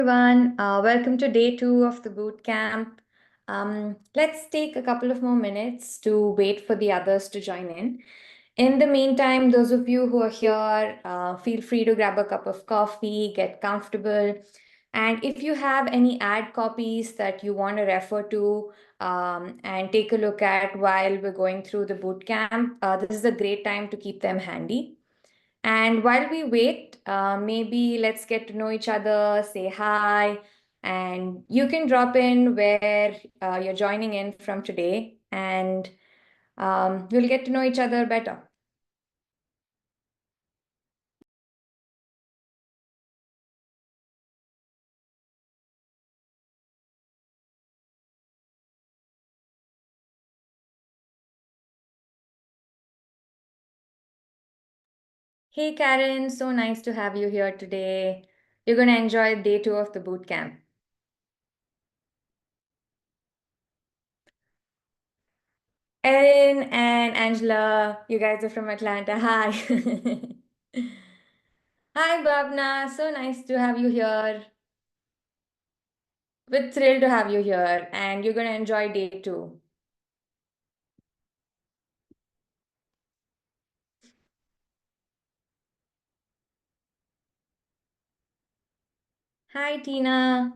Everyone. Welcome to day two of the boot camp. Let's take a couple of more minutes to wait for the others to join in. In the meantime, those of you who are here, feel free to grab a cup of coffee, get comfortable. And if you have any ad copies that you want to refer to and take a look at while we're going through the boot camp, this is a great time to keep them handy. And while we wait, maybe let's get to know each other, say hi, and you can drop in where you're joining in from today, and we'll get to know each other better. Hey, Karen, so nice to have you here today. You're going to enjoy day two of the boot camp. Erin and Angela, you guys are from Atlanta. Hi. Hi, Bhavna. So nice to have you here. We're thrilled to have you here, and you're going to enjoy day two. Hi, Tina.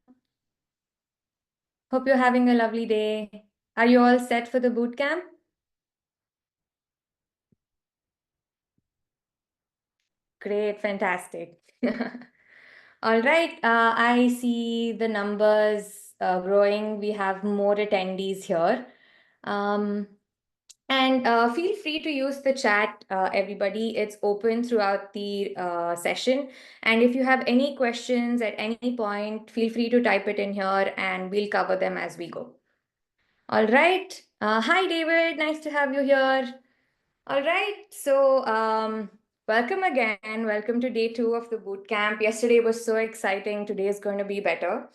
Hope you're having a lovely day. Are you all set for the boot camp? Great, fantastic. All right, I see the numbers growing. We have more attendees here. Um, and feel free to use the chat, everybody. It's open throughout the session. And if you have any questions at any point, feel free to type it in here and we'll cover them as we go. All right. Hi, David. Nice to have you here. All right. So, welcome again. Welcome to day two of the boot camp. Yesterday was so exciting. Today is going to be better.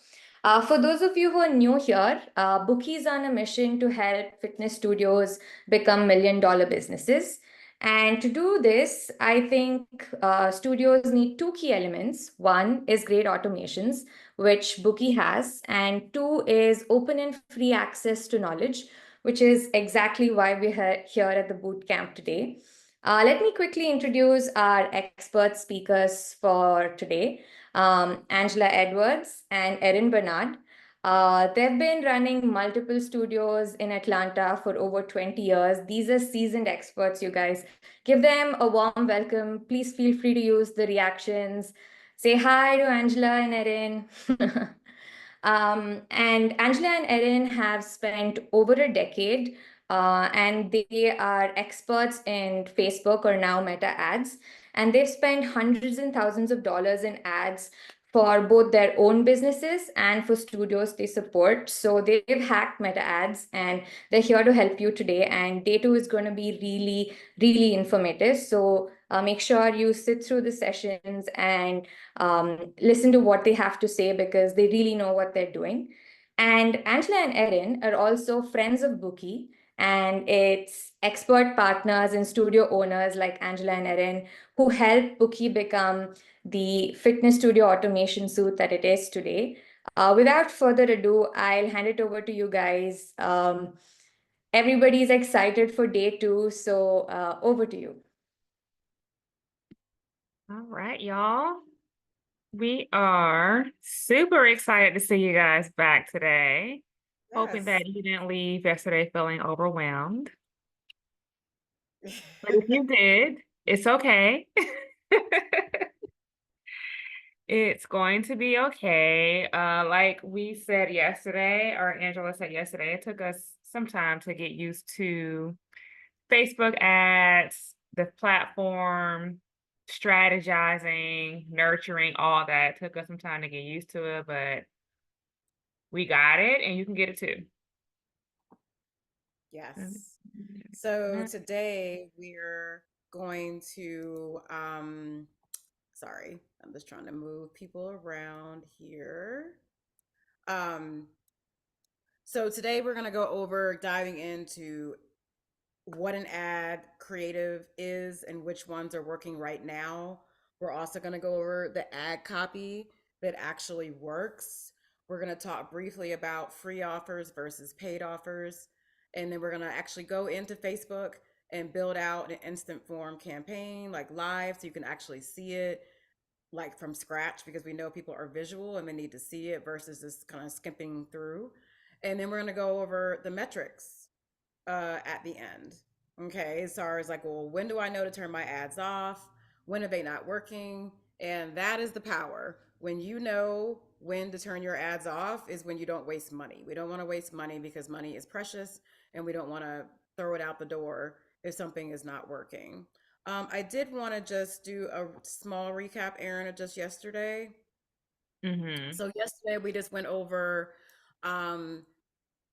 For those of you who are new here, Bookee is on a mission to help fitness studios become $1 million businesses. And to do this, I think studios need two key elements. One is great automations, which Bookee has, and two is open and free access to knowledge, which is exactly why we're here at the boot camp today. Let me quickly introduce our expert speakers for today, Angela Edwards and Erin Bernard. They've been running multiple studios in Atlanta for over 20 years. These are seasoned experts, you guys. Give them a warm welcome. Please feel free to use the reactions. Say hi to Angela and Erin. And Angela and Erin have spent over a decade, and they are experts in Facebook or now Meta ads. And they've spent hundreds and thousands of dollars in ads for both their own businesses and for studios they support. So they've hacked Meta ads and they're here to help you today. And day two is going to be really, really informative. So make sure you sit through the sessions and listen to what they have to say because they really know what they're doing. And Angela and Erin are also friends of Bookee, and it's expert partners and studio owners like Angela and Erin who help Bookee become the fitness studio automation suite that it is today. Without further ado, I'll hand it over to you guys. Everybody's excited for day two, so over to you. All right, y'all. We are super excited to see you guys back today. Hoping that you didn't leave yesterday feeling overwhelmed. But if you did, it's okay. It's going to be okay. Like we said yesterday, or Angela said yesterday, it took us some time to get used to Facebook ads, the platform, strategizing, nurturing, all that. It took us some time to get used to it, but we got it and you can get it too. Yes. So today we're going to, sorry, I'm just trying to move people around here. So today we're going to go over diving into what an ad creative is and which ones are working right now. We're also going to go over the ad copy that actually works. We're going to talk briefly about free offers versus paid offers. And then we're going to actually go into Facebook and build out an instant form campaign like live so you can actually see it like from scratch because we know people are visual and they need to see it versus just kind of skipping through. And then we're going to go over the metrics at the end. Okay, as far as like, well, when do I know to turn my ads off? When are they not working? And that is the power. When you know when to turn your ads off is when you don't waste money. We don't want to waste money because money is precious and we don't want to throw it out the door if something is not working. I did want to just do a small recap, Erin, of just yesterday. Mm-hmm. So yesterday we just went over um,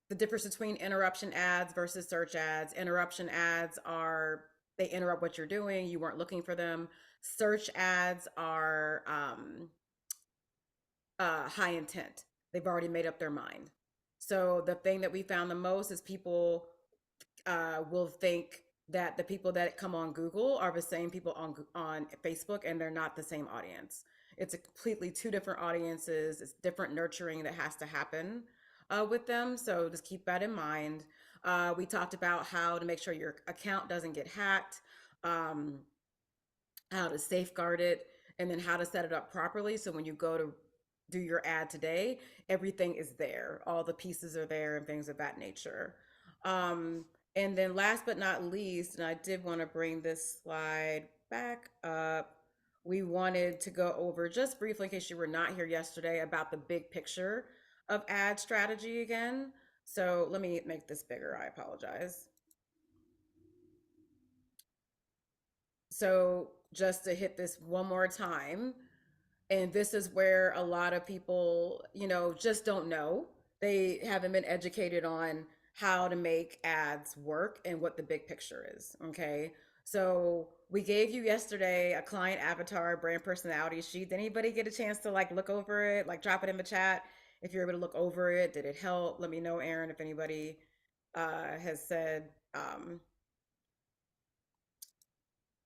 the difference between interruption ads versus search ads. Interruption ads are they interrupt what you're doing. You weren't looking for them. Search ads are high intent. They've already made up their mind. So the thing that we found the most is people will think that the people that come on Google are the same people on Facebook, and they're not the same audience. It's a completely two different audiences. It's different nurturing that has to happen with them. So just keep that in mind. We talked about how to make sure your account doesn't get hacked, um, how to safeguard it, and then how to set it up properly. So when you go to do your ad today, everything is there. All the pieces are there and things of that nature. Um, and then last but not least, and I did want to bring this slide back up, we wanted to go over just briefly, in case you were not here yesterday, about the big picture of ad strategy again. So let me make this bigger. I apologize. So just to hit this one more time, and this is where a lot of people, just don't know. They haven't been educated on how to make ads work and what the big picture is. Okay. So we gave you yesterday a client avatar brand personality sheet. Did anybody get a chance to like look over it? Like drop it in the chat if you're able to look over it. Did it help? Let me know, Erin, if anybody has said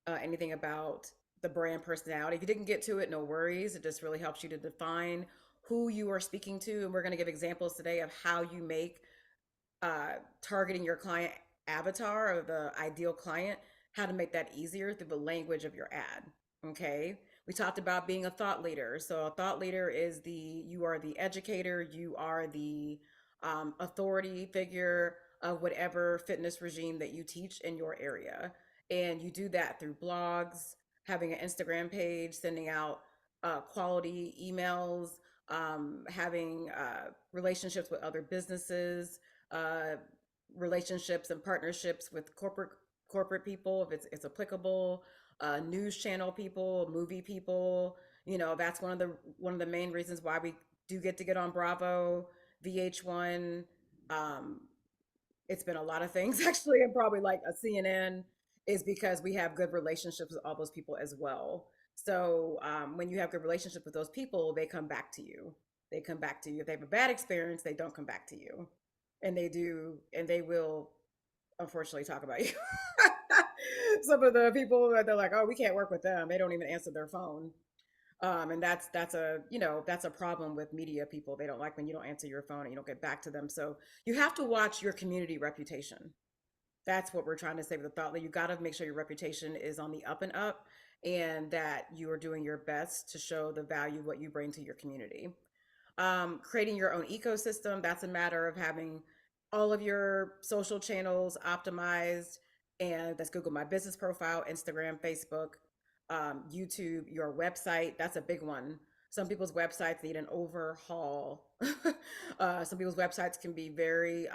anything about the brand personality. If you didn't get to it, no worries. It just really helps you to define who you are speaking to. And we're going to give examples today of how you make targeting your client avatar or the ideal client, how to make that easier through the language of your ad. Okay. We talked about being a thought leader. So a thought leader is you are the educator, you are the authority figure of whatever fitness regime that you teach in your area. And you do that through blogs, having an Instagram page, sending out quality emails, having relationships with other businesses, uh, relationships and partnerships with corporate people if it's applicable, news channel people, movie people. That's one of the main reasons why we do get on Bravo, VH1. Um, it's been a lot of things actually, and probably like a CNN is because we have good relationships with all those people as well. So when you have good relationship with those people, they come back to you. They come back to you. If they have a bad experience, they don't come back to you, and they do, and they will unfortunately talk about you. Some of the people that they're like, oh, we can't work with them. They don't even answer their phone. And that's a problem with media people. They don't like when you don't answer your phone and you don't get back to them. So you have to watch your community reputation. That's what we're trying to say with the thought that you got to make sure your reputation is on the up and up, and that you are doing your best to show the value of what you bring to your community. Creating your own ecosystem, that's a matter of having all of your social channels optimized, and that's Google My Business profile, Instagram, Facebook, YouTube, your website. That's a big one. Some people's websites need an overhaul. Some people's websites can be very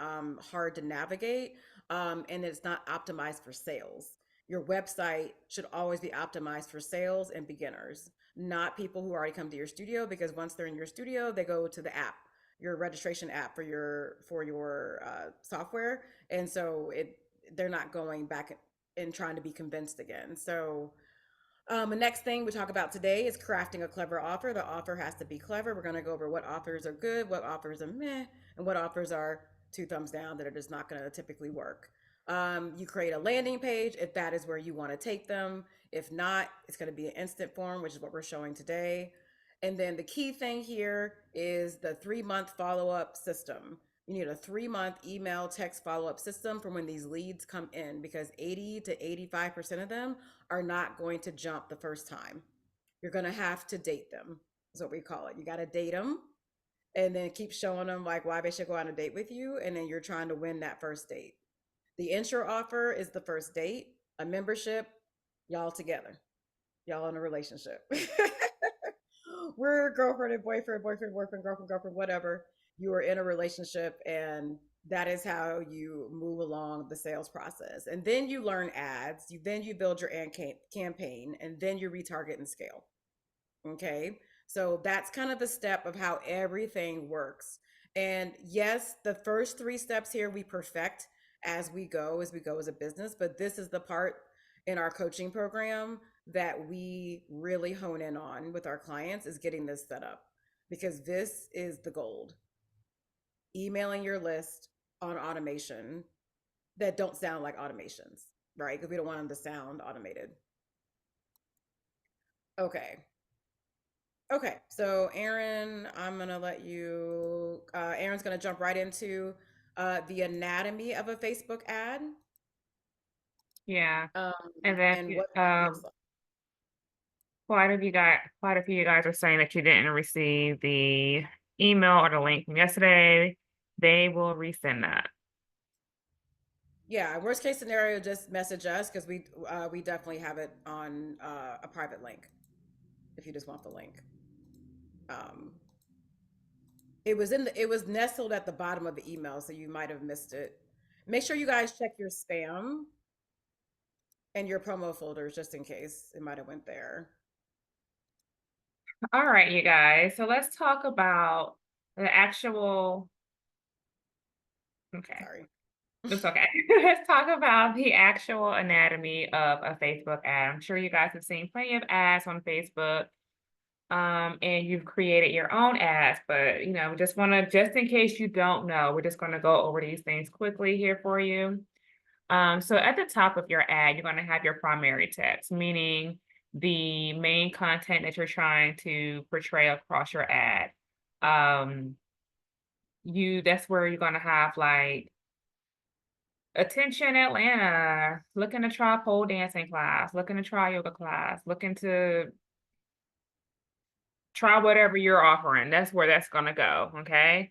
hard to navigate, and it's not optimized for sales. Your website should always be optimized for sales and beginners, not people who already come to your studio, because once they're in your studio, they go to the app, your registration app for your software, and so they're not going back and trying to be convinced again. So the next thing we talk about today is crafting a clever offer. The offer has to be clever. We're going to go over what offers are good, what offers are meh, and what offers are two thumbs down that are just not going to typically work. You create a landing page if that is where you want to take them. If not, it's going to be an instant form, which is what we're showing today. And then the key thing here is the 3-month follow-up system. You need a 3-month email text follow-up system from when these leads come in, because 80 to 85% of them are not going to jump the first time. You're going to have to date them. That's what we call it. You got to date them and then keep showing them like why they should go on a date with you. And then you're trying to win that first date. The intro offer is the first date, a membership, y'all together, y'all in a relationship. We're girlfriend and boyfriend, boyfriend, boyfriend, girlfriend, girlfriend, whatever. You are in a relationship, and that is how you move along the sales process. And then you learn ads, then you build your ad campaign, and then you retarget and scale. Okay. So that's kind of the step of how everything works. And yes, the first 3 steps here we perfect as we go as a business. But this is the part in our coaching program that we really hone in on with our clients, is getting this set up, because this is the gold. Emailing your list on automation that don't sound like automations, right? Because we don't want them to sound automated. Okay. Okay, so Erin, I'm gonna let you. Erin's gonna jump right into the anatomy of a Facebook ad, Yeah. um, And then and what that looks like. quite a few of you guys are saying that you didn't receive the email or the link from yesterday. They will resend that. Yeah, worst case scenario, just message us, because we definitely have it on a private link if you just want the link. Um, it was nestled at the bottom of the email, so you might have missed it. Make sure you guys check your spam and your promo folders just in case it might have went there. All right, you guys. So let's talk about the actual. Okay, Sorry. it's okay. Let's talk about the actual anatomy of a Facebook ad. I'm sure you guys have seen plenty of ads on Facebook, and you've created your own ads, but just in case you don't know, we're just going to go over these things quickly here for you. So at the top of your ad, you're going to have your primary text, meaning the main content that you're trying to portray across your ad. That's where you're going to have like, attention Atlanta, looking to try pole dancing class, looking to try yoga class, looking to try whatever you're offering. That's where that's going to go. Okay.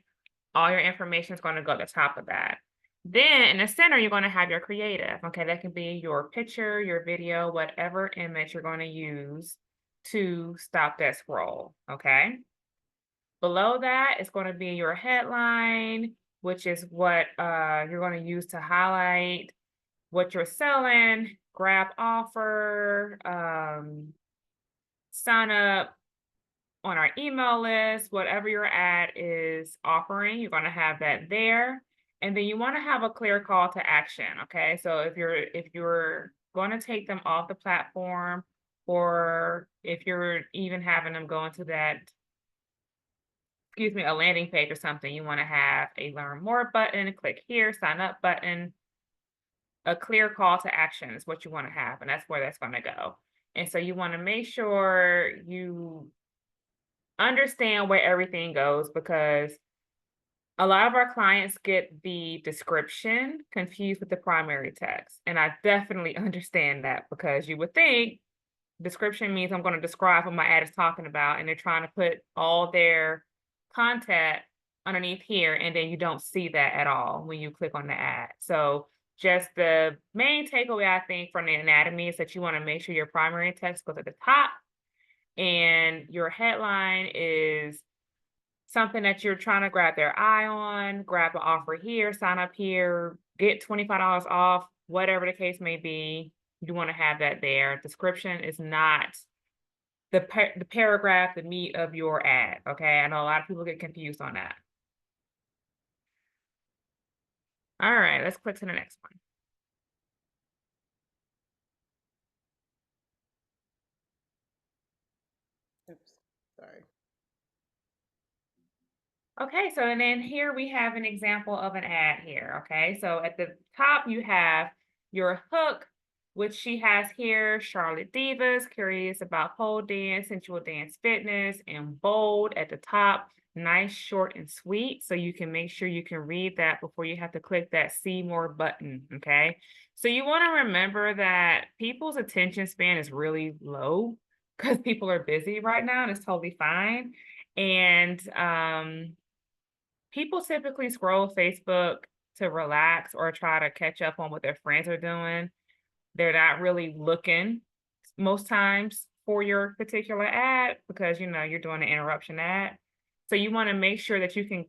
All your information is going to go at the top of that. Then in the center, you're going to have your creative. Okay. That can be your picture, your video, whatever image you're going to use to stop that scroll. Okay. Below that is going to be your headline, which is what you're going to use to highlight what you're selling, grab offer, sign up on our email list, whatever your ad is offering, you're going to have that there. And then you want to have a clear call to action. Okay. So if you're going to take them off the platform, or if you're even having them go into that, a landing page or something, you want to have a learn more button, click here, sign up button. A clear call to action is what you want to have, and that's where that's going to go. And so you want to make sure you understand where everything goes, because a lot of our clients get the description confused with the primary text. And I definitely understand that, because you would think description means I'm going to describe what my ad is talking about, and they're trying to put all their content underneath here, and then you don't see that at all when you click on the ad. So just the main takeaway, I think, from the anatomy is that you want to make sure your primary text goes at the top, and your headline is something that you're trying to grab their eye on, grab an offer here, sign up here, get $25 off, whatever the case may be. You want to have that there. Description is not the paragraph, the meat of your ad. Okay. I know a lot of people get confused on that. All right, let's click to the next one. Oops, sorry. Okay, so and then here we have an example of an ad here. Okay, so at the top you have your hook, which she has here, Charlotte Divas, curious about pole dance, sensual dance fitness, and bold at the top. Nice, short, and sweet. So you can make sure you can read that before you have to click that see more button. Okay. So you want to remember that people's attention span is really low because people are busy right now, and it's totally fine. And people typically scroll Facebook to relax or try to catch up on what their friends are doing. They're not really looking most times for your particular ad because you're doing an interruption ad. So you want to make sure that you can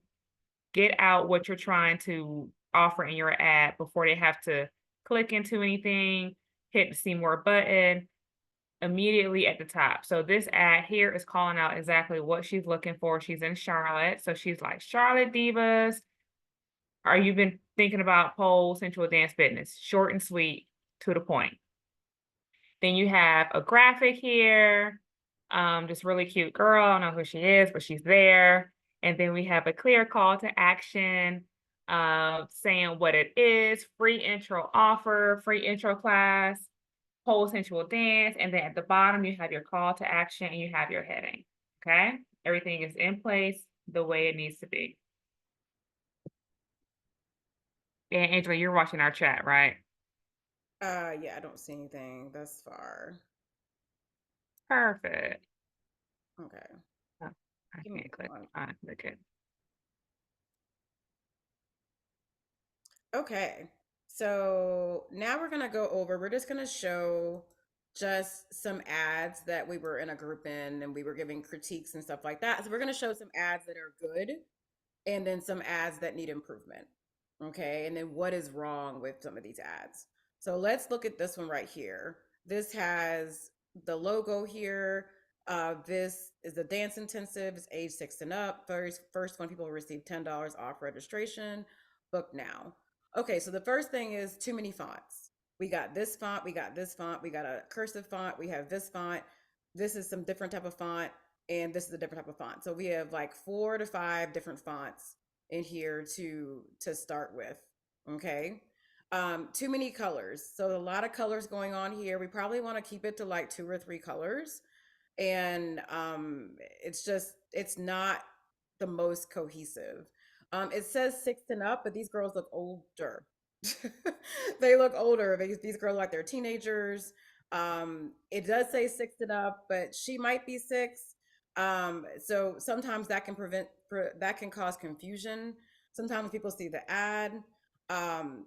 get out what you're trying to offer in your ad before they have to click into anything, hit the see more button immediately at the top. So this ad here is calling out exactly what she's looking for. She's in Charlotte. So she's like, Charlotte Divas, are you been thinking about pole sensual dance fitness? Short and sweet, to the point. Then you have a graphic here. This really cute girl. I don't know who she is, but she's there. And then we have a clear call to action saying what it is, free intro offer, free intro class, pole sensual dance. And then at the bottom, you have your call to action and you have your heading. Okay. Everything is in place the way it needs to be. And Angela, you're watching our chat, right? Yeah, I don't see anything thus far. Perfect. Okay. Oh, I Give me can't click one. on click it. Okay. So now we're gonna go over, we're just gonna show just some ads that we were in a group in and we were giving critiques and stuff like that. So we're gonna show some ads that are good and then some ads that need improvement. Okay. And then what is wrong with some of these ads. So let's look at this one right here. This has the logo here. This is the dance intensive. It's age 6 and up. First one, people will receive $10 off registration. Book now. Okay, so the first thing is too many fonts. We got this font, we got this font, we got a cursive font, we have this font. This is some different type of font, and this is a different type of font. So we have like 4 to 5 different fonts in here to start with. Okay. Too many colors. So a lot of colors going on here. We probably want to keep it to like 2 or 3 colors. And it's not the most cohesive. It says 6 and up, but these girls look older. They look older. These girls like they're teenagers. It does say 6 and up, but she might be 6. So sometimes that can cause confusion. Sometimes people see the ad. Um,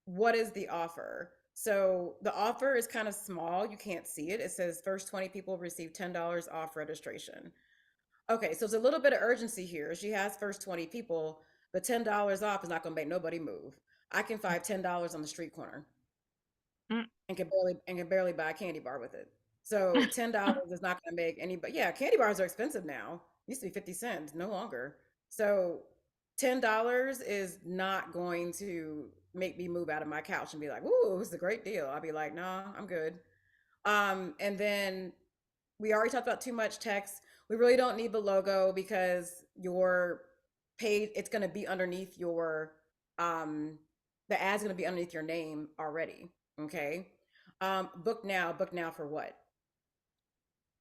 what is the offer? So the offer is kind of small. You can't see it. It says first 20 people receive $10 off registration. Okay, so there's a little bit of urgency here. She has first 20 people, but $10 off is not going to make nobody move. I can find $10 on the street corner Mm. and can barely buy a candy bar with it. So $10 is not going to make anybody. Yeah, candy bars are expensive now. Used to be 50 cents, no longer. So $10 is not going to make me move out of my couch and be like, "Ooh, it's a great deal." I'll be like, "Nah, I'm good." And then we already talked about too much text. We really don't need the logo because your page, it's going to be underneath your the ad's going to be underneath your name already. Okay. Book now for what?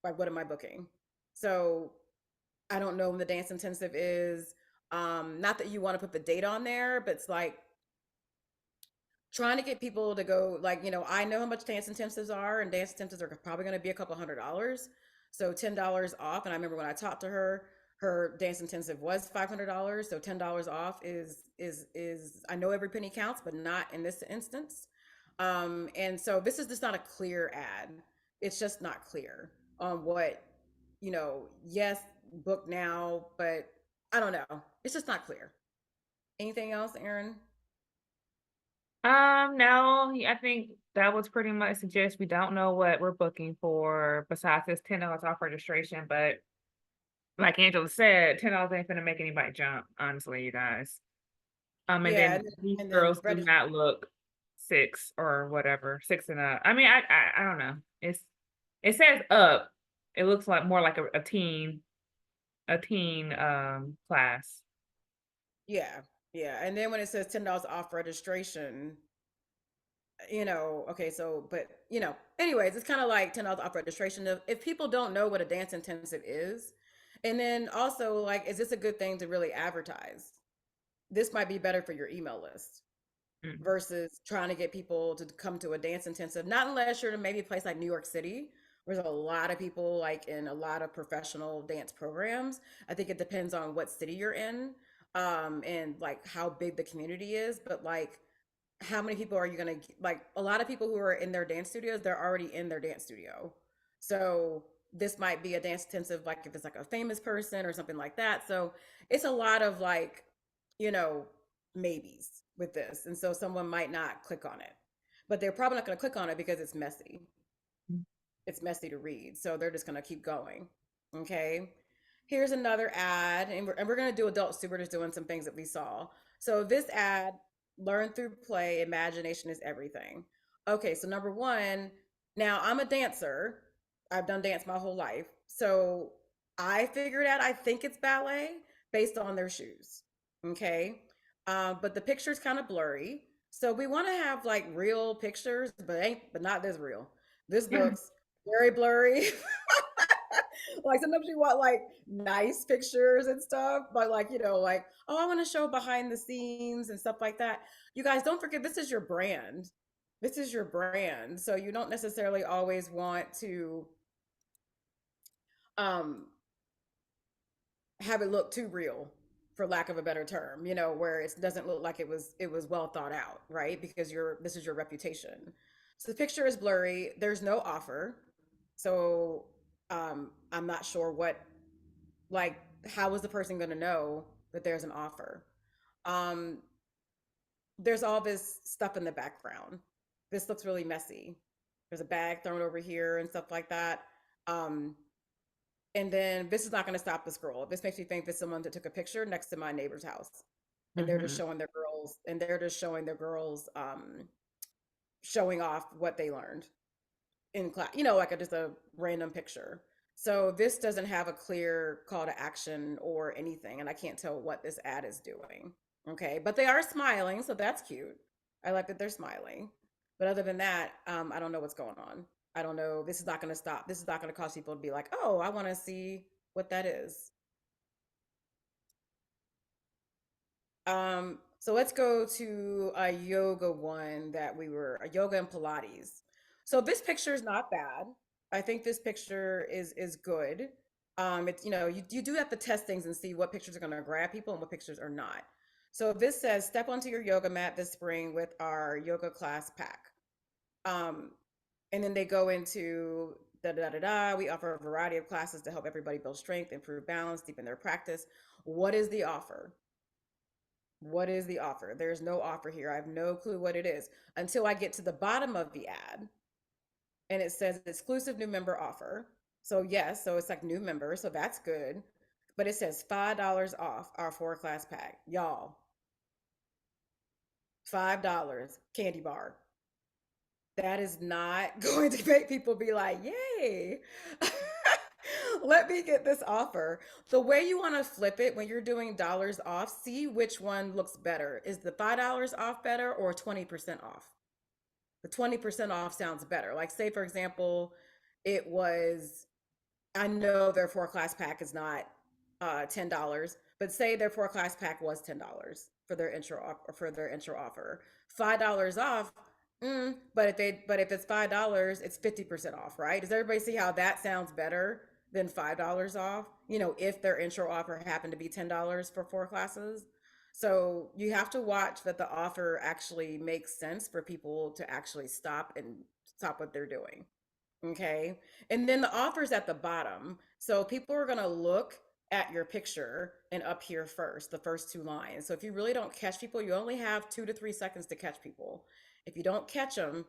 Like, what am I booking? So I don't know when the dance intensive is. Not that you want to put the date on there, but it's like trying to get people to go, like, I know how much dance intensives are, and dance intensives are probably going to be a couple $100. So $10 off. And I remember when I talked to her, her dance intensive was $500. So $10 off is I know every penny counts, but not in this instance. And so this is just not a clear ad. It's just not clear on what, yes, book now, but I don't know. It's just not clear. Anything else, Erin? No, I think that was pretty much suggest we don't know what we're booking for besides this $10 off registration. But like Angela said, $10 ain't gonna make anybody jump, honestly, you guys. And Yeah, then these and then girls do not look 6 or whatever, 6 and up. I mean, I don't know. It says up. It looks like more like a teen class. yeah, yeah. And then when it says $10 off registration, Okay, so, but, anyways, it's kind of like $10 off registration. If people don't know what a dance intensive is, and then also, like, is this a good thing to really advertise? This might be better for your email list Mm. versus trying to get people to come to a dance intensive, not unless you're in maybe a place like New York City, where there's a lot of people like in a lot of professional dance programs. I think it depends on what city you're in, and like how big the community is. But like, how many people are you gonna like? A lot of people who are in their dance studios, they're already in their dance studio. So this might be a dance intensive, like if it's like a famous person or something like that. So it's a lot of like, you know, maybes with this. And so someone might not click on it. But they're probably not gonna click on it because it's messy to read. So they're just going to keep going. Okay. Here's another ad, and we're going to do adults too. We're just doing some things that we saw. So this ad, learn through play, imagination is everything. Okay. So number one, now I'm a dancer. I've done dance my whole life. So I figured out, I think it's ballet based on their shoes. Okay. But the picture's kind of blurry. So we want to have like real pictures, but not this real. This looks very blurry. Like sometimes you want like nice pictures and stuff, but like, like, oh, I want to show behind the scenes and stuff like that. You guys don't forget, this is your brand. This is your brand. So you don't necessarily always want to um have it look too real, for lack of a better term, where it doesn't look like it was well thought out, right? Because this is your reputation. So the picture is blurry, there's no offer. So I'm not sure like, how is the person going to know that there's an offer? um there's all this stuff in the background. This looks really messy. There's a bag thrown over here and stuff like that. um and then this is not going to stop the scroll. This makes me think there's someone that took a picture next to my neighbor's house, and they're just Mhm. showing their girls, showing off what they learned in class, like just a random picture. So this doesn't have a clear call to action or anything, and I can't tell what this ad is doing. Okay, but they are smiling, so that's cute. I like that they're smiling. But other than that, I don't know what's going on. I don't know. This is not going to stop. This is not going to cause people to be like, oh, I want to see what that is. So let's go to a yoga one a yoga and Pilates. So this picture is not bad. I think this picture is good. It's, you do have to test things and see what pictures are going to grab people and what pictures are not. So this says, step onto your yoga mat this spring with our yoga class pack. Um, and then they go into da da da da. We offer a variety of classes to help everybody build strength, improve balance, deepen their practice. What is the offer? What is the offer? There's no offer here. I have no clue what it is until I get to the bottom of the ad, and it says exclusive new member offer. So yes, so it's like new member, so that's good. But it says $5 off our 4-class pack. Y'all, $5 candy bar. That is not going to make people be like, yay. Let me get this offer. The way you want to flip it when you're doing dollars off, see which one looks better. Is the $5 off better or 20% off? The 20% off sounds better. Like, say, for example, it was, I know their 4-class pack is not $10, but say their 4-class pack was $10 for their intro offer. $5 off. But if it's $5, it's 50% off, right? Does everybody see how that sounds better than $5 off? If their intro offer happened to be $10 for 4 classes. So you have to watch that the offer actually makes sense for people to actually stop what they're doing. Okay. And then the offer's at the bottom. So people are going to look at your picture and up here first, the first 2 lines. So if you really don't catch people, you only have 2 to 3 seconds to catch people. If you don't catch them,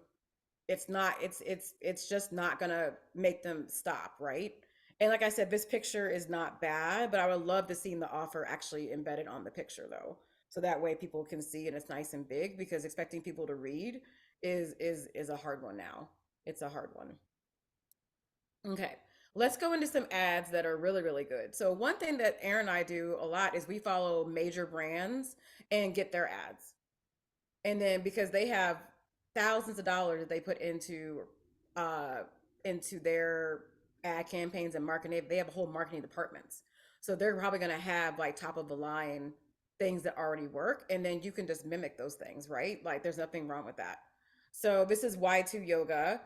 it's just not going to make them stop, right? And like I said, this picture is not bad, but I would love to see the offer actually embedded on the picture though. So that way people can see and it's nice and big, because expecting people to read is a hard one now. It's a hard one. Okay, let's go into some ads that are really, really good. So one thing that Erin and I do a lot is we follow major brands and get their ads. And then because they have thousands of dollars that they put uh into their ad campaigns and marketing. They have a whole marketing departments. So they're probably going to have like top of the line things that already work, and then you can just mimic those things, right? Like there's nothing wrong with that. So this is Y2 Yoga.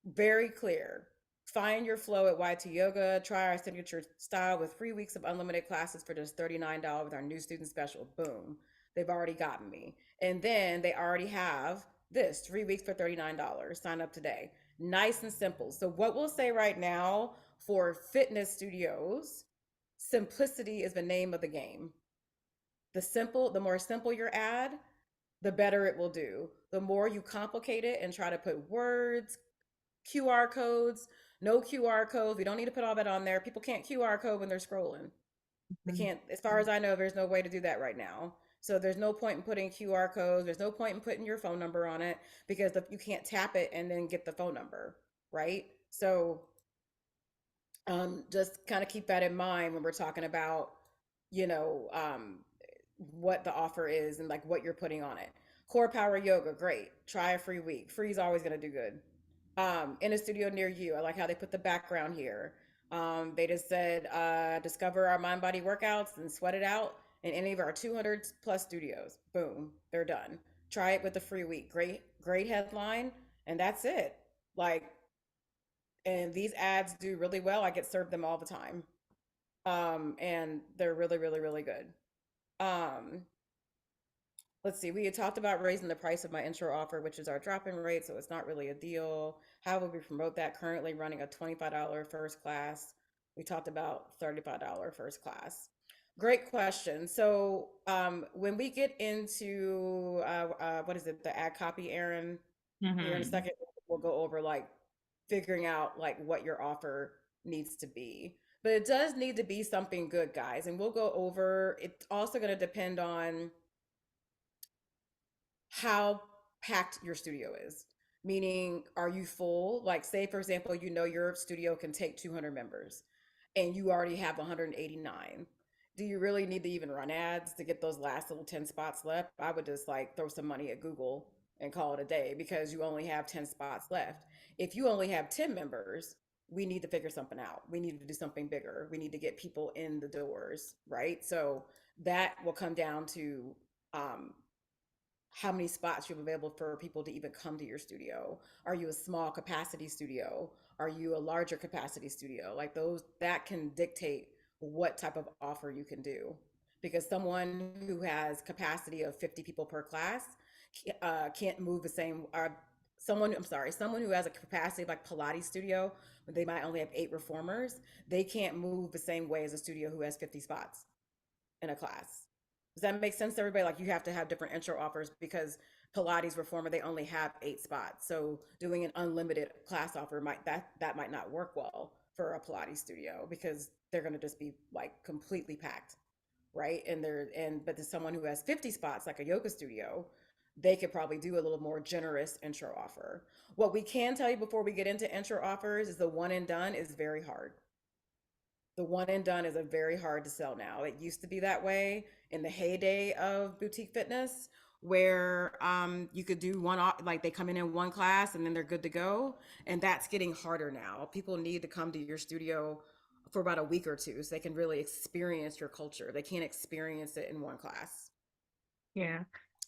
Very clear. Find your flow at Y2 Yoga. Try our signature style with 3 weeks of unlimited classes for just $39 with our new student special. Boom. They've already gotten me. And then they already have this 3 weeks for $39. Sign up today. Nice and simple. So, what we'll say right now for fitness studios, simplicity is the name of the game. The more simple your ad, the better it will do. The more you complicate it and try to put words, QR codes, no QR codes. We don't need to put all that on there. People can't QR code when they're scrolling. They can't, as far as I know, there's no way to do that right now. So there's no point in putting QR codes. There's no point in putting your phone number on it because you can't tap it and then get the phone number, right? So just kind of keep that in mind when we're talking about, you know, what the offer is and like what you're putting on it. Core Power Yoga, great. Try a free week. Free is always going to do good. In a studio near you. I like how they put the background here. They just said, discover our mind body workouts and sweat it out in any of our 200 plus studios. Boom, they're done. Try it with a free week. Great headline. And that's it. Like, and these ads do really well. I get served them all the time. And they're really, really, really good. Um, let's see, we had talked about raising the price of my intro offer, which is our drop-in rate, so it's not really a deal. How would we promote that? Currently running a $25 first class. We talked about $35 first class. Great question. So when we get into what is it, the ad copy, Erin, here in a second, we'll go over like figuring out like what your offer needs to be. But it does need to be something good, guys. And we'll go over, it's also going to depend on how packed your studio is. Meaning, are you full? Like, say, for example, you know your studio can take 200 members and you already have 189. Do you really need to even run ads to get those last little 10 spots left? I would just like throw some money at Google and call it a day because you only have 10 spots left. If you only have 10 members, we need to figure something out. We need to do something bigger. We need to get people in the doors, right? So that will come down to um, how many spots you have available for people to even come to your studio. Are you a small capacity studio? Are you a larger capacity studio? Like those, that can dictate what type of offer you can do. Because someone who has capacity of 50 people per class can't move the same. Someone who has a capacity like Pilates studio, they might only have 8 reformers. They can't move the same way as a studio who has 50 spots in a class. Does that make sense to everybody? Like you have to have different intro offers because Pilates reformer, they only have 8 spots. So doing an unlimited class offer that might not work well for a Pilates studio because they're going to just be like completely packed, right? But to someone who has 50 spots like a yoga studio, they could probably do a little more generous intro offer. What we can tell you before we get into intro offers is the one and done is very hard. The one and done is a very hard to sell now. It used to be that way in the heyday of boutique fitness, where you could do like they come in one class and then they're good to go. And that's getting harder now. People need to come to your studio for about a week or two so they can really experience your culture. They can't experience it in one class. Yeah.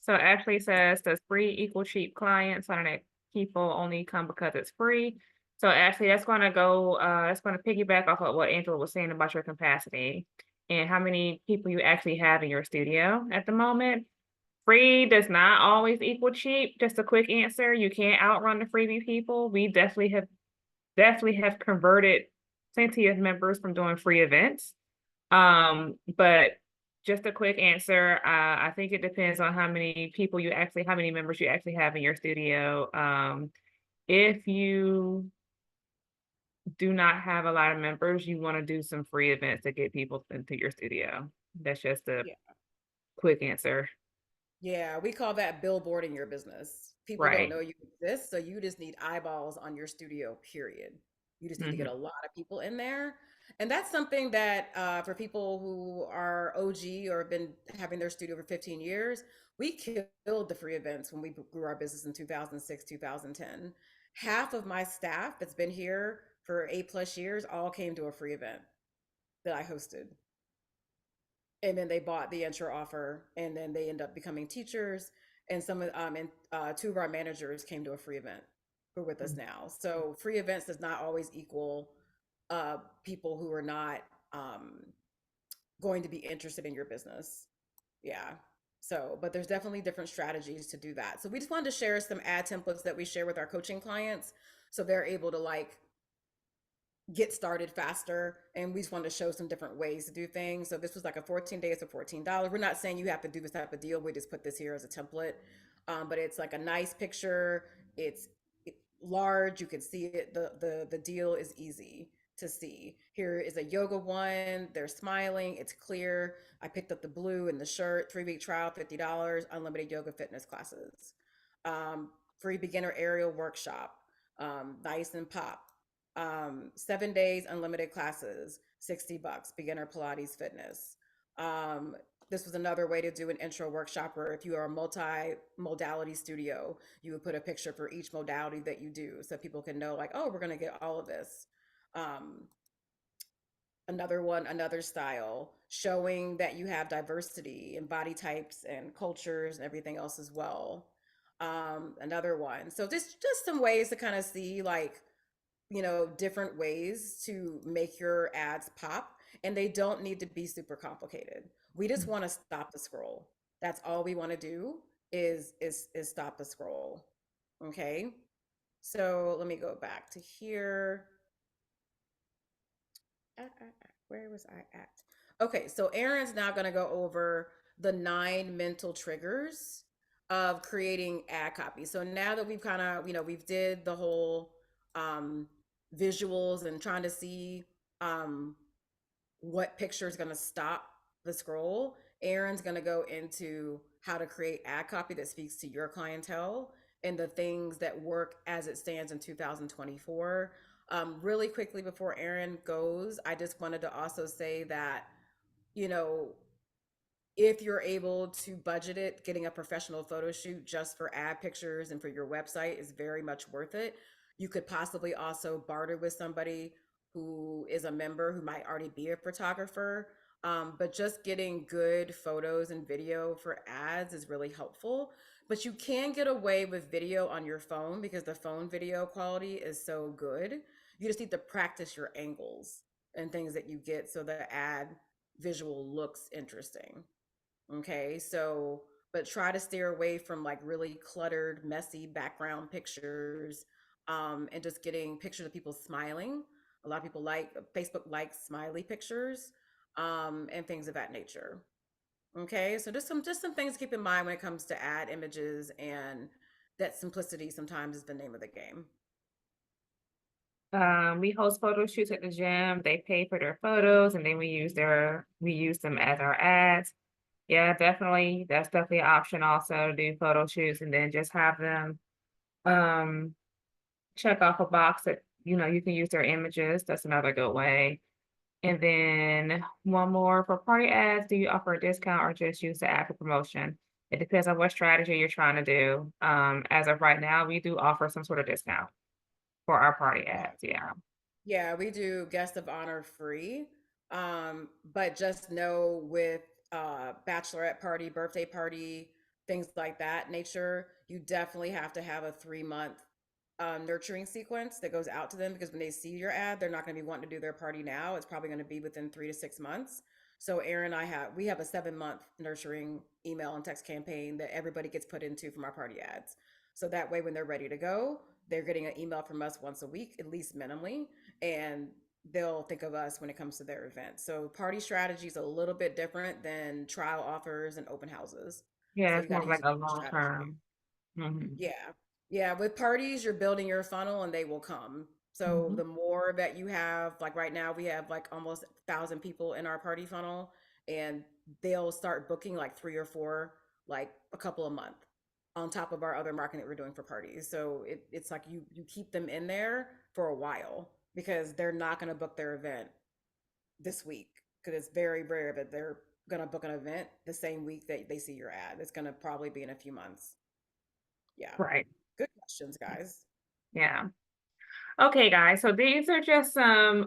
So Ashley says, does free equal cheap clients? So that people only come because it's free. So Ashley, that's going to piggyback off of what Angela was saying about your capacity and how many people you actually have in your studio at the moment. Free does not always equal cheap. Just a quick answer. You can't outrun the freebie people. We definitely have converted plenty of members from doing free events. But just a quick answer. I think it depends on how many members you actually have in your studio. If you do not have a lot of members, you want to do some free events to get people into your studio. That's just a quick answer. Yeah, we call that billboarding your business. People don't Right. know you exist, so you just need eyeballs on your studio, period. You just need to get a lot of people in there. And that's something that for people who are OG or have been having their studio for 15 years, we killed the free events when we grew our business in 2006, 2010. Half of my staff that's been here for 8+ years all came to a free event that I hosted. And then they bought the intro offer, and then they end up becoming teachers. And some of and two of our managers came to a free event who are with us now. So free events does not always equal people who are not um, going to be interested in your business. Yeah. So, but there's definitely different strategies to do that. So we just wanted to share some ad templates that we share with our coaching clients so they're able to like get started faster. And we just wanted to show some different ways to do things. So this was like a 14 days for $14. We're not saying you have to do this type of deal. We just put this here as a template. But it's like a nice picture. It's large. You can see it. The deal is easy to see. Here is a yoga one. They're smiling. It's clear. I picked up the blue and the shirt. 3-week trial, $50. Unlimited yoga fitness classes. Free beginner aerial workshop. Nice and pop. 7 days unlimited classes, $60, beginner Pilates fitness. This was another way to do an intro workshop where if you are a multi-modality studio, you would put a picture for each modality that you do so people can know like, oh, we're going to get all of this. Another one, another style, showing that you have diversity in body types and cultures and everything else as well. Another one. So just some ways to kind of see like, different ways to make your ads pop, and they don't need to be super complicated. We just want to stop the scroll. That's all we want to do is stop the scroll. Okay. So let me go back to here. Where was I at? Okay, so Erin's now going to go over the 9 mental triggers of creating ad copy. So now that we've kind of, we've did the whole visuals and trying to see um, what picture is going to stop the scroll, Erin's going to go into how to create ad copy that speaks to your clientele and the things that work as it stands in 2024. Really quickly before Erin goes, I just wanted to also say that, you know, if you're able to budget it, getting a professional photo shoot just for ad pictures and for your website is very much worth it. You could possibly also barter with somebody who is a member who might already be a photographer. But just getting good photos and video for ads is really helpful. But you can get away with video on your phone because the phone video quality is so good. You just need to practice your angles and things that you get so the ad visual looks interesting. Okay, so but try to steer away from like really cluttered, messy background pictures, and just getting pictures of people smiling. A lot of people like Facebook likes smiley pictures, and things of that nature. Okay, so just some things to keep in mind when it comes to ad images, and that simplicity sometimes is the name of the game. We host photo shoots at the gym. They pay for their photos and then we use them as our ads. Yeah, definitely. That's definitely an option also to do photo shoots and then just have them um check off a box that you can use their images. That's another good way. And then one more for party ads, do you offer a discount or just use the ad for promotion? It depends on what strategy you're trying to do. As of right now, we do offer some sort of discount for our party ads. Yeah. Yeah, we do guest of honor free. But just know with bachelorette party, birthday party, things like that nature, you definitely have to have a 3-month nurturing sequence that goes out to them because when they see your ad, they're not going to be wanting to do their party now. It's probably going to be within 3 to 6 months. So Erin and we have a 7-month nurturing email and text campaign that everybody gets put into from our party ads. So that way, when they're ready to go, they're getting an email from us once a week, at least minimally, and they'll think of us when it comes to their event. So party strategy is a little bit different than trial offers and open houses. Yeah, So it's you got more to of use like a a different long strategy. term. Hmm. Yeah. Yeah. With parties, you're building your funnel and they will come. So Hmm. the more that you have, like right now, we have like almost 1,000 people in our party funnel, and they'll start booking like 3 or 4, like a couple a month on top of our other marketing that we're doing for parties. So it's like you keep them in there for a while because they're not going to book their event this week, because it's very rare that they're going to book an event the same week that they see your ad. It's going to probably be in a few months. Yeah. Right. Good questions, guys. Yeah. Okay, guys. So these are just some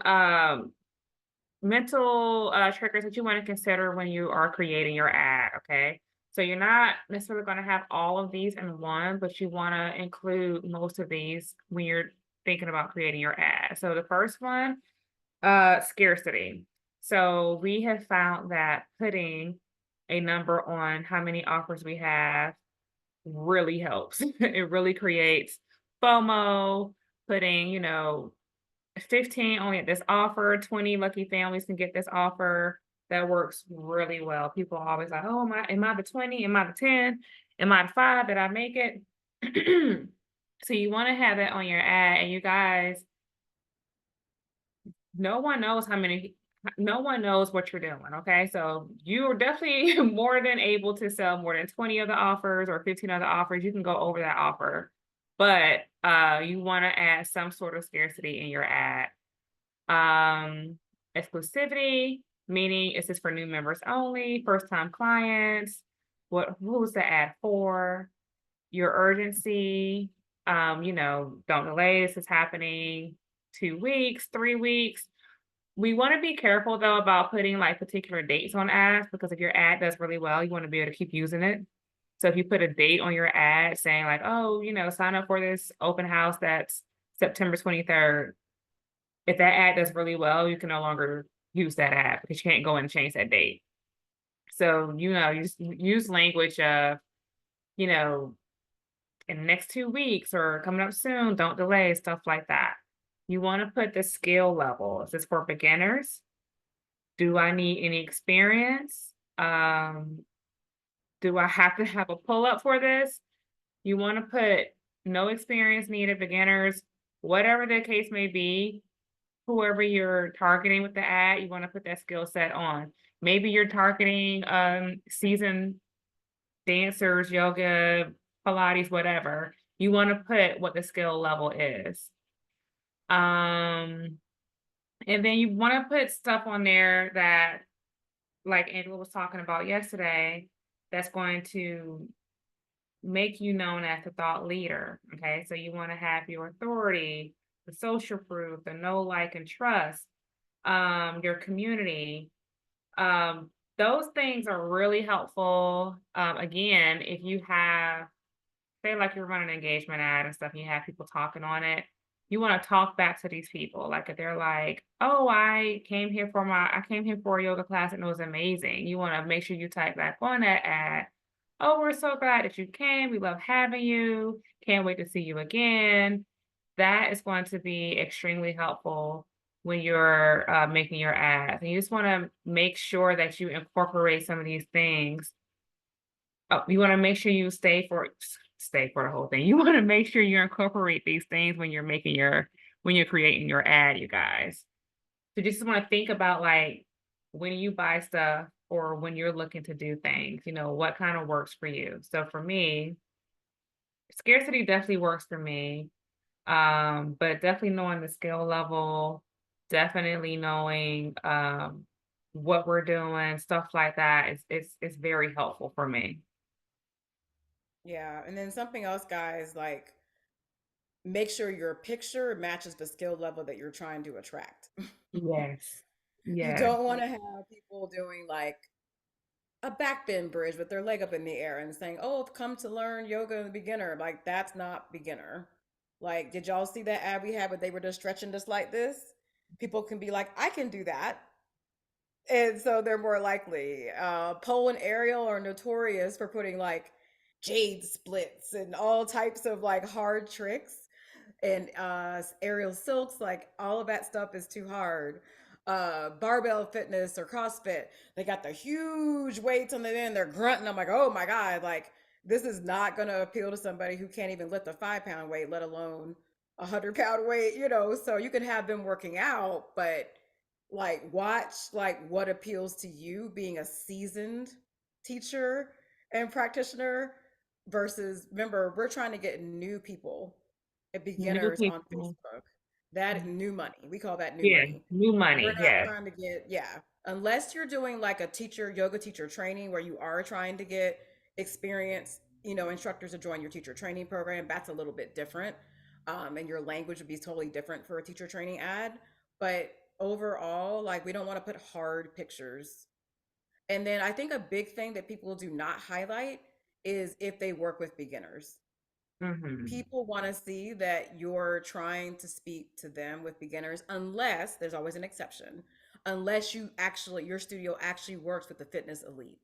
mental triggers that you want to consider when you are creating your ad. Okay. So you're not necessarily going to have all of these in one, but you want to include most of these when you're thinking about creating your ad. So the first one, scarcity. So we have found that putting a number on how many offers we have really helps. It really creates FOMO, putting, 15 only at this offer, 20 lucky families can get this offer. That works really well. People are always like, oh, am I the 20? Am I the 10? Am I the 5? Did I make it? So you want to have that on your ad, and you guys, no one knows no one knows what you're doing. Okay. So you are definitely more than able to sell more than 20 other offers or 15 other offers. You can go over that offer, but you want to add some sort of scarcity in your ad. Exclusivity, meaning is this for new members only, first time clients? Who was the ad for? Your urgency, don't delay, this is happening 2 weeks, 3 weeks. We want to be careful though about putting like particular dates on ads, because if your ad does really well, you want to be able to keep using it. So if you put a date on your ad saying like, oh, sign up for this open house that's September 23rd. If that ad does really well, you can no longer use that ad because you can't go in and change that date. So, you just use language of, you know, in the next 2 weeks or coming up soon, don't delay, stuff like that. You want to put the skill level. Is this for beginners? Do I need any experience? Do I have to have a pull up for this? You want to put no experience needed, beginners, whatever the case may be. Whoever you're targeting with the ad, you want to put that skill set on. Maybe you're targeting seasoned dancers, yoga, Pilates, whatever. You want to put what the skill level is. Um, and then you want to put stuff on there that, like Angela was talking about yesterday, that's going to make you known as the thought leader. Okay. So you want to have your authority, the social proof, the know, like, and trust, your community. Those things are really helpful. Again, if you have, say, like you're running an engagement ad and stuff, and you have people talking on it, you want to talk back to these people. Like if they're like, oh, I came here for a yoga class and it was amazing. You want to make sure you type back on that ad. Oh, we're so glad that you came. We love having you. Can't wait to see you again. That is going to be extremely helpful when you're making your ads. And you just want to make sure that you incorporate some of these things. Oh, you want to make sure you stay for the whole thing. You want to make sure you incorporate these things when you're when you're creating your ad, you guys. So just want to think about like when you buy stuff or when you're looking to do things, what kind of works for you. So for me, scarcity definitely works for me. But definitely knowing the skill level, definitely knowing what we're doing, stuff like that is very helpful for me. Yeah. And then something else, guys, like make sure your picture matches the skill level that you're trying to attract. Yes. You Yes. don't want to have people doing like a backbend bridge with their leg up in the air and saying, oh, I've come to learn yoga and beginner. Like, that's not beginner. Like, did y'all see that ad we had where they were just stretching just like this? People can be like, I can do that. And so they're more likely. Poe and Ariel are notorious for putting like jade splits and all types of like hard tricks. And aerial silks, like all of that stuff is too hard. Barbell fitness or CrossFit, they got the huge weights on the end. They're grunting. I'm like, oh my god, like this is not going to appeal to somebody who can't even lift a 5 pound weight, let alone 100 pound weight. So you can have them working out, but like watch like what appeals to you being a seasoned teacher and practitioner versus, remember, we're trying to get new people and New beginners on people. Facebook. That new money. We call that new Yeah, money. new We're money. not Yes. trying to get, yeah, unless you're doing like a teacher, yoga teacher training where you are trying to get experience, instructors to join your teacher training program. That's a little bit different. And your language would be totally different for a teacher training ad. But overall, like we don't want to put hard pictures. And then I think a big thing that people do not highlight is if they work with beginners. Mm-hmm. People want to see that you're trying to speak to them with beginners, unless there's always an exception, unless your studio actually works with the fitness elite.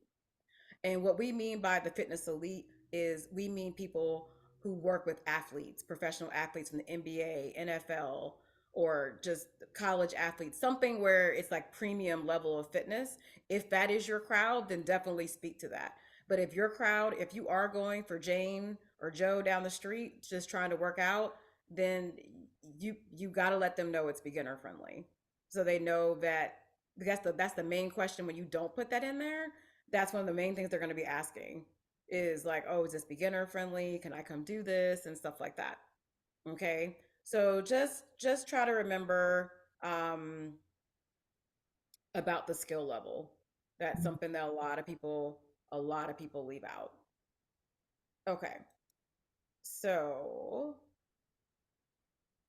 And what we mean by the fitness elite is we mean people who work with athletes, professional athletes in the NBA, NFL, or just college athletes, something where it's like premium level of fitness. If that is your crowd, then definitely speak to that. But if your crowd, if you are going for Jane or Joe down the street just trying to work out, then you got to let them know it's beginner friendly. So they know that that's the main question when you don't put that in there. That's one of the main things they're going to be asking is like, oh, is this beginner friendly? Can I come do this and stuff like that? Okay. So just try to remember about the skill level. That's something that a lot of people leave out. Okay. So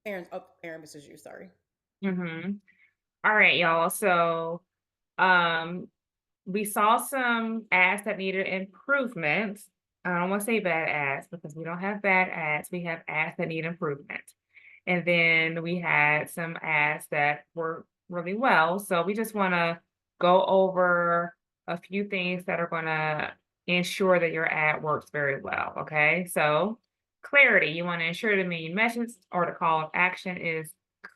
Aaron, this is you, sorry. Mm-hmm. All right, y'all. So um we saw some ads that needed improvement. I don't want to say bad ads because we don't have bad ads. We have ads that need improvement. And then we had some ads that work really well. So we just want to go over a few things that are going to ensure that your ad works very well. Okay. So clarity, you want to ensure the main message or the call of action is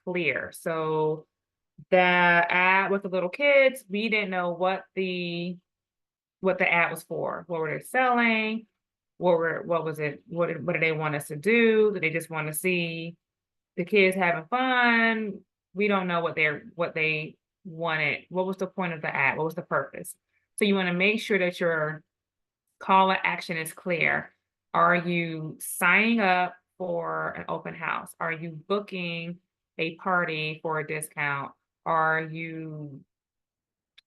clear. So the ad with the little kids, we didn't know what the ad was for. What were they selling? What was it? What did they want us to do? Did they just want to see the kids having fun? We don't know what they wanted. What was the point of the ad? What was the purpose? So you want to make sure that your call to action is clear. Are you signing up for an open house? Are you booking a party for a discount? Are you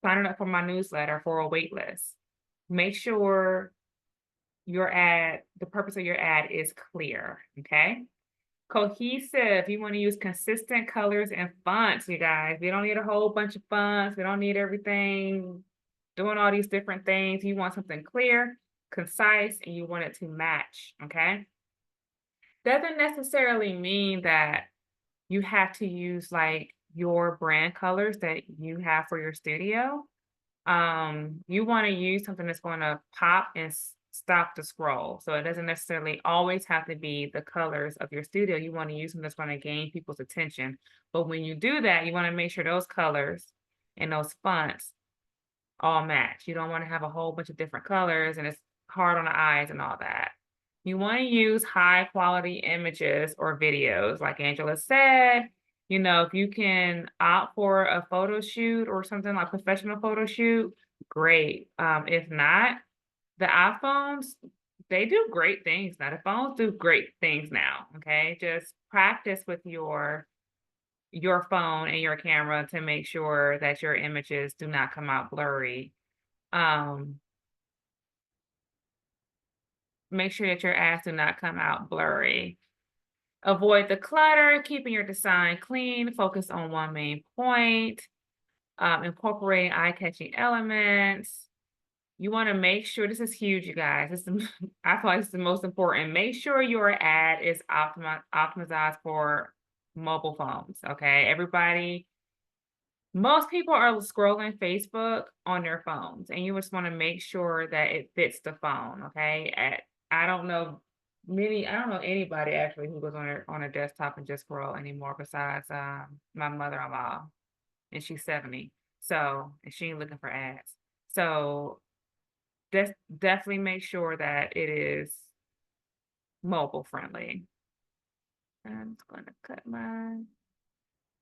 signing up for my newsletter for a wait list? Make sure the purpose of your ad is clear. Okay. Cohesive, you want to use consistent colors and fonts, you guys. We don't need a whole bunch of fonts. We don't need everything doing all these different things. You want something clear, concise, and you want it to match. Okay. Doesn't necessarily mean that you have to use like your brand colors that you have for your studio. You want to use something that's going to pop and stop the scroll. So it doesn't necessarily always have to be the colors of your studio. You want to use something that's going to gain people's attention. But when you do that, you want to make sure those colors and those fonts all match. You don't want to have a whole bunch of different colors and it's hard on the eyes and all that. You want to use high quality images or videos, like Angela said. If you can opt for a photo shoot or something like professional photo shoot, great. If not, the iPhones, they do great things now. The phones do great things now. Okay. Just practice with your phone and your camera to make sure that your images do not come out blurry. Um, Make sure that your ads do not come out blurry. Avoid the clutter, keeping your design clean, focus on one main point, incorporating eye-catching elements. You want to make sure, this is huge, you guys. I feel like it's the most important. Make sure your ad is optimized for mobile phones. Okay. Most people are scrolling Facebook on their phones, and you just want to make sure that it fits the phone. Okay. I don't know I don't know anybody actually who goes on a desktop and just scroll anymore besides my mother-in-law, and she's 70. So, and she ain't looking for ads. So definitely make sure that it is mobile friendly. I'm just going to cut my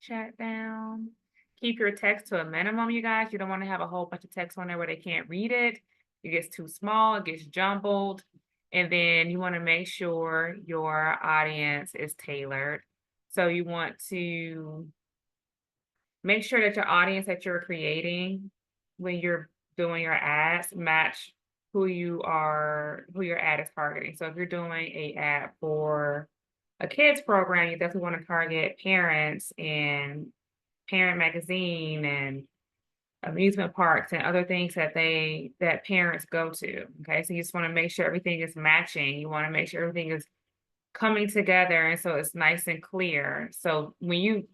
chat down. Keep your text to a minimum, you guys. You don't want to have a whole bunch of text on there where they can't read it. It gets too small, it gets jumbled. And then you want to make sure your audience is tailored. So you want to make sure that your audience that you're creating when you're doing your ads match who your ad is targeting. So if you're doing a ad for a kids program, you definitely want to target parents and parent magazine and amusement parks and other things that parents go to. Okay. So you just want to make sure everything is matching. You want to make sure everything is coming together and so it's nice and clear. So when you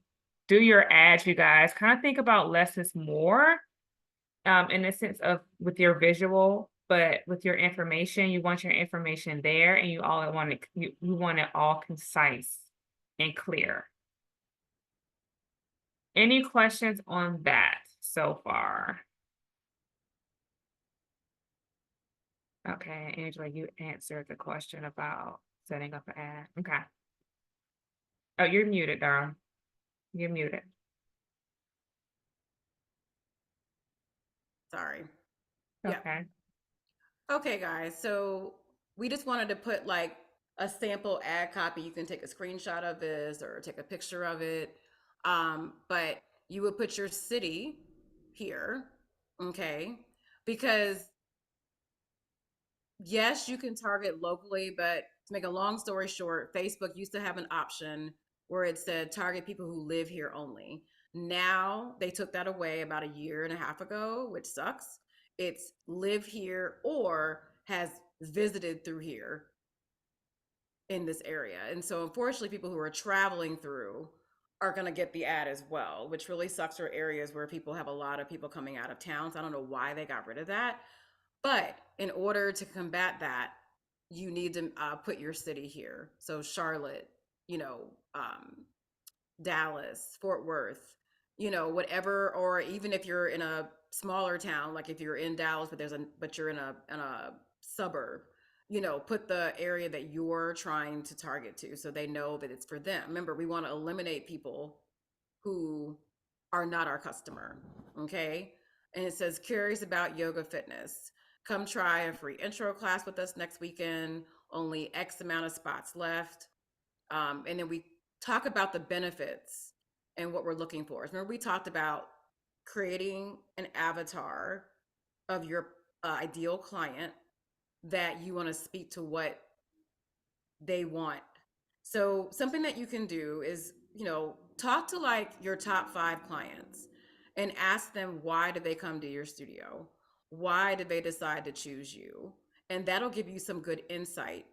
do your ads, you guys kind of think about less is more, in the sense of with your visual, but with your information, you want your information there and you want it all concise and clear. Any questions on that so far? Okay, Angela, you answered the question about setting up an ad. Okay. Oh, you're muted, darling. You're muted. Sorry. Yeah. Okay. Okay, guys. So we just wanted to put like a sample ad copy. You can take a screenshot of this or take a picture of it. But you would put your city here, okay? Because yes, you can target locally, but to make a long story short, Facebook used to have an option where it said target people who live here only. Now they took that away about a year and a half ago, which sucks. It's live here or has visited through here in this area. And so unfortunately, people who are traveling through are going to get the ad as well, which really sucks for areas where people have a lot of people coming out of town. So I don't know why they got rid of that. But in order to combat that, you need to put your city here. So Charlotte, you know, Dallas, Fort Worth, whatever, or even if you're in a smaller town, like if you're in Dallas, but you're in a suburb, put the area that you're trying to target to so they know that it's for them. Remember, we want to eliminate people who are not our customer. Okay. And it says, curious about yoga fitness. Come try a free intro class with us next weekend. Only X amount of spots left. And then we talk about the benefits and what we're looking for. Remember, we talked about creating an avatar of your ideal client that you want to speak to what they want. So something that you can do is, talk to like your top 5 clients and ask them, why did they come to your studio? Why did they decide to choose you? And that'll give you some good insight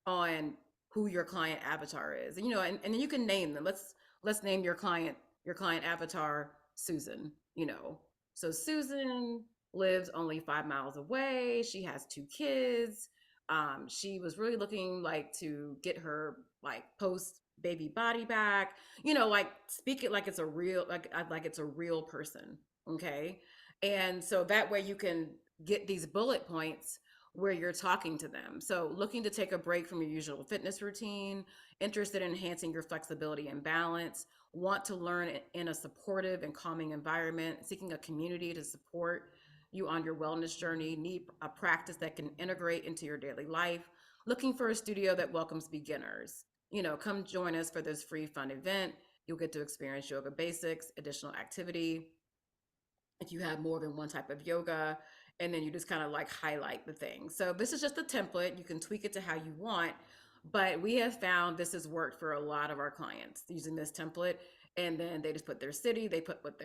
on who your client avatar is. And then you can name them. Let's name your client avatar Susan, So Susan lives only 5 miles away. She has 2 kids. She was really looking like to get her like post baby body back, like speak it like it's a real like it's a real person. Okay. And so that way you can get these bullet points where you're talking to them. So, looking to take a break from your usual fitness routine, interested in enhancing your flexibility and balance, want to learn in a supportive and calming environment, seeking a community to support you on your wellness journey, need a practice that can integrate into your daily life, looking for a studio that welcomes beginners. Come join us for this free fun event. You'll get to experience yoga basics, additional activity, if you have more than one type of yoga, and then you just kind of like highlight the thing. So this is just a template. You can tweak it to how you want, but we have found this has worked for a lot of our clients using this template. And then they just put their city, they put what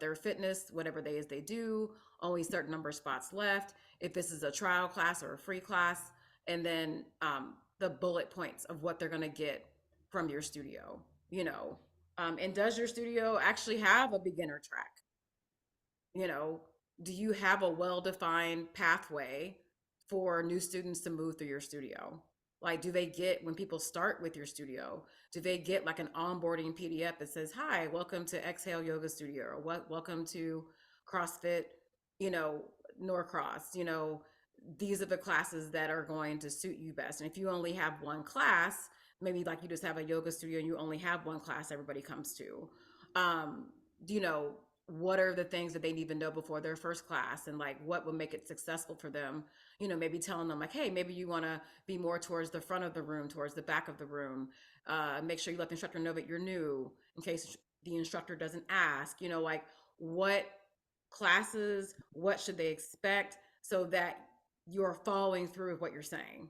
their fitness, whatever they do, only certain number of spots left. If this is a trial class or a free class, and then the bullet points of what they're going to get from your studio, and does your studio actually have a beginner track? you know do you have a well-defined pathway for new students to move through your studio? Like, do they get, when people start with your studio, do they get like an onboarding PDF that says, hi, welcome to Exhale Yoga Studio, or what, welcome to CrossFit, you know Norcross, these are the classes that are going to suit you best. And if you only have one class, maybe like you just have a yoga studio and you only have one class everybody comes to, um you know what are the things that they need to know before their first class, and like what would make it successful for them. Maybe telling them like, hey, maybe you want to be more towards the front of the room, towards the back of the room. Make sure you let the instructor know that you're new in case the instructor doesn't ask. Like what classes, what should they expect, so that you're following through with what you're saying.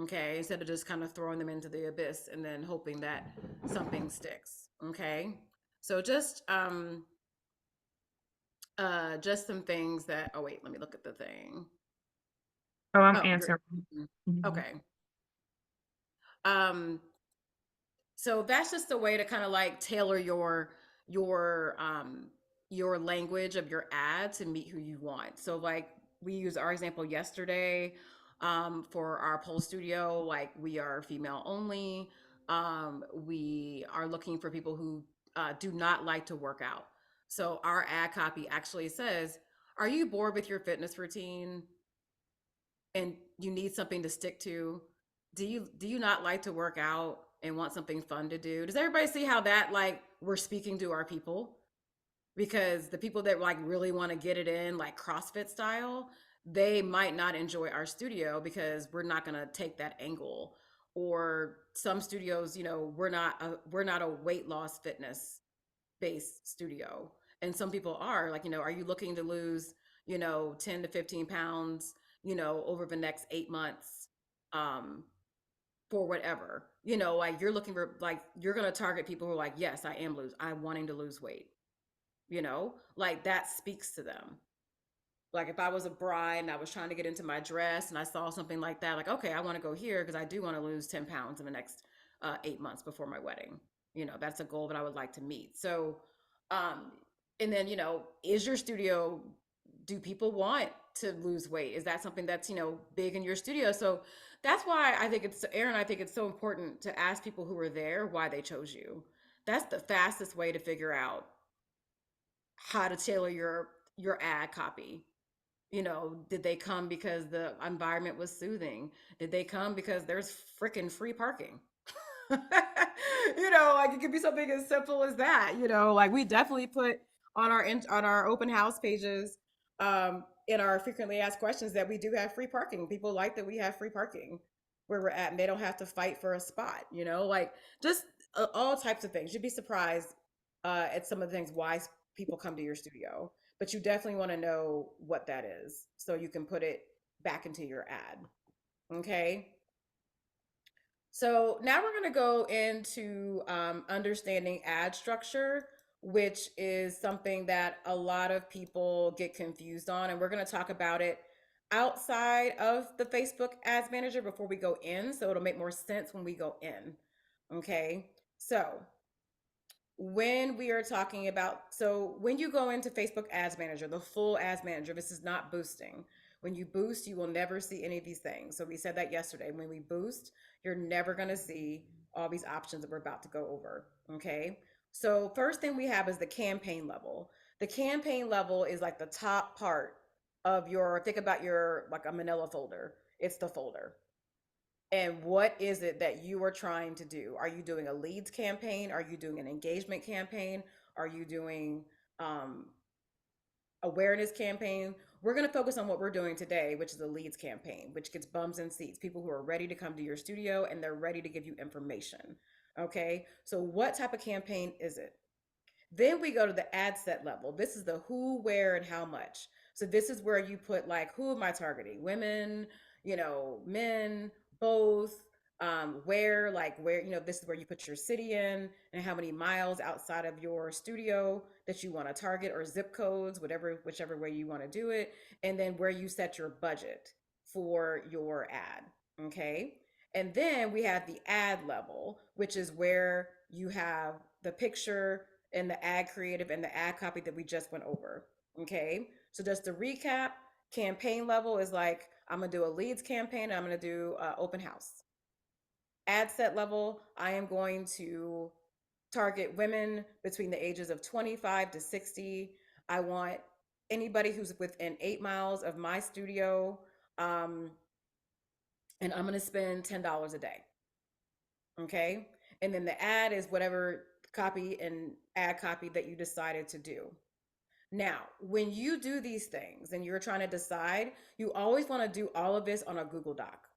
Okay, instead of just kind of throwing them into the abyss and then hoping that something sticks. Okay, so just some things that, oh wait, let me look at the thing. Oh, I'm Oh, answering. Mhm. okay. Um, so that's just a way to kind of like tailor your your language of your ad to meet who you want. So like we used our example yesterday for our pole studio, like we are female only. We are looking for people who do not like to work out. So our ad copy actually says, are you bored with your fitness routine and you need something to stick to? Do you not like to work out and want something fun to do? Does everybody see how that, like, we're speaking to our people? Because the people that like really want to get it in like CrossFit style, they might not enjoy our studio because we're not going to take that angle. Or some studios, we're not a weight loss fitness based studio. And some people are like, are you looking to lose, 10 to 15 pounds, over the next 8 months, um, for whatever, like you're looking for, like, you're going to target people who are like, yes, I'm wanting to lose weight, like that speaks to them. Like if I was a bride and I was trying to get into my dress and I saw something like that, like, okay, I want to go here because I do want to lose 10 pounds in the next 8 months before my wedding. That's a goal that I would like to meet. So, um, and then, is your studio, do people want to lose weight? Is that something that's, big in your studio? So that's why Erin, I think it's so important to ask people who are there why they chose you. That's the fastest way to figure out how to tailor your ad copy. Did they come because the environment was soothing? Did they come because there's freaking free parking? Like it could be something as simple as that. Like we definitely put on our open house pages, in our frequently asked questions, that we do have free parking. People like that we have free parking where we're at, and they don't have to fight for a spot. Like just all types of things. You'd be surprised at some of the things why people come to your studio, but you definitely want to know what that is so you can put it back into your ad. Okay. So now we're going to go into understanding ad structure, which is something that a lot of people get confused on. And we're going to talk about it outside of the Facebook Ads Manager before we go in. So it'll make more sense when we go in. Okay. So when we are talking about, so when you go into Facebook Ads Manager, the full Ads Manager, this is not boosting. When you boost, you will never see any of these things. So we said that yesterday. When we boost, you're never going to see all these options that we're about to go over. Okay. So first thing we have is the campaign level. The campaign level is like the top part of think about your, like a manila folder. It's the folder. And what is it that you are trying to do? Are you doing a leads campaign? Are you doing an engagement campaign? Are you doing um, awareness campaign? We're going to focus on what we're doing today, which is a leads campaign, which gets bums and seats, people who are ready to come to your studio and they're ready to give you information. Okay, so what type of campaign is it? Then we go to the ad set level. This is the who, where, and how much. So this is where you put like, who am I targeting? Women, men, both. Where, this is where you put your city in and how many miles outside of your studio that you want to target, or zip codes, whichever way you want to do it. And then where you set your budget for your ad. Okay. And then we have the ad level, which is where you have the picture and the ad creative and the ad copy that we just went over. Okay. So just to recap, campaign level is like, I'm going to do a leads campaign. I'm going to do open house. Ad set level, I am going to target women between the ages of 25 to 60. I want anybody who's within 8 miles of my studio. And I'm going to spend $10 a day. Okay. And then the ad is whatever copy and ad copy that you decided to do. Now, when you do these things and you're trying to decide, you always want to do all of this on a Google Doc.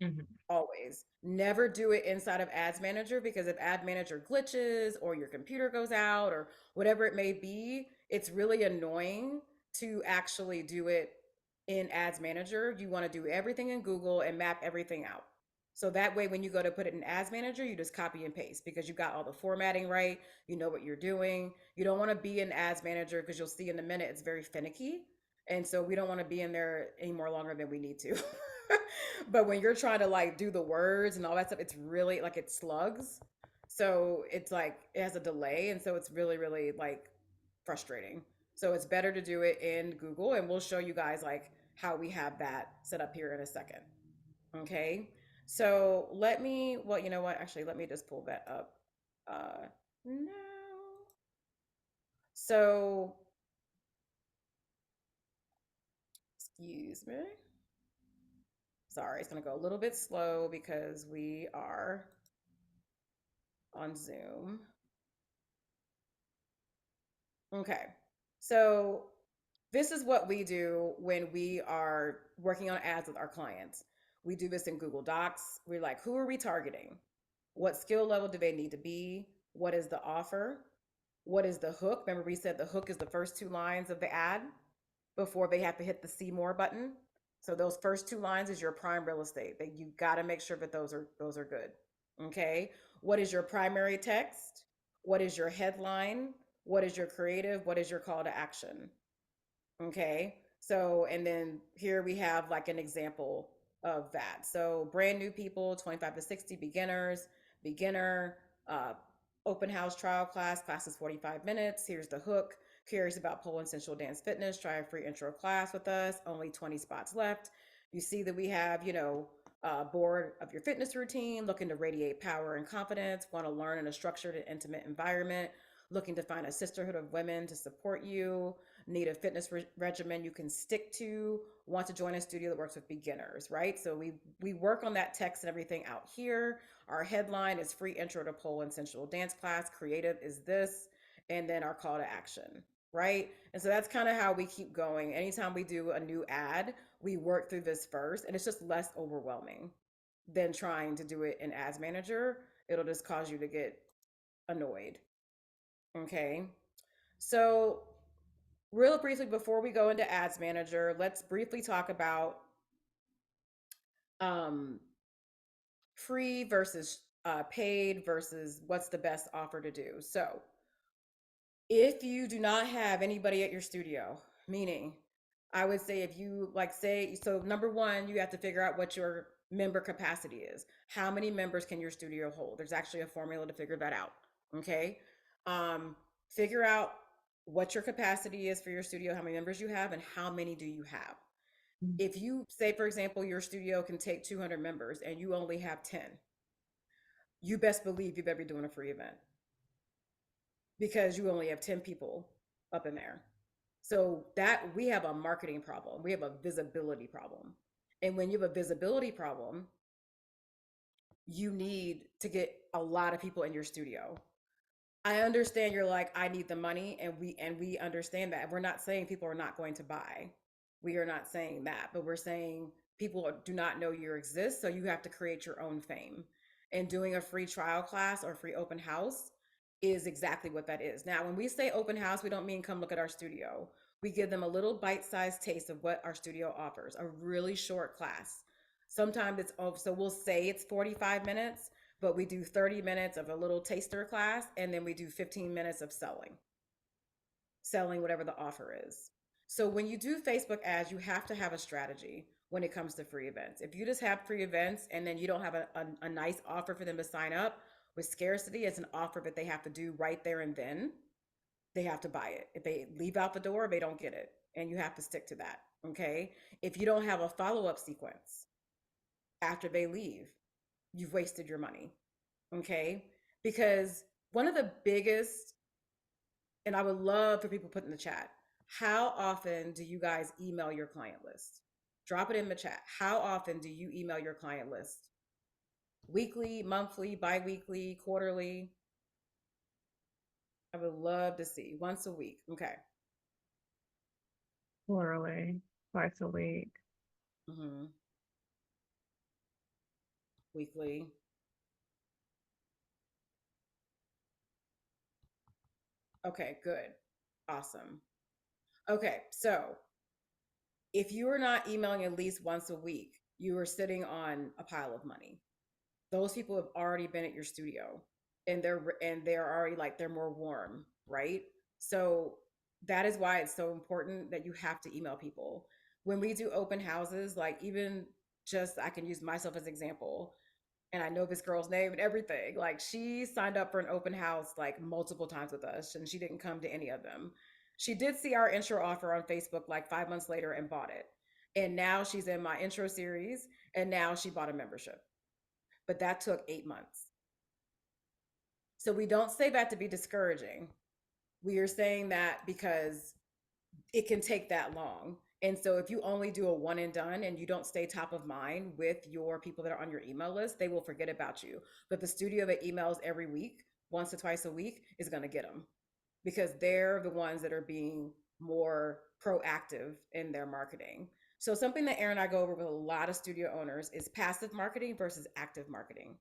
Mhm. Always. Never do it inside of Ads Manager, because if Ad Manager glitches or your computer goes out or whatever it may be, it's really annoying to actually do it in Ads Manager. You want to do everything in Google and map everything out. So that way, when you go to put it in Ads Manager, you just copy and paste because you got all the formatting right. You know what you're doing. You don't want to be in Ads Manager because you'll see in a minute it's very finicky. And so we don't want to be in there any more longer than we need to. But when you're trying to like do the words and all that stuff, it's really like it slugs. So it's like it has a delay. And so it's really, really like frustrating. So it's better to do it in Google. And we'll show you guys like how we have that set up here in a second. Okay. So let me, well, you know what? Actually, let me just pull that up. No. So, excuse me. Sorry, it's going to go a little bit slow because we are on Zoom. Okay. So this is what we do when we are working on ads with our clients. We do this in Google Docs. We're like, who are we targeting? What skill level do they need to be? What is the offer? What is the hook? Remember, we said the hook is the first two lines of the ad before they have to hit the see more button. So those first two lines is your prime real estate. That you got to make sure that those are good. Okay. What is your primary text? What is your headline? What is your creative? What is your call to action? Okay. So, and then here we have like an example of that. So, brand new people, 25 to 60, beginners, beginner, uh, open house trial class is 45 minutes. Here's the hook. Curious about pole and sensual dance fitness. Try a free intro class with us. Only 20 spots left. You see that we have, bored of your fitness routine, looking to radiate power and confidence, want to learn in a structured and intimate environment, looking to find a sisterhood of women to support you, need a fitness regimen you can stick to, want to join a studio that works with beginners, right? So we work on that text and everything out here. Our headline is free intro to pole and sensual dance class. Creative is this, and then our call to action, right? And so that's kind of how we keep going. Anytime we do a new ad, we work through this first, and it's just less overwhelming than trying to do it in Ads Manager. It'll just cause you to get annoyed. Okay. So real briefly, before we go into Ads Manager, let's briefly talk about um, free versus paid versus what's the best offer to do. So, if you do not have anybody at your studio, meaning I would say if you like say, so number one, you have to figure out what your member capacity is. How many members can your studio hold? There's actually a formula to figure that out. Okay. Um, Figure out what your capacity is for your studio, how many members you have, and how many do you have. If you say, for example, your studio can take 200 members and you only have 10, you best believe you better be doing a free event because you only have 10 people up in there. So that we have a marketing problem. We have a visibility problem. And when you have a visibility problem, you need to get a lot of people in your studio. I understand you're like, I need the money, and we understand that. We're not saying people are not going to buy. We are not saying that, but we're saying people do not know you exist, so you have to create your own fame. And doing a free trial class or free open house is exactly what that is. Now, when we say open house, we don't mean come look at our studio. We give them a little bite-sized taste of what our studio offers, a really short class. Sometimes it's, oh, so we'll say it's 45 minutes, but we do 30 minutes of a little taster class, and then we do 15 minutes of selling whatever the offer is. So when you do Facebook ads, you have to have a strategy when it comes to free events. If you just have free events and then you don't have a nice offer for them to sign up with scarcity, it's an offer that they have to do right there and then. They have to buy it. If they leave out the door, they don't get it. And you have to stick to that. Okay. If you don't have a follow up sequence after they leave, you've wasted your money. Okay. Because one of the biggest, and I would love for people to put in the chat, how often do you guys email your client list? Drop it in the chat. How often do you email your client list? Weekly, monthly, bi-weekly, quarterly? I would love to see once a week. Okay. Quarterly, twice a week. Mm-hmm. Weekly. Okay, good. Awesome. Okay, so if you are not emailing at least once a week, you are sitting on a pile of money. Those people have already been at your studio and they're already like they're more warm, right? So that is why it's so important that you have to email people. When we do open houses, like even just I can use myself as an example, and I know this girl's name and everything. Like she signed up for an open house like multiple times with us and she didn't come to any of them. She did see our intro offer on Facebook like 5 months later and bought it. And now she's in my intro series and now she bought a membership. But that took 8 months. So we don't say that to be discouraging. We are saying that because it can take that long. And so if you only do a one and done and you don't stay top of mind with your people that are on your email list, they will forget about you. But the studio that emails every week, once or twice a week, is going to get them because they're the ones that are being more proactive in their marketing. So something that Erin and I go over with a lot of studio owners is passive marketing versus active marketing.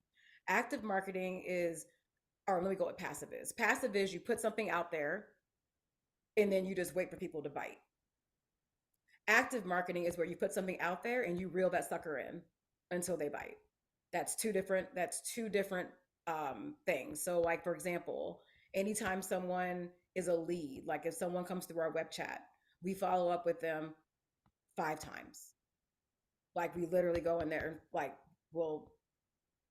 Active marketing is, or let me go what passive is. Passive is you put something out there and then you just wait for people to bite. Active marketing is where you put something out there and you reel that sucker in until they bite. That's two different things. So like for example, anytime someone is a lead, like if someone comes through our web chat, we follow up with them 5 times. Like we literally go in there and like we'll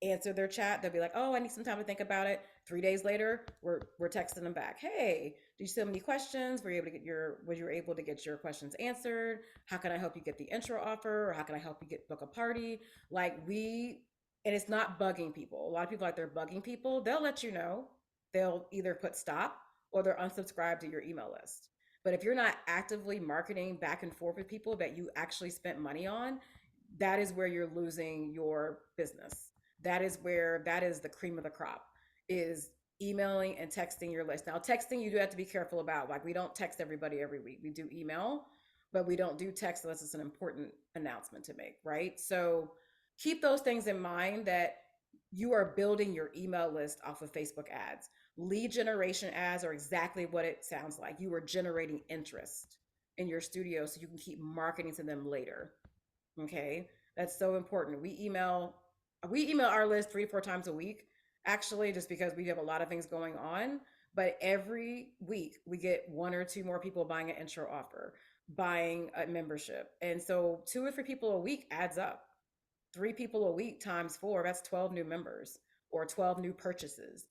answer their chat. They'll be like, "Oh, I need some time to think about it." 3 days later, we're texting them back. "Hey, did you still have any questions? Were you able to get your questions answered? How can I help you get the intro offer? Or how can I help you get book a party?" Like and it's not bugging people. A lot of people like they're bugging people. They'll let you know. They'll either put stop or they're unsubscribed to your email list. But if you're not actively marketing back and forth with people that you actually spent money on, that is where you're losing your business. That is the cream of the crop, is emailing and texting your list. Now texting you do have to be careful about. Like we don't text everybody every week. We do email, but we don't do text unless it's an important announcement to make, right? So keep those things in mind, that you are building your email list off of Facebook ads. Lead generation ads are exactly what it sounds like. You are generating interest in your studio so you can keep marketing to them later. Okay, that's so important. We email our list 3 to 4 times a week, actually, just because we have a lot of things going on. But every week we get one or two more people buying an intro offer, buying a membership, and so 2 or 3 people a week adds up. 3 people a week times four, that's 12 new members or 12 new purchases.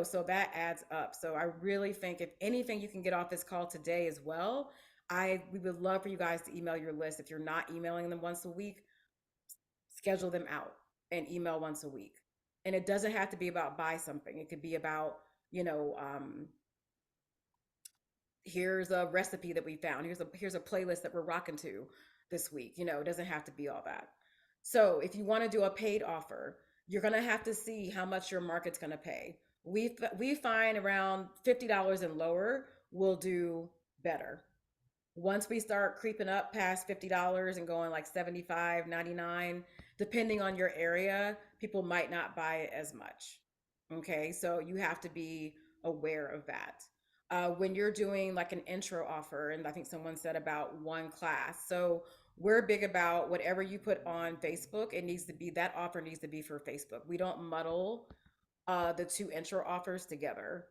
So that adds up. So I really think if anything you can get off this call today as well, we would love for you guys to email your list. If you're not emailing them once a week, schedule them out and email once a week. And it doesn't have to be about buy something. It could be about, you know, here's a recipe that we found. Here's a playlist that we're rocking to this week. It doesn't have to be all that. So if you want to do a paid offer, you're gonna have to see how much your market's gonna pay. We find around $50 and lower will do better. Once we start creeping up past $50 and going like 75, 99, depending on your area, people might not buy it as much. Okay, so you have to be aware of that. When you're doing like an intro offer, and I think someone said about one class. So we're big about whatever you put on Facebook, that offer needs to be for Facebook. We don't muddle the two intro offers together,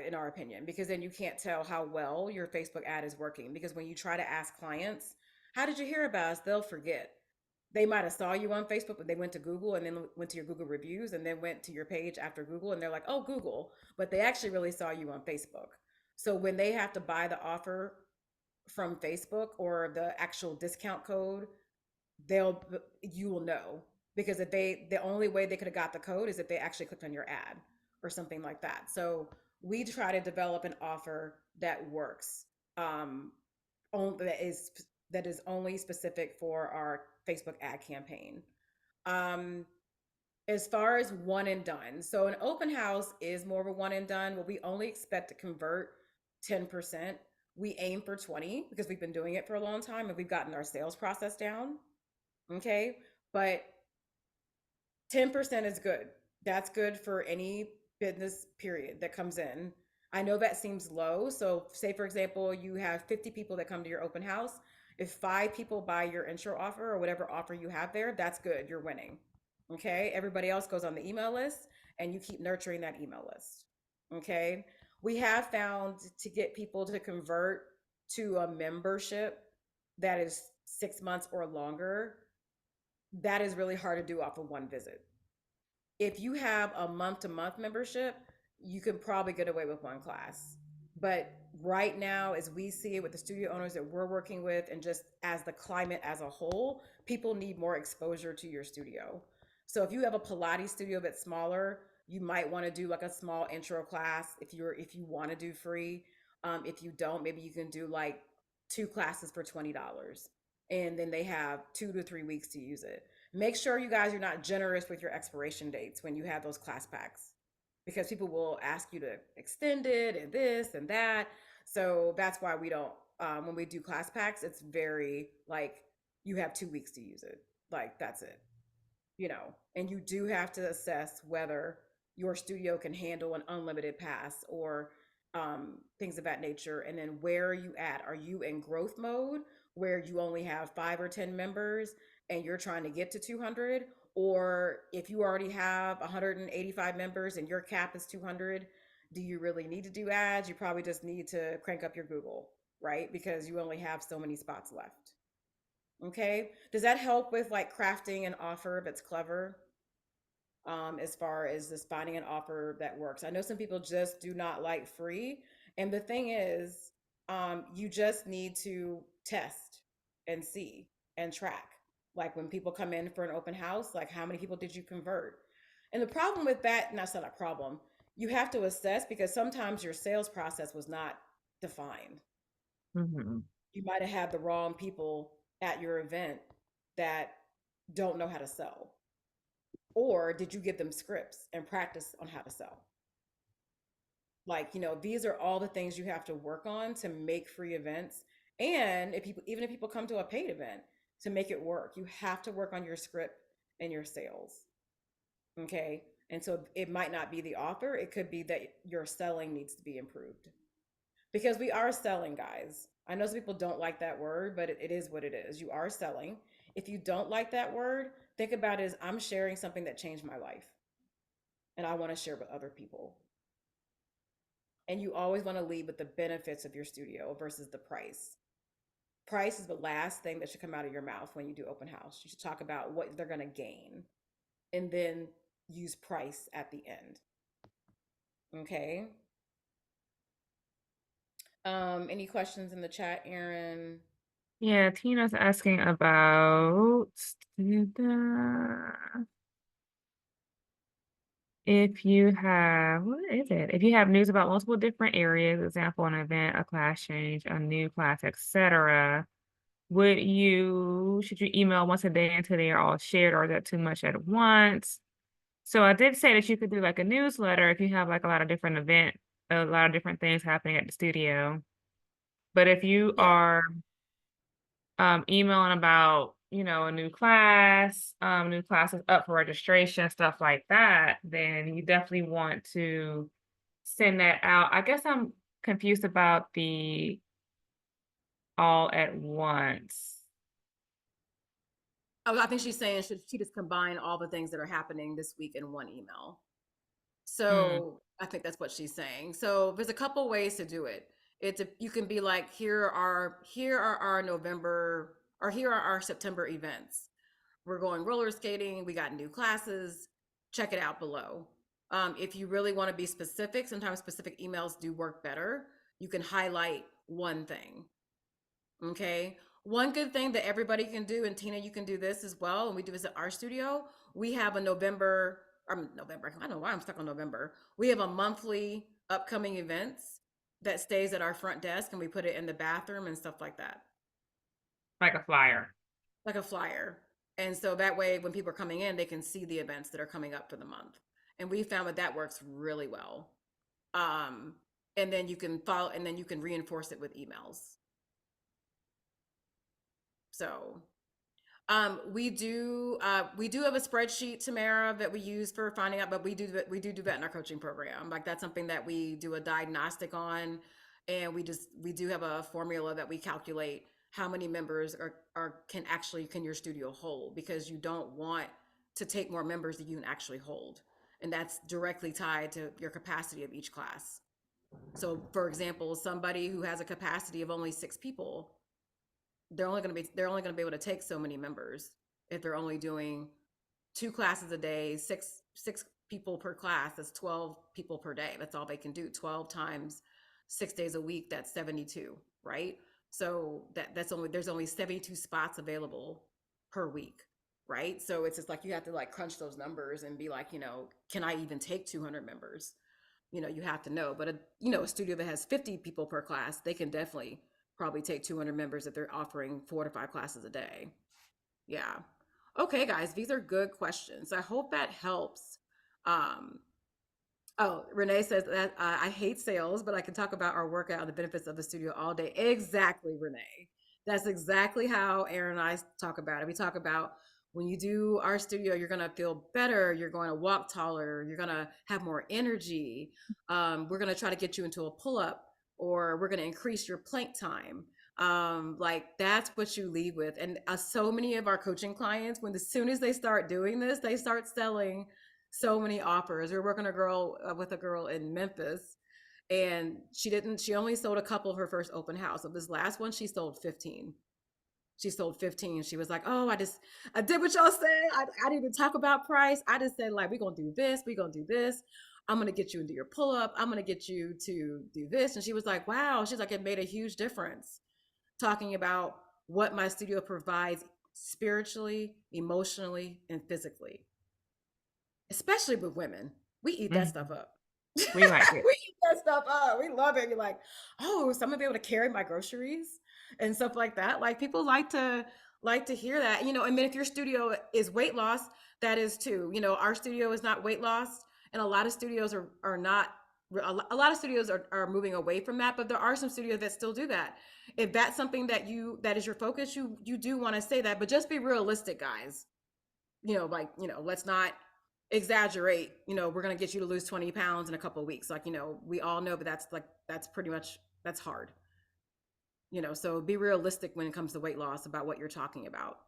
in our opinion, because then you can't tell how well your Facebook ad is working. Because when you try to ask clients, how did you hear about us? They'll forget. They might have saw you on Facebook, but they went to Google and then went to your Google reviews and then went to your page after Google and they're like, "Oh, Google," but they actually really saw you on Facebook. So when they have to buy the offer from Facebook or the actual discount code, they'll you will know, because if the only way they could have got the code is if they actually clicked on your ad or something like that. So we try to develop an offer that works, um that is only specific for our Facebook ad campaign. um as far as one and done, so an open house is more of a one and done, where we only expect to convert 10%. We aim for 20 because we've been doing it for a long time and we've gotten our sales process down. Okay. But 10% is good. That's good for any business period that comes in. I know that seems low. So, say for example, you have 50 people that come to your open house. If 5 people buy your intro offer or whatever offer you have there, that's good. You're winning. Okay. Everybody else goes on the email list and you keep nurturing that email list. Okay. We have found to get people to convert to a membership that is 6 months or longer, that is really hard to do off of one visit. If you have a month to month membership, you can probably get away with one class. But right now, as we see it with the studio owners that we're working with, and just as the climate as a whole, people need more exposure to your studio. So if you have a Pilates studio that's smaller, you might want to do like a small intro class if you want to do free. If you don't, maybe you can do like 2 classes for $20, and then they have 2 to 3 weeks to use it. Make sure you guys are not generous with your expiration dates when you have those class packs, because people will ask you to extend it and this and that. So that's why we don't, when we do class packs, it's very like you have 2 weeks to use it. Like that's it, and you do have to assess whether your studio can handle an unlimited pass or things of that nature. And then where are you at? Are you in growth mode where you only have 5 or 10 members and you're trying to get to 200? Or if you already have 185 members and your cap is 200, do you really need to do ads? You probably just need to crank up your Google, right? Because you only have so many spots left. Okay. Does that help with like crafting an offer that's clever? As far as just finding an offer that works. I know some people just do not like free. And the thing is, you just need to test and see and track. Like when people come in for an open house, like how many people did you convert? And the problem with that, and that's not a problem, you have to assess because sometimes your sales process was not defined. Mm-hmm. You might have had the wrong people at your event that don't know how to sell. Or did you give them scripts and practice on how to sell? Like, these are all the things you have to work on to make free events. And even if people come to a paid event, to make it work, you have to work on your script and your sales. Okay. And so it might not be the offer, it could be that your selling needs to be improved, because we are selling, guys. I know some people don't like that word, but it is what it is. You are selling. If you don't like that word, think about it as I'm sharing something that changed my life and I want to share with other people. And you always want to lead with the benefits of your studio versus the price. Price is the last thing that should come out of your mouth when you do open house. You should talk about what they're going to gain and then use price at the end. Okay. Any questions in the chat, Erin? Yeah, Tina's asking about if you have, what is it? If you have news about multiple different areas, example, an event, a class change, a new class, etc., should you email once a day until they are all shared, or is that too much at once? So I did say that you could do like a newsletter if you have like a lot of different things happening at the studio. But if you Yeah. are emailing about, a new classes up for registration, stuff like that, then you definitely want to send that out. I guess I'm confused about the all at once. Oh, I think she's saying should she just combine all the things that are happening this week in one email? Hmm. So I think that's what she's saying. So there's a couple ways to do it. You can be like, here are our November, or here are our September events. We're going roller skating. We got new classes. Check it out below. If you really want to be specific, sometimes specific emails do work better. You can highlight one thing. Okay. One good thing that everybody can do, and Tina, you can do this as well, and we do this at our studio. We have a November. I don't know why I'm stuck on November. We have a monthly upcoming events that stays at our front desk, and we put it in the bathroom and stuff like that, Like a flyer. like a flyer. And so that way, when people are coming in, they can see the events that are coming up for the month. And we found that works really well. Um, and then you can follow, and then you can reinforce it with emails. So we do have a spreadsheet, Tamara, that we use for finding out, but we do that in our coaching program. Like that's something that we do a diagnostic on, and we do have a formula that we calculate how many members can your studio hold, because you don't want to take more members than you can actually hold, and that's directly tied to your capacity of each class. So, for example, somebody who has a capacity of only 6 people, they're only going to be able to take so many members if they're only doing 2 classes a day, six people per class. That's 12 people per day. That's all they can do. 12 times 6 days a week, that's 72, right? So there's only 72 spots available per week, right? So it's just like you have to like crunch those numbers and be like, can I even take 200 members? You have to know. But a studio that has 50 people per class, they can definitely probably take 200 members if they're offering 4 to 5 classes a day. Yeah. Okay, guys, these are good questions. I hope that helps. Um, Oh, Renee says that I hate sales, but I can talk about our workout and the benefits of the studio all day. Exactly, Renee. That's exactly how Erin and I talk about it. We talk about when you do our studio, you're going to feel better. You're going to walk taller. You're going to have more energy. We're going to try to get you into a pull up, or we're going to increase your plank time. Like that's what you lead with. And so many of our coaching clients, as soon as they start doing this, they start selling so many offers. We were working with a girl in Memphis, and she only sold a couple of her first open house. So this last one, she sold 15. She sold 15. She was like, oh, I did what y'all said. I didn't even talk about price. I just said, like, we're going to do this. We're going to do this. I'm going to get you into your pull up. I'm going to get you to do this. And she was like, wow. She's like, it made a huge difference, talking about what my studio provides spiritually, emotionally, and physically, especially with women. We eat that stuff up. We like it. We eat that stuff up. We love it. You're like, oh, so I'm gonna be able to carry my groceries and stuff like that. Like people like to hear that. And then if your studio is weight loss, that is too. Our studio is not weight loss, and a lot of studios are not. A lot of studios are moving away from that, but there are some studios that still do that. If that's something that is your focus, you do want to say that, but just be realistic, guys. Let's not exaggerate. We're going to get you to lose 20 pounds in a couple of weeks. Like, we all know, but that's pretty much, that's hard. So be realistic when it comes to weight loss about what you're talking about.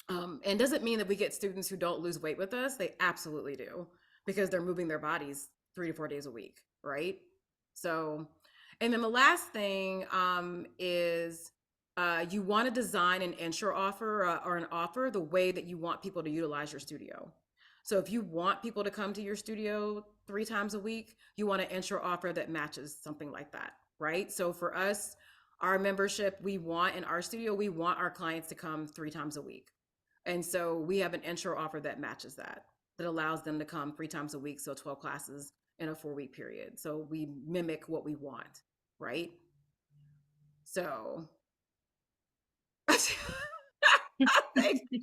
And doesn't mean that we get students who don't lose weight with us. They absolutely do, because they're moving their bodies 3 to 4 days a week, right? So, and then the last thing is you want to design an intro offer or an offer the way that you want people to utilize your studio. So if you want people to come to your studio 3 times a week, you want an intro offer that matches something like that, right? So for us, our membership, in our studio, we want our clients to come 3 times a week. And so we have an intro offer that matches that allows them to come 3 times a week. So 12 classes in a 4-week period. So we mimic what we want, right? So thank you,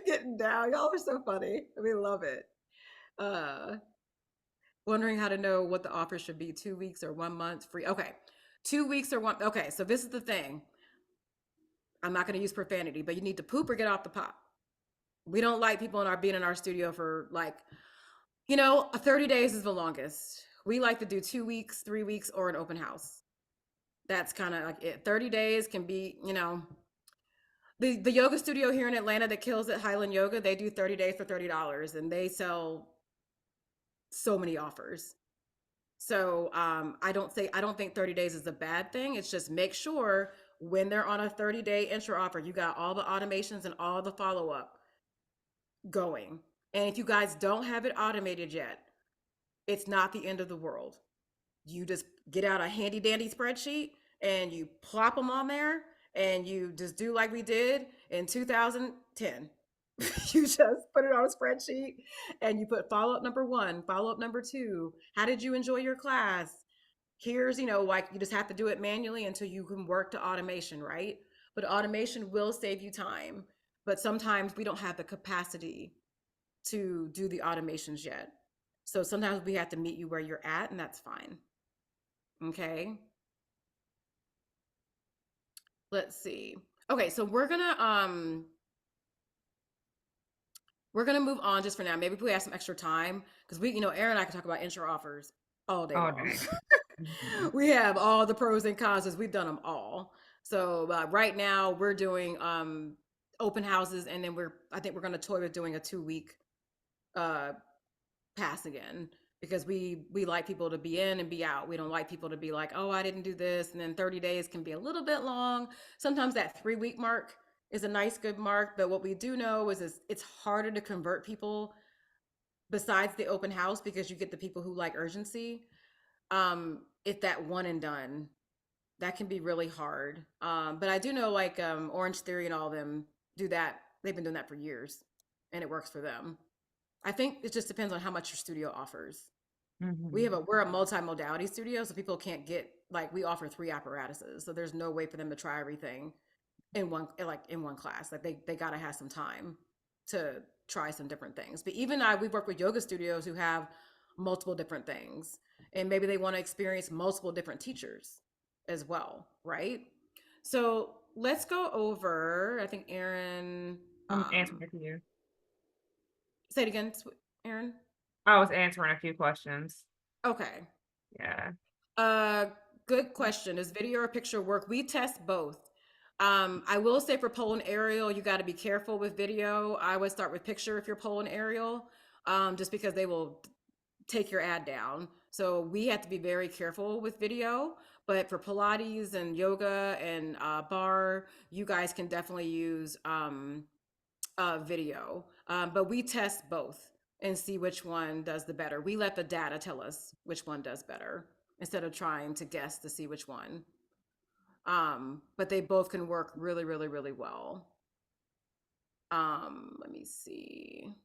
getting down. Y'all are so funny. We love it. Wondering how to know what the offer should be: 2 weeks or 1 month free. Okay. 2 weeks or one. Okay. So this is the thing. I'm not going to use profanity, but you need to poop or get off the pot. We don't like people being in our studio for 30 days is the longest. We like to do 2 weeks, 3 weeks, or an open house. That's kind of like it. 30 days can be, the yoga studio here in Atlanta that kills it, Highland Yoga, they do 30 days for $30, and they sell so many offers. So I don't think 30 days is a bad thing. It's just make sure when they're on a 30-day intro offer, you got all the automations and all the follow-up going. And if you guys don't have it automated yet, it's not the end of the world. You just get out a handy dandy spreadsheet and you plop them on there, and you just do like we did in 2010. You just put it on a spreadsheet and you put follow-up number 1, follow-up number 2. How did you enjoy your class? Here's, like you just have to do it manually until you can work to automation, right? But automation will save you time. But sometimes we don't have the capacity to do the automations yet. So sometimes we have to meet you where you're at, and that's fine. Okay. Let's see. Okay, so we're gonna move on just for now. Maybe if we have some extra time, because Erin and I can talk about intro offers all day All long. day. Mhm. We have all the pros and cons, as we've done them all. So right now we're doing open houses, and then I think we're gonna toy with doing a 2 week uh pass again, because we like people to be in and be out. We don't like people to be like, oh, I didn't do this, and then 30 days can be a little bit long. Sometimes that 3 week mark is a nice good mark, but what we do know is it's harder to convert people besides the open house, because you get the people who like urgency. If that one and done, that can be really hard. But I do know, like, Orange Theory and all of them do that. They've been doing that for years, and it works for them. I think it just depends on how much your studio offers. Mhm. We're a multi-modality studio, so people can't get, like, we offer 3 apparatuses, so there's no way for them to try everything in one class. Like, they gotta have some time to try some different things. But even we've worked with yoga studios who have multiple different things, and maybe they want to experience multiple different teachers as well, right? So let's go over, I think, Erin. I'm answering a few. Say it again, Erin. I was answering a few questions. Okay. Yeah. Uh, Good question. Does video or picture work? We test both. I will say for pole and aerial, you got to be careful with video. I would start with picture if you're pole and aerial, just because they will take your ad down. So we have to be very careful with video. But for Pilates and yoga and bar, you guys can definitely use video. But we test both and see which one does the better. We let the data tell us which one does better instead of trying to guess to see which one. But they both can work really, really, really well. Let me see.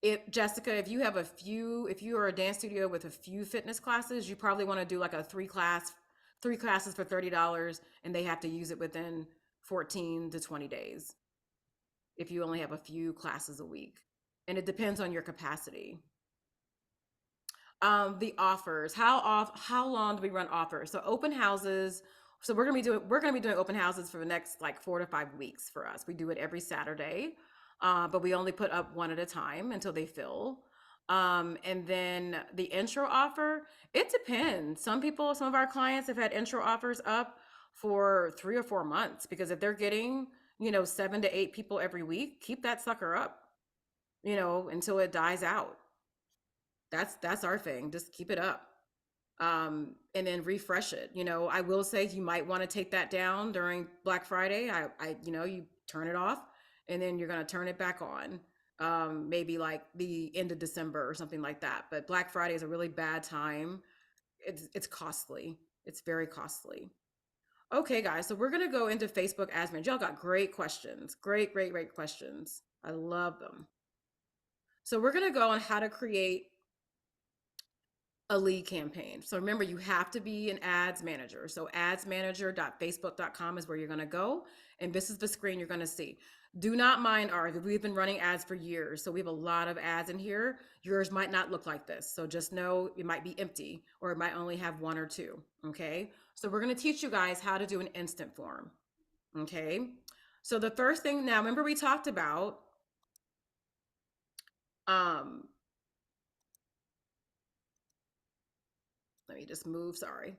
If Jessica, if you have if you are a dance studio with a few fitness classes, you probably want to do like a three classes for $30, and they have to use it within 14 to 20 days if you only have a few classes a week. And it depends on your capacity. The offers, how long do we run offers? So open houses, so we're gonna be doing open houses for the next like 4 to 5 weeks for us. We do it every Saturday, but we only put up one at a time until they fill. And then the intro offer, it depends. Some of our clients have had intro offers up for 3 or 4 months, because if they're getting 7 to 8 people every week, keep that sucker up, until it dies out. That's our thing. Just keep it up. And then refresh it. I will say you might want to take that down during Black Friday. You turn it off, and then you're going to turn it back on. Maybe like the end of December or something like that. But Black Friday is a really bad time. It's costly. It's very costly. Okay, guys. So we're going to go into Facebook Ads Manager. Y'all got great questions. Great, great, great questions. I love them. So we're going to go on how to create a lead campaign. So remember, you have to be an ads manager. So adsmanager.facebook.com is where you're going to go. And this is the screen you're going to see. Do not mind ours. We've been running ads for years. So we have a lot of ads in here. Yours might not look like this. So just know it might be empty, or it might only have one or two. Okay. So we're going to teach you guys how to do an instant form. Okay. So the first thing, now remember we talked about, let me just move, sorry.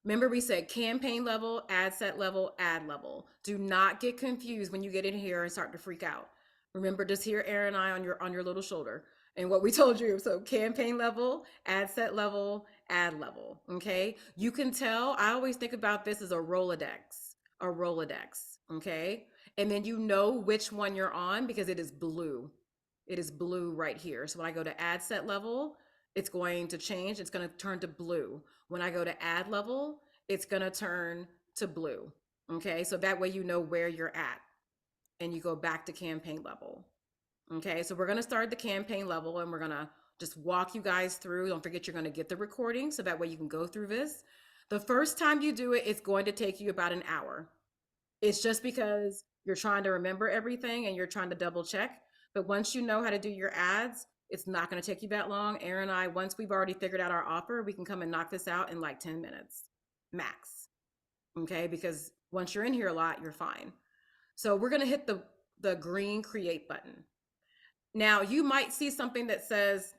Remember, we said campaign level, ad set level, ad level. Do not get confused when you get in here and start to freak out. Remember, just hear Erin and I on your little shoulder and what we told you. So campaign level, ad set level, ad level. Okay. You can tell, I always think about this as a Rolodex, a Rolodex. Okay. And then you know which one you're on because it is blue. It is blue right here. So when I go to ad set level, it's going to change. It's going to turn to blue. When I go to ad level, it's going to turn to blue. Okay. So that way you know where you're at, and you go back to campaign level. Okay. So we're going to start the campaign level, and we're going to just walk you guys through. Don't forget, you're going to get the recording so that way you can go through this. The first time you do it, it's going to take you about an hour. It's just because you're trying to remember everything and you're trying to double check. But once you know how to do your ads, It's not going to take you that long. Erin and I, once we've already figured out our offer, we can come and knock this out in like 10 minutes max. Okay, because once you're in here a lot, you're fine. So we're going to hit the green create button. Now you might see something that says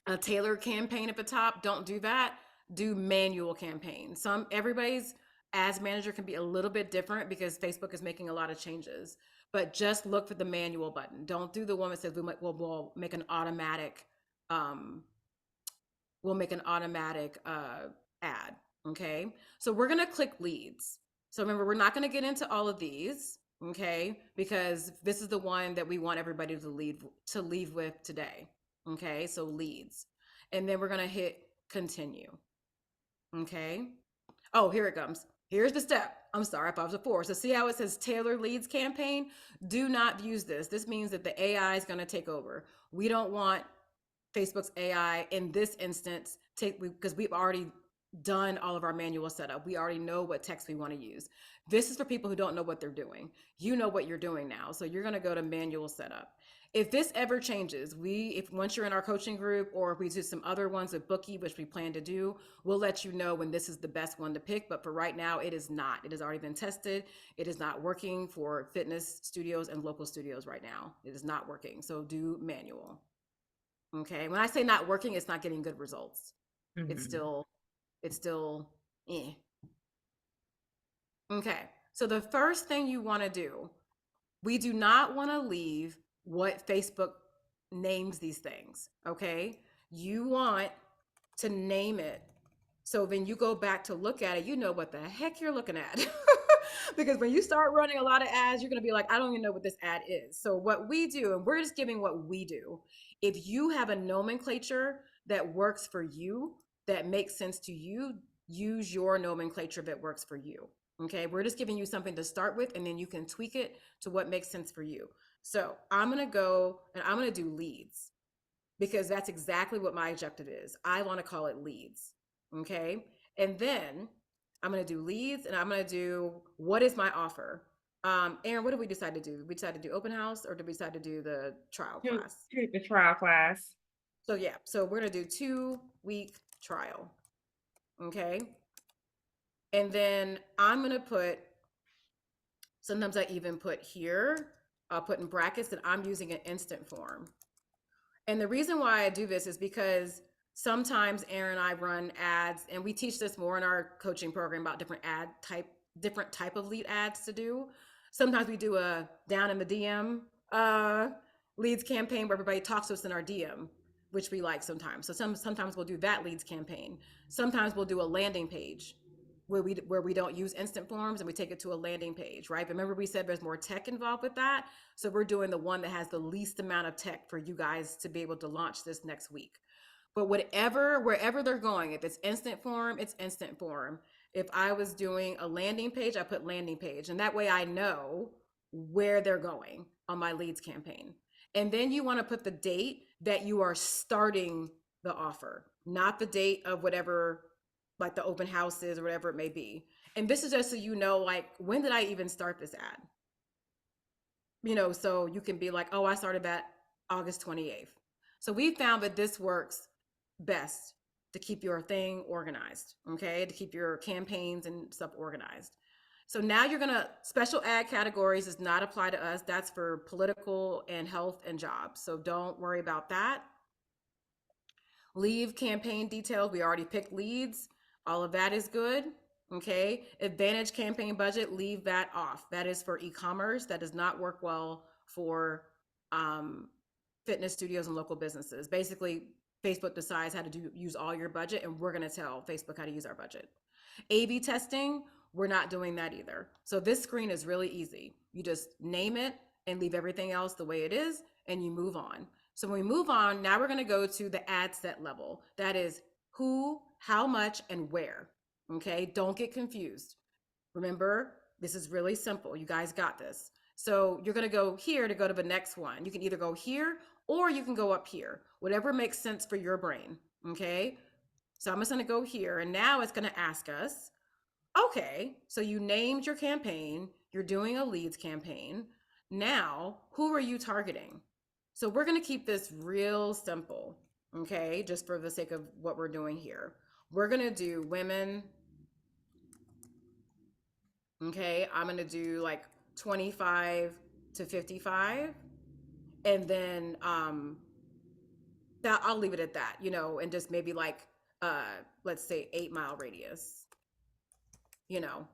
a tailored campaign at the top. Don't do that. Do manual campaign. Everybody's ads manager can be a little bit different because Facebook is making a lot of changes. But just look for the manual button. Don't do the one that says we'll make an automatic um, ad. Okay, so we're gonna click leads. So remember, we're not gonna get into all of these, okay, because this is the one that we want everybody to leave with today. Okay, so leads, and then we're gonna hit continue. Okay. Oh, here it comes. Here's the step. I'm sorry, I thought it was before. So see how it says tailor leads campaign? Do not use this. This means that the AI is going to take over. We don't want Facebook's AI in this instance because we've already done all of our manual setup. We already know what text we want to use. This is for people who don't know what they're doing. You know what you're doing now. So you're going to go to manual setup. If this ever changes, if once you're in our coaching group, or if we do some other ones with Bookee, which we plan to do, we'll let you know when this is the best one to pick. But for right now, it is not. It has already been tested. It is not working for fitness studios and local studios right now. It is not working. So do manual. Okay. When I say not working, it's not getting good results. Mm-hmm. It's still eh. Okay. So the first thing you want to do, we do not want to leave what Facebook names these things. Okay. You want to name it. So when you go back to look at it, you know what the heck you're looking at. Because when you start running a lot of ads, you're going to be like, I don't even know what this ad is. So what we do, and we're just giving what we do. If you have a nomenclature that works for you, that makes sense to you, use your nomenclature that works for you. Okay. We're just giving you something to start with, and then you can tweak it to what makes sense for you. So I'm going to go and I'm going to do leads, because that's exactly what my objective is. I want to call it leads. Okay. And then I'm going to do leads, and I'm going to do what is my offer. Erin, what did we decide to do? Did we decide to do open house, or did we decide to do the trial class? The trial class. So yeah, so we're going to do 2-week trial. Okay. And then I'm going to put, sometimes I even put here, I'll put in brackets that I'm using an instant form. And the reason why I do this is because sometimes Erin and I run ads, and we teach this more in our coaching program about different type of lead ads to do. Sometimes we do a down in the DM leads campaign where everybody talks to us in our DM, which we like sometimes. So sometimes we'll do that leads campaign. Sometimes we'll do a landing page where we don't use instant forms, and we take it to a landing page, right? But remember, we said there's more tech involved with that. So we're doing the one that has the least amount of tech for you guys to be able to launch this next week. But wherever they're going, if it's instant form, it's instant form. If I was doing a landing page, I put landing page, and that way I know where they're going on my leads campaign. And then you want to put the date that you are starting the offer, not the date of whatever, like the open house is or whatever it may be. And this is just so you know, like, when did I even start this ad? So you can be like, oh, I started that August 28th. So we found that this works best to keep your thing organized, okay? To keep your campaigns and stuff organized. So now special ad categories does not apply to us. That's for political and health and jobs. So don't worry about that. Leave campaign details. We already picked leads. All of that is good. Okay. Advantage campaign budget, leave that off. That is for e-commerce. That does not work well for fitness studios and local businesses. Basically, Facebook decides how to use all your budget, and we're going to tell Facebook how to use our budget. A/B testing, we're not doing that either. So this screen is really easy. You just name it and leave everything else the way it is, and you move on. So when we move on, now we're going to go to the ad set level. That is who, how much, and where. Okay, don't get confused. Remember, this is really simple. You guys got this. So you're going to go here to go to the next one. You can either go here or you can go up here, whatever makes sense for your brain. Okay, so I'm just going to go here, and now it's going to ask us, okay, so you named your campaign, you're doing a leads campaign. Now, who are you targeting? So we're going to keep this real simple, okay? Just for the sake of what we're doing here. We're going to do women, okay? I'm going to do like 25 to 55, and then that I'll leave it at that, and just maybe like let's say 8 mile radius, you know.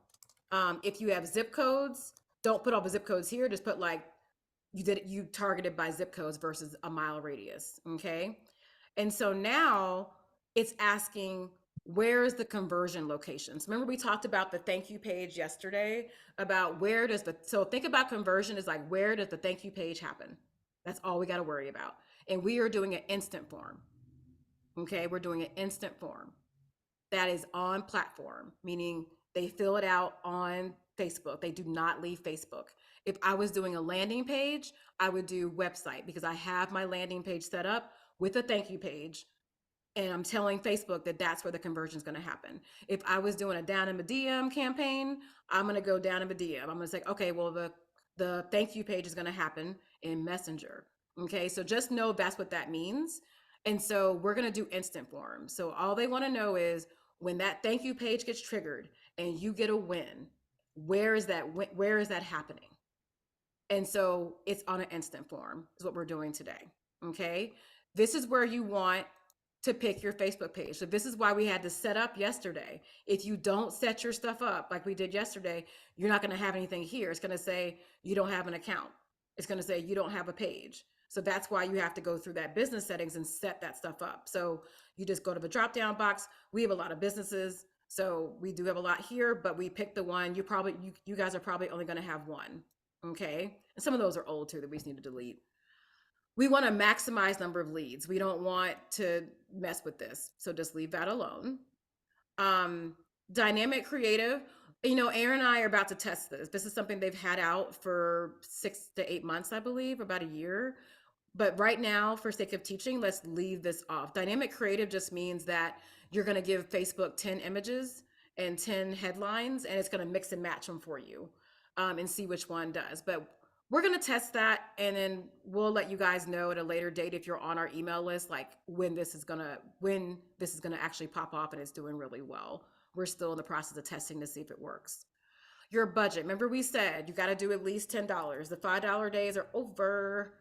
If you have zip codes, don't put all the zip codes here, just put like you targeted by zip codes versus a mile radius, okay? And so now it's asking, where is the conversion locations? Remember we talked about the thank you page yesterday, about where does the, so think about conversion is like, where does the thank you page happen? That's all we got to worry about. And we are doing an instant form. Okay, we're doing an instant form that is on platform, meaning they fill it out on Facebook. They do not leave Facebook. If I was doing a landing page, I would do website, because I have my landing page set up with a thank you page, and I'm telling Facebook that that's where the conversion is going to happen. If I was doing a down in my DM campaign, I'm going to go down in my DM. I'm going to say, okay, well, the thank you page is going to happen in Messenger. Okay, so just know that's what that means. And so we're going to do instant forms. So all they want to know is, when that thank you page gets triggered and you get a win, where is that happening? And so it's on an instant form is what we're doing today. Okay. This is where you want to pick your Facebook page. So this is why we had to set up yesterday. If you don't set your stuff up like we did yesterday, you're not going to have anything here. It's going to say you don't have an account. It's going to say you don't have a page. So that's why you have to go through that business settings and set that stuff up. So you just go to the drop down box. We have a lot of businesses, so we do have a lot here, but we picked the one. You guys are probably only going to have one. Okay. And some of those are old too that we just need to delete. We want to maximize number of leads. We don't want to mess with this. So just leave that alone. Dynamic creative. Erin and I are about to test this. This is something they've had out for 6 to 8 months, I believe, about a year. But right now, for sake of teaching, let's leave this off. Dynamic creative just means that you're going to give Facebook 10 images and 10 headlines, and it's going to mix and match them for you, and see which one does. But we're going to test that, and then we'll let you guys know at a later date, if you're on our email list, like when this is going to actually pop off and it's doing really well. We're still in the process of testing to see if it works. Your budget. Remember we said you got to do at least $10. The $5 days are over.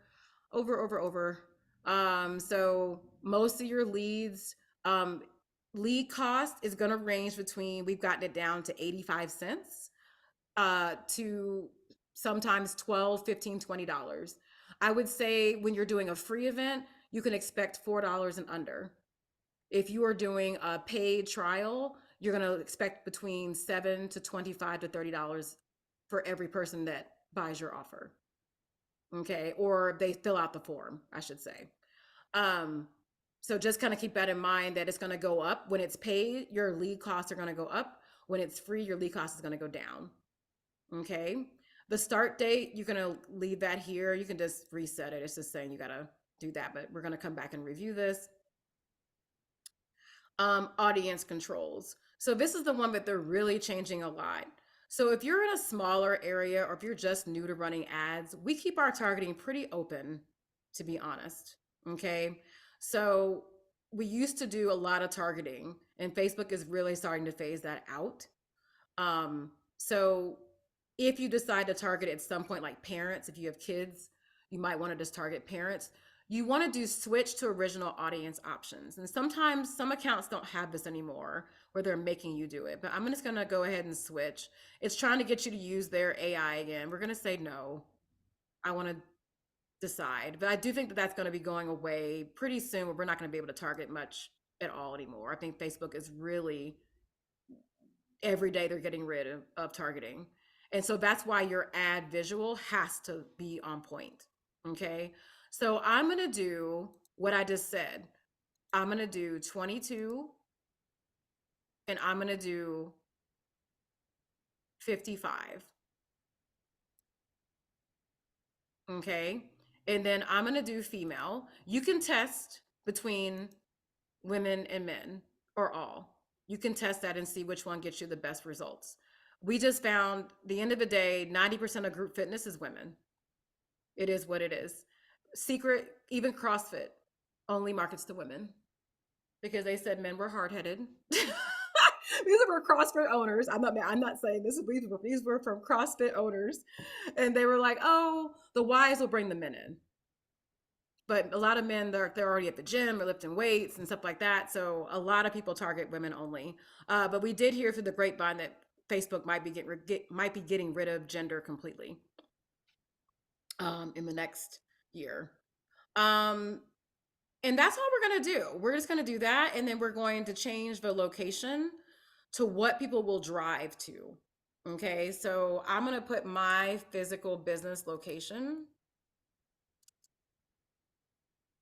So most of your leads, lead cost is going to range between, we've gotten it down to 85 cents to sometimes $12, $15, $20. I would say when you're doing a free event, you can expect $4 and under. If you are doing a paid trial, you're going to expect between $7 to $25 to $30 for every person that buys your offer. Okay, or they fill out the form, I should say. So just kind of keep that in mind, that it's going to go up. When it's paid, your lead costs are going to go up. When it's free, your lead cost is going to go down. Okay, the start date, you're going to leave that here. You can just reset it. It's just saying you got to do that, but we're going to come back and review this. Audience controls. So this is the one that they're really changing a lot. So if you're in a smaller area, or if you're just new to running ads, we keep our targeting pretty open, to be honest. Okay. So we used to do a lot of targeting, and Facebook is really starting to phase that out. So if you decide to target at some point, like parents, if you have kids, you might want to just target parents. You want to do switch to original audience options. And sometimes some accounts don't have this anymore, where they're making you do it. But I'm just going to go ahead and switch. It's trying to get you to use their AI again. We're going to say no. I want to decide. But I do think that that's going to be going away pretty soon, where we're not going to be able to target much at all anymore. I think Facebook is really, every day they're getting rid of targeting. And so that's why your ad visual has to be on point. Okay. So I'm going to do what I just said. I'm going to do 22, and I'm going to do 55. Okay. And then I'm going to do female. You can test between women and men, or all. You can test that and see which one gets you the best results. We just found, the end of the day, 90% of group fitness is women. It is what it is. secret, even CrossFit only markets to women because they said men were hard headed. These were CrossFit owners. I'm not saying this. These were from CrossFit owners, and they were like, "Oh, the wives will bring the men in." But a lot of men, they're already at the gym or lifting weights and stuff like that. So a lot of people target women only. But we did hear through the grapevine that Facebook might be getting rid of gender completely in the next year. Um, and that's all we're gonna do. We're just gonna do that, and then we're going to change the location to what people will drive to. Okay, so I'm gonna put my physical business location.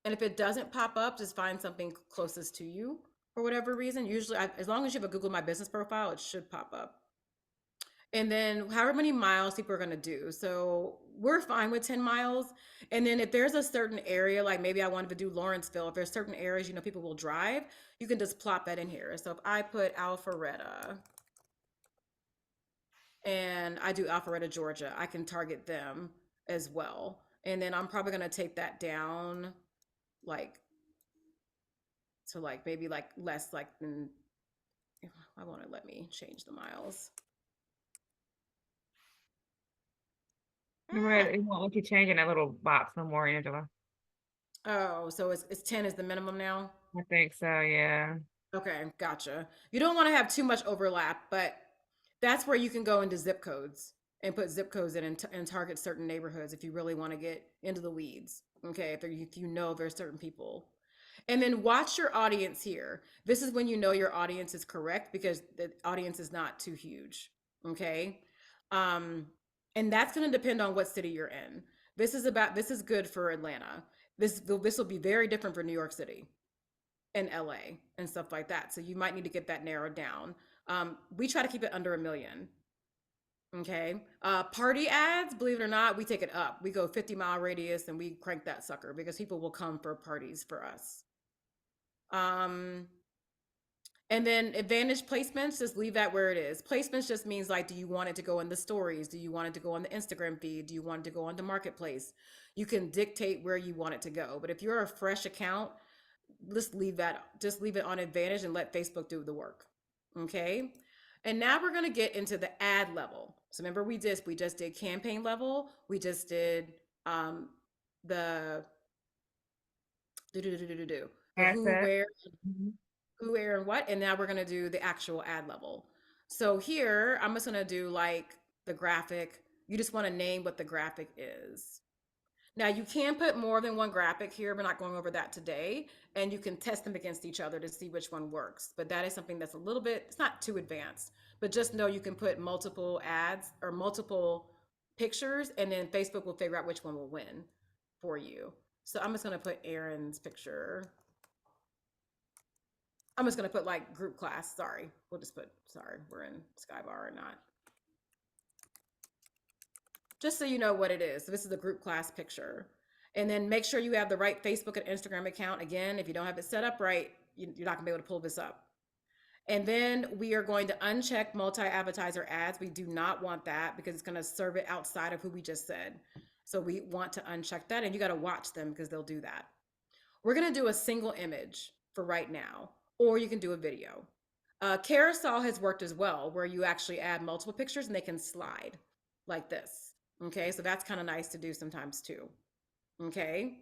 And if it doesn't pop up, just find something closest to you for whatever reason. Usually, as long as you have a Google My Business profile, it should pop up. And then however many miles people are going to do. So we're fine with 10 miles. And then if there's a certain area, like maybe I wanted to do Lawrenceville, if there's certain areas, people will drive, you can just plop that in here. So if I put Alpharetta and I do Alpharetta, Georgia, I can target them as well. And then I'm probably going to take that down like to like maybe like less like than I want to let me change the miles. Right, it won't let you change in that little box no more, Angela. Oh, so it's 10 is the minimum now? I think so, yeah. Okay, gotcha. You don't want to have too much overlap, but that's where you can go into zip codes and put zip codes in and target certain neighborhoods if you really want to get into the weeds. Okay, if you know there's certain people. And then watch your audience here. This is when you know your audience is correct because the audience is not too huge. Okay. Um, and that's going to depend on what city you're in. This is good for Atlanta. This will be very different for New York City and LA and stuff like that. So you might need to get that narrowed down. We try to keep it under 1 million. Okay. Party ads, believe it or not, we take it up. We go 50-mile radius and we crank that sucker because people will come for parties for us. Um, and then advantage placements, just leave that where it is. Placements just means like, do you want it to go in the stories? Do you want it to go on the Instagram feed? Do you want it to go on the marketplace? You can dictate where you want it to go. But if you're a fresh account, just leave it on advantage and let Facebook do the work. Okay. And now we're going to get into the ad level. So remember we just did campaign level. We just did the the Asset. Mhm. who, where, and what. And now we're going to do the actual ad level. So here, I'm just going to do like the graphic. You just want to name what the graphic is. Now you can put more than one graphic here. We're not going over that today. And you can test them against each other to see which one works. But that is something that's a little bit, it's not too advanced, but just know you can put multiple ads or multiple pictures and then Facebook will figure out which one will win for you. So I'm just going to put Erin's picture. I'm just going to put like group class. Sorry. We'll just put, sorry, we're in Skybar or not. Just so you know what it is. So this is the group class picture. And then make sure you have the right Facebook and Instagram account. Again, if you don't have it set up right, you're not gonna be able to pull this up. And then we are going to uncheck multi-advertiser ads. We do not want that because it's gonna serve it outside of who we just said. So we want to uncheck that and you gotta watch them because they'll do that. We're gonna do a single image for right now, or you can do a video. Carousel has worked as well, where you actually add multiple pictures and they can slide like this. Okay, so that's kind of nice to do sometimes too. Okay,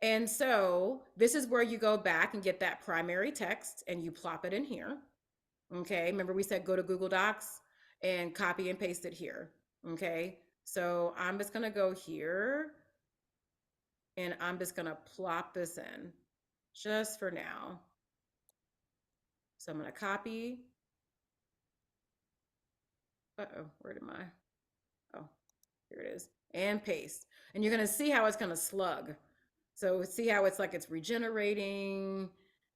and so this is where you go back and get that primary text and you plop it in here. Okay, remember we said go to Google Docs and copy and paste it here. Okay, so I'm just gonna go here and I'm just gonna plop this in just for now. So I'm gonna copy. Uh-oh, where did my, oh, here it is, and paste. And you're gonna see how it's gonna slug. So see how it's like it's regenerating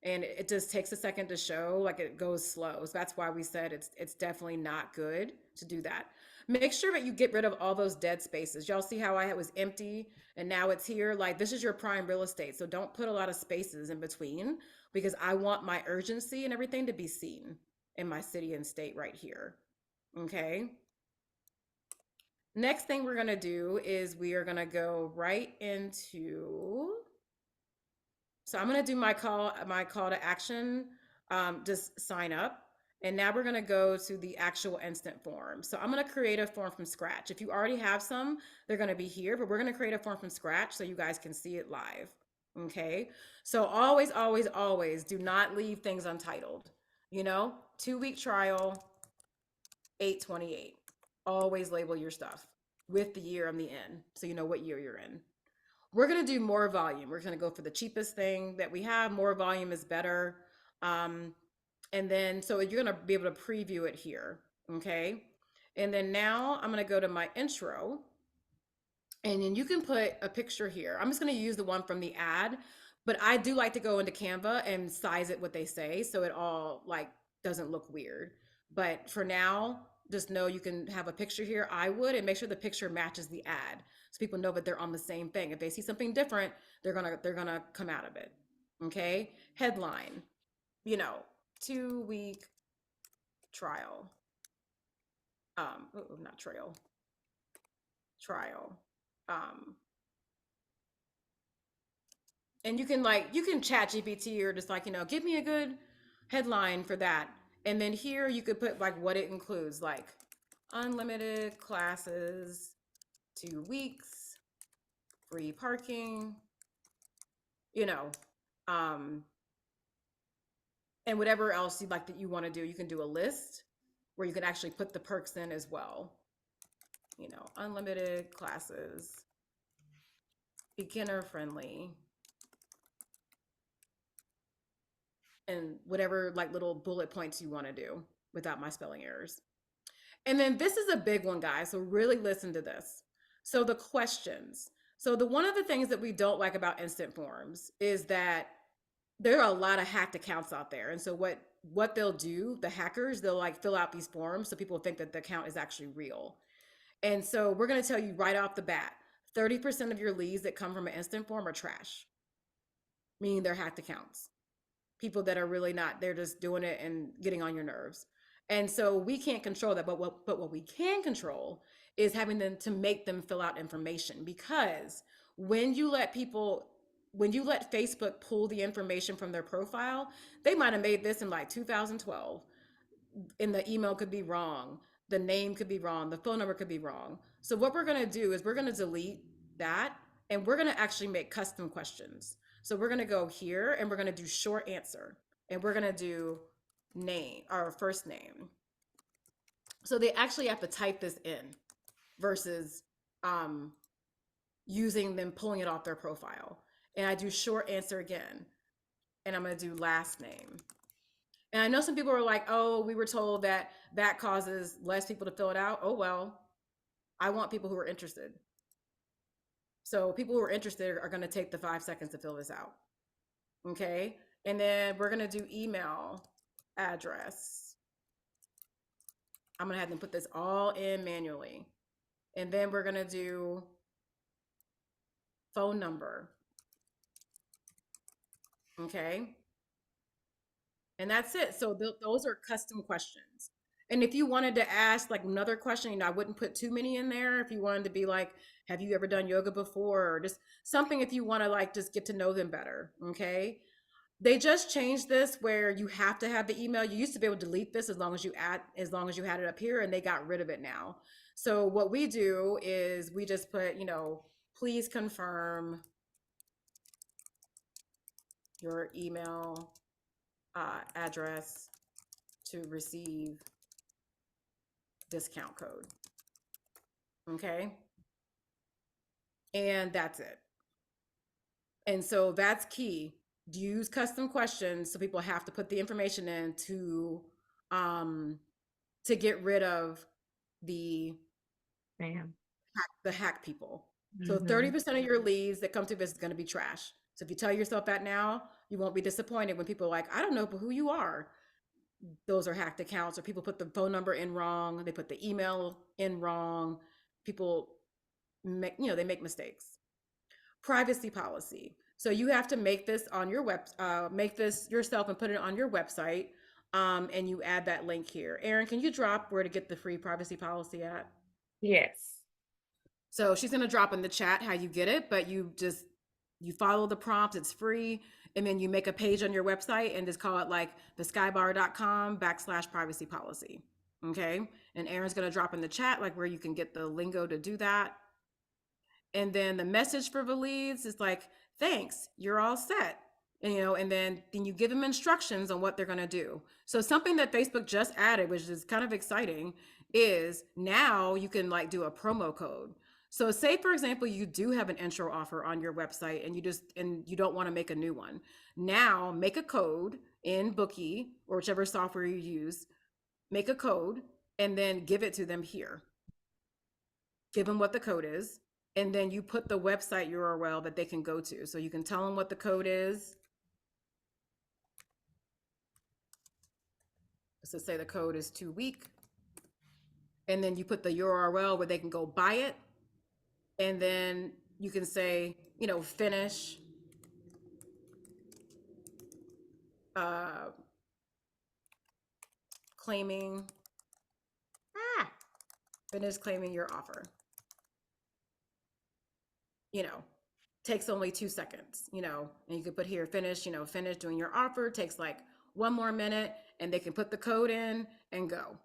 and it just takes a second to show, like it goes slow. So that's why we said it's definitely not good to do that. Make sure that you get rid of all those dead spaces. Y'all see how I was empty and now it's here? Like this is your prime real estate. So don't put a lot of spaces in between because I want my urgency and everything to be seen in my city and state right here. Okay. Next thing we're going to do is we are going to go right into, so I'm going to do my call to action, just sign up. And now we're going to go to the actual instant form. So I'm going to create a form from scratch. If you already have some, they're going to be here, but we're going to create a form from scratch so you guys can see it live. Okay. So always, always, always do not leave things untitled. 2-week trial, 828. Always label your stuff with the year on the end so you know what year you're in. We're going to do more volume. We're going to go for the cheapest thing that we have. More volume is better. Um, and then, so you're going to be able to preview it here. Okay. And then now I'm going to go to my intro, and then you can put a picture here. I'm just going to use the one from the ad, but I do like to go into Canva and size it what they say so it all like doesn't look weird. But for now, just know you can have a picture here. I would, and make sure the picture matches the ad so people know that they're on the same thing. If they see something different, they're gonna come out of it. Okay? Headline, you know, 2-week trial. Not trail. Trial. Um, and you can chat GPT or just give me a good headline for that. And then here you could put like what it includes, like unlimited classes, 2 weeks, free parking, you know, um, and whatever else you like that you want to do. You can do a list where you can actually put the perks in as well. Unlimited classes, beginner friendly, and whatever like little bullet points you want to do without my spelling errors. And then this is a big one, guys. So really listen to this. So the questions. So the one of the things that we don't like about instant forms is that there are a lot of hacked accounts out there. And so what they'll do, the hackers, they'll like fill out these forms so people think that the account is actually real. And so we're going to tell you right off the bat, 30% of your leads that come from an instant form are trash, meaning they're hacked accounts. People that are really not, they're just doing it and getting on your nerves. And so we can't control that. But what we can control is having them to make them fill out information, because when you let people, when you let Facebook pull the information from their profile, they might have made this in like 2012, and the email could be wrong, the name could be wrong, the phone number could be wrong. So what we're going to do is we're going to delete that, and we're going to actually make custom questions. So we're going to go here and we're going to do short answer, and we're going to do name, our first name. So they actually have to type this in versus using them pulling it off their profile. And I do short answer again, and I'm going to do last name. And I know some people are like, oh, we were told that that causes less people to fill it out. Oh, well, I want people who are interested. So people who are interested are going to take the 5 seconds to fill this out. Okay. And then we're going to do email address. I'm going to have them put this all in manually. And then we're going to do phone number. Okay. And that's it. So those are custom questions. And if you wanted to ask like another question, I wouldn't put too many in there. If you wanted to be like, have you ever done yoga before? Or just something if you want to like just get to know them better. Okay. They just changed this where you have to have the email. You used to be able to delete this as long as you had it up here, and they got rid of it now. So what we do is we just put, please confirm your email address to receive discount code. Okay. And that's it. And so that's key. Use custom questions so people have to put the information in to get rid of the Damn. the hack people. So 30% of your leads that come to this is going to be trash. So if you tell yourself that now, you won't be disappointed when people are like, I don't know who you are. Those are hacked accounts, or people put the phone number in wrong, they put the email in wrong. People they make mistakes. Privacy policy. So you have to make this on your make this yourself and put it on your website. And you add that link here. Erin, can you drop where to get the free privacy policy at? Yes. So she's going to drop in the chat how you get it, but you follow the prompts, it's free, and then you make a page on your website and just call it like theskybar.com/privacy policy. Okay. And Erin's going to drop in the chat like where you can get the lingo to do that. And then the message for the leads is like, thanks, you're all set. And, and then you give them instructions on what they're going to do. So something that Facebook just added, which is kind of exciting, is now you can like do a promo code. So say, for example, you do have an intro offer on your website and you don't want to make a new one. Now make a code in Bookee or whichever software you use, make a code and then give it to them here. Give them what the code is, and then you put the website URL that they can go to. So you can tell them what the code is. So say the code is 2 week, and then you put the URL where they can go buy it. And then you can say, finish claiming, finish claiming your offer. Takes only 2 seconds, and you can put here, finish doing your offer, takes like 1 more minute, and they can put the code in and go.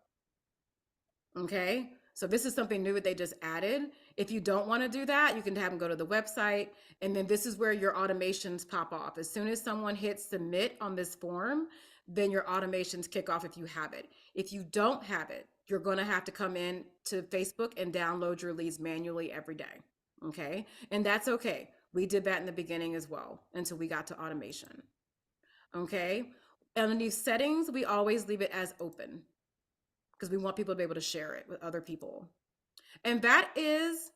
Okay. So this is something new that they just added. If you don't want to do that, you can have them go to the website, and then this is where your automations pop off. As soon as someone hits submit on this form, then your automations kick off if you have it. If you don't have it, you're going to have to come in to Facebook and download your leads manually every day. Okay. And that's okay. We did that in the beginning as well until we got to automation. Okay. Underneath settings, we always leave it as open because we want people to be able to share it with other people. And that is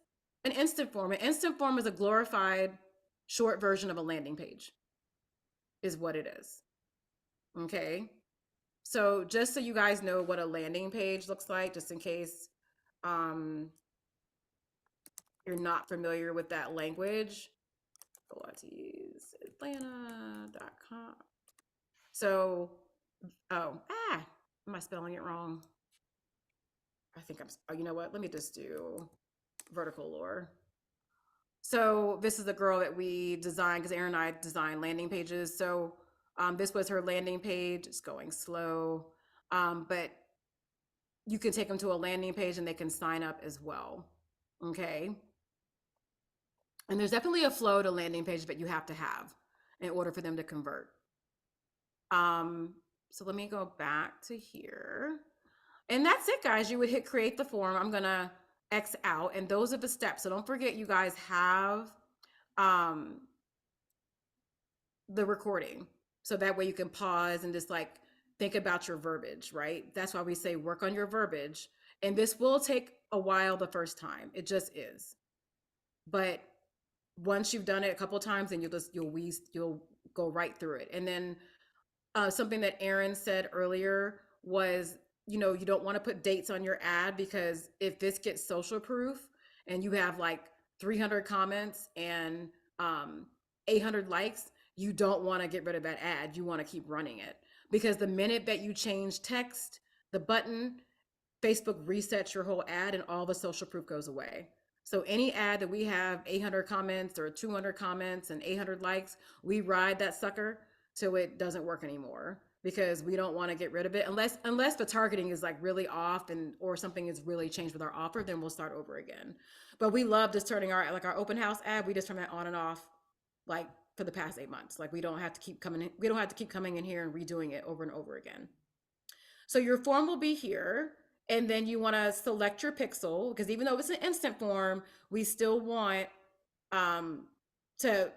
an instant form. An instant form is a glorified short version of a landing page, is what it is. Okay. So just so you guys know what a landing page looks like, just in case you're not familiar with that language, PilatesAtlanta.com. So, am I spelling it wrong? I think you know what? Let me just do vertical lore. So this is the girl that we designed because Erin and I designed landing pages. So this was her landing page. It's going slow, but you can take them to a landing page and they can sign up as well. Okay. And there's definitely a flow to landing page that you have to have in order for them to convert. So let me go back to here. And that's it, guys. You would hit create the form. I'm going to X out. And those are the steps. So don't forget, you guys have the recording. So that way you can pause and just like think about your verbiage, right? That's why we say work on your verbiage. And this will take a while the first time. It just is. But once you've done it a couple of times, then you'll go right through it. And then something that Erin said earlier was, you don't want to put dates on your ad because if this gets social proof and you have like 300 comments and 800 likes, you don't want to get rid of that ad. You want to keep running it because the minute that you change text, the button, Facebook resets your whole ad and all the social proof goes away. So any ad that we have 800 comments or 200 comments and 800 likes, we ride that sucker till it doesn't work anymore because we don't want to get rid of it unless the targeting is like really off or something is really changed with our offer, then we'll start over again. But we love just turning our open house ad, we just turn that on and off like for the past 8 months. Like we don't have to keep coming in here and redoing it over and over again. So your form will be here. And then you want to select your pixel because even though it's an instant form, we still want to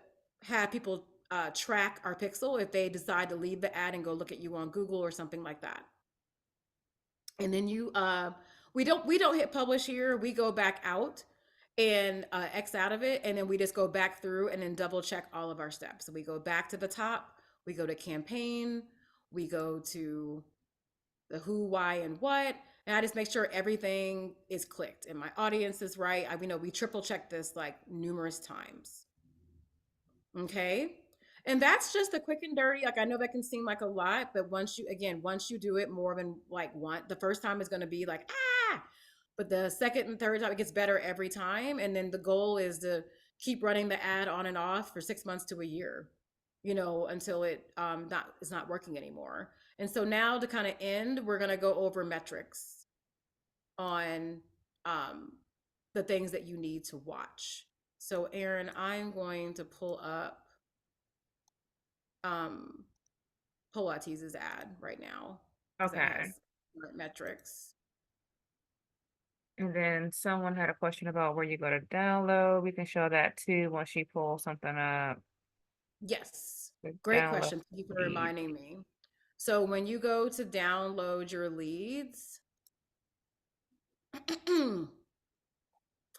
have people track our pixel if they decide to leave the ad and go look at you on Google or something like that. And then we don't hit publish here. We go back out and X out of it. And then we just go back through and then double check all of our steps. So we go back to the top, we go to campaign, we go to the who, why, and what. And I just make sure everything is clicked and my audience is right. We triple check this like numerous times. Okay. And that's just a quick and dirty. Like I know that can seem like a lot, but once you do it more than like one, the first time is going to be like, But the second and third time, it gets better every time. And then the goal is to keep running the ad on and off for 6 months to a year, until it's not working anymore. And so now to kind of end, we're gonna go over metrics on um, the things that you need to watch. So Erin, I'm going to pull up um, Pilates' ad right now because that Okay. has metrics. And then someone had a question about where you go to download. We can show that too once she pulls something up. Yes, The great download question. Thank you for lead. reminding me. So when you go to download your leads,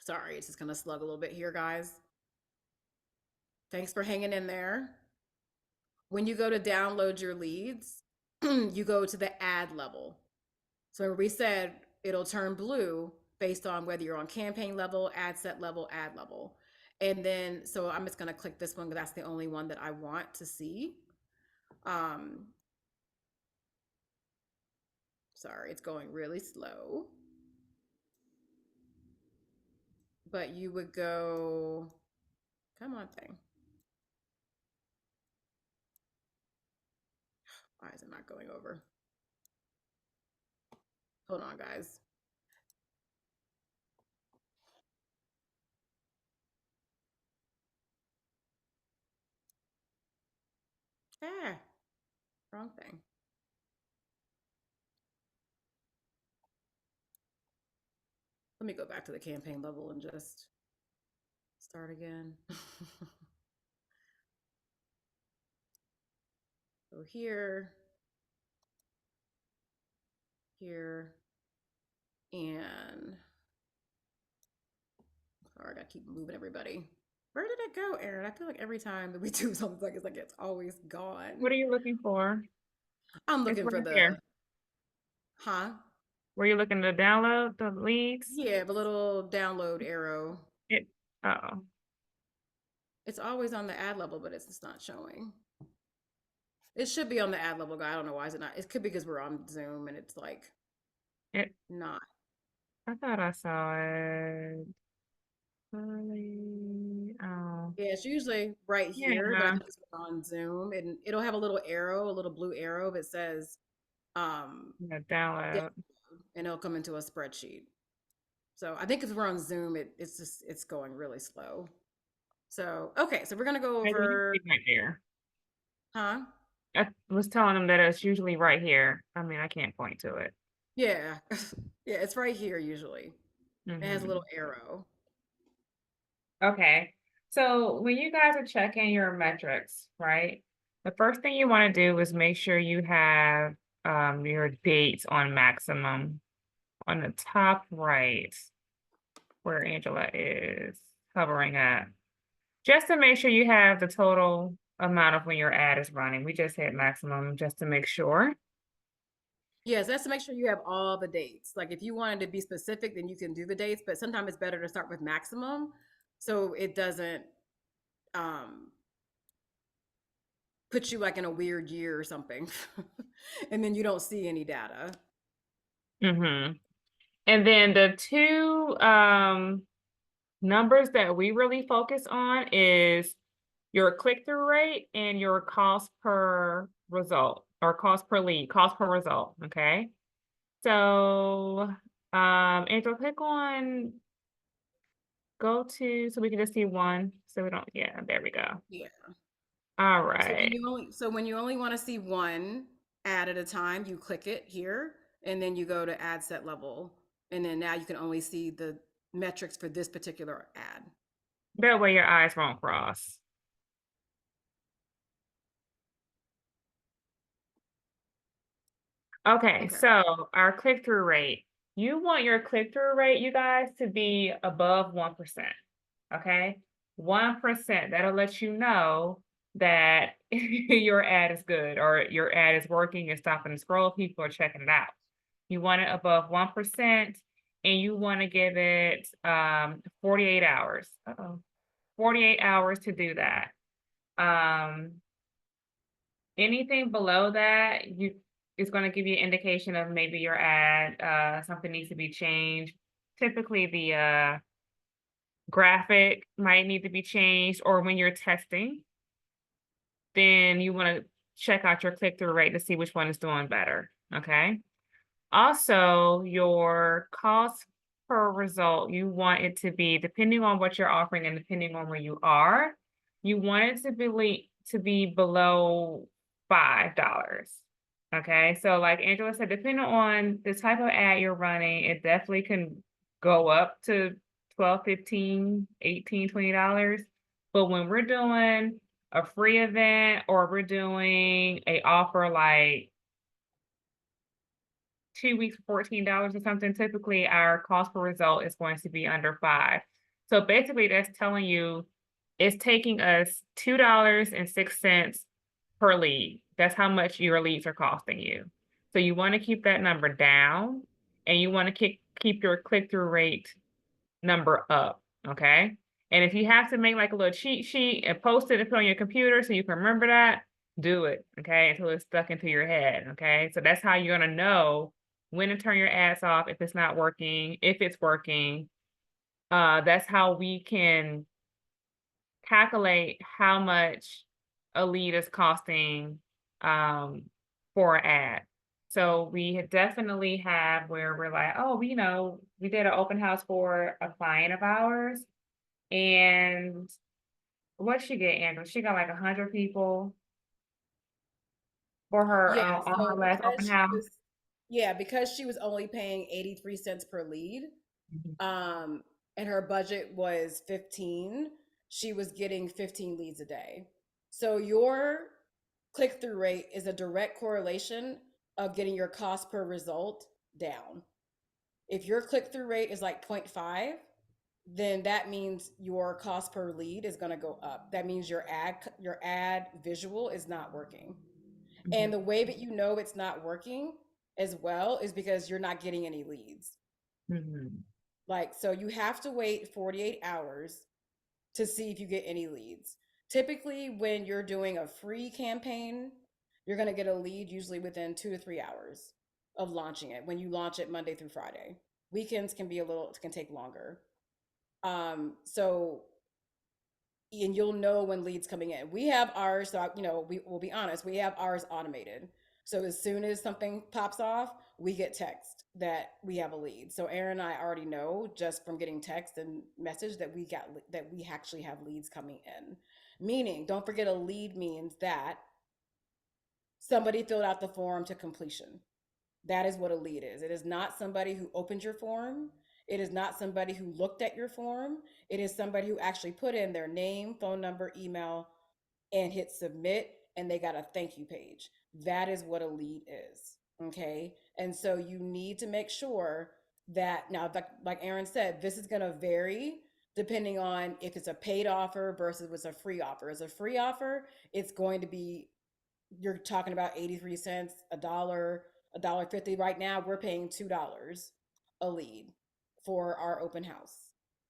sorry, it's just gonna slug a little bit here, guys. Thanks for hanging in there. When you go to download your leads, you go to the ad level. So we said it'll turn blue based on whether you're on campaign level, ad set level, ad level. And then, so I'm just gonna click this one because that's the only one that I want to see. Um, sorry, it's going really slow. But you would go, come on thing. Why is it not going over? Hold on, guys. Ah, wrong thing. Let me go back to the campaign level and just start again. So here, and sorry, I gotta keep moving everybody. Where did it go, Erin? I feel like every time that we do something, it's like it's always gone. What are you looking for? I'm It's looking for right the, here. huh? Were you looking to download the leads? Yeah, the little download arrow. It, oh, It's always on the ad level, but it's just not showing. It should be on the ad level guy. I don't know why is it not. It could be because we're on Zoom and it's like it, not. I thought I saw it. Oh, Yeah, it's usually right here, but I yeah, think it's on Zoom and it'll have a little arrow, a little blue arrow that says um yeah, download. download, and it'll come into a spreadsheet. So I think if we're on Zoom, it's going really slow. So okay, so we're gonna go Maybe you over, see right there. huh? I was telling them that it's usually right here. I mean, I can't point to it. Yeah. Yeah, it's right here usually. It has a little Hmm. arrow. Okay. So when you guys are checking your metrics, right? The first thing you want to do is make sure you have your dates on maximum on the top right where Angela is hovering at. Just to make sure you have the total amount of when your ad is running. We just hit maximum just to make sure. Yes, that's to make sure you have all the dates. Like if you wanted to be specific, then you can do the dates, but sometimes it's better to start with maximum so it doesn't um put you like in a weird year or something. And then you don't see any data. Mm-hmm. And then the two numbers that we really focus on is your click-through rate and your cost per result or cost per lead, cost per result. Okay. So Angela, click on go to so we can just see one. So we don't, yeah, there we go. Yeah. All So right. when you only want to see one ad at a time, you click it here and then you go to ad set level. And then now you can only see the metrics for this particular ad. That way your eyes won't cross. Okay, Okay. so our click-through rate. You want your click-through rate, you guys, to be above 1%. Okay? 1%. That'll let you know that your ad is good or your ad is working, it's stopping the scroll, people are checking it out. You want it above 1% and you want to give it 48 hours. 48 hours to do that. Anything below that, it's going to give you an indication of maybe your ad, something needs to be changed. typically the graphic might need to be changed, or when you're testing, then you want to check out your click-through rate to see which one is doing better. Okay. Also, your cost per result, you want it to be, depending on what you're offering and depending on where you are, you want it to be below $5. Okay. So like Angela said, depending on the type of ad you're running, it definitely can go up to 12, 15, 18, $20. But when we're doing a free event or we're doing a offer like 2 weeks for $14 or something, typically our cost per result is going to be under 5. So basically that's telling you it's taking us $2.06 per lead. That's how much your leads are costing you. So you want to keep that number down and you want to keep your click-through rate number up. Okay. And if you have to make like a little cheat sheet and post it and put on your computer so you can remember that, do it. Okay. Until it's stuck into your head. Okay. So that's how you're going to know when to turn your ads off if it's not working, if it's working. That's how we can calculate how much a lead is costing for an ad. So we definitely have where we're like, oh, we did an open house for a client of ours, and what she get, Andrew? She got like 100 people for her Yeah, on her so last open house. because she was only paying 83 cents per lead, Mhm. um, and her budget was 15, she was getting 15 leads a day. So your click-through rate is a direct correlation of getting your cost per result down. If your click-through rate is like 0.5, then that means your cost per lead is going to go up. That means your ad visual is not working. And Mhm. the way that you know it's not working as well is because you're not getting any leads. Mhm. Like, so you have to wait 48 hours to see if you get any leads. Typically, when you're doing a free campaign, you're going to get a lead usually within 2 to 3 hours of launching it when you launch it Monday through Friday. Weekends can take longer. So and you'll know when leads coming in. We have ours, so we will be honest, we have ours automated. So as soon as something pops off, we get text that we have a lead. So Erin and I already know just from getting text and message that we actually have leads coming in. Meaning, don't forget, a lead means that somebody filled out the form to completion. That is what a lead is. It is not somebody who opened your form. It is not somebody who looked at your form. It is somebody who actually put in their name, phone number, email, and hit submit, and they got a thank you page. That is what a lead is. Okay. And so you need to make sure that now, like Erin said, this is going to vary depending on if it's a paid offer versus what's a free offer. As a free offer, it's going to be, you're talking about 83 cents, a dollar 50. Right now we're paying $2 a lead for our open house.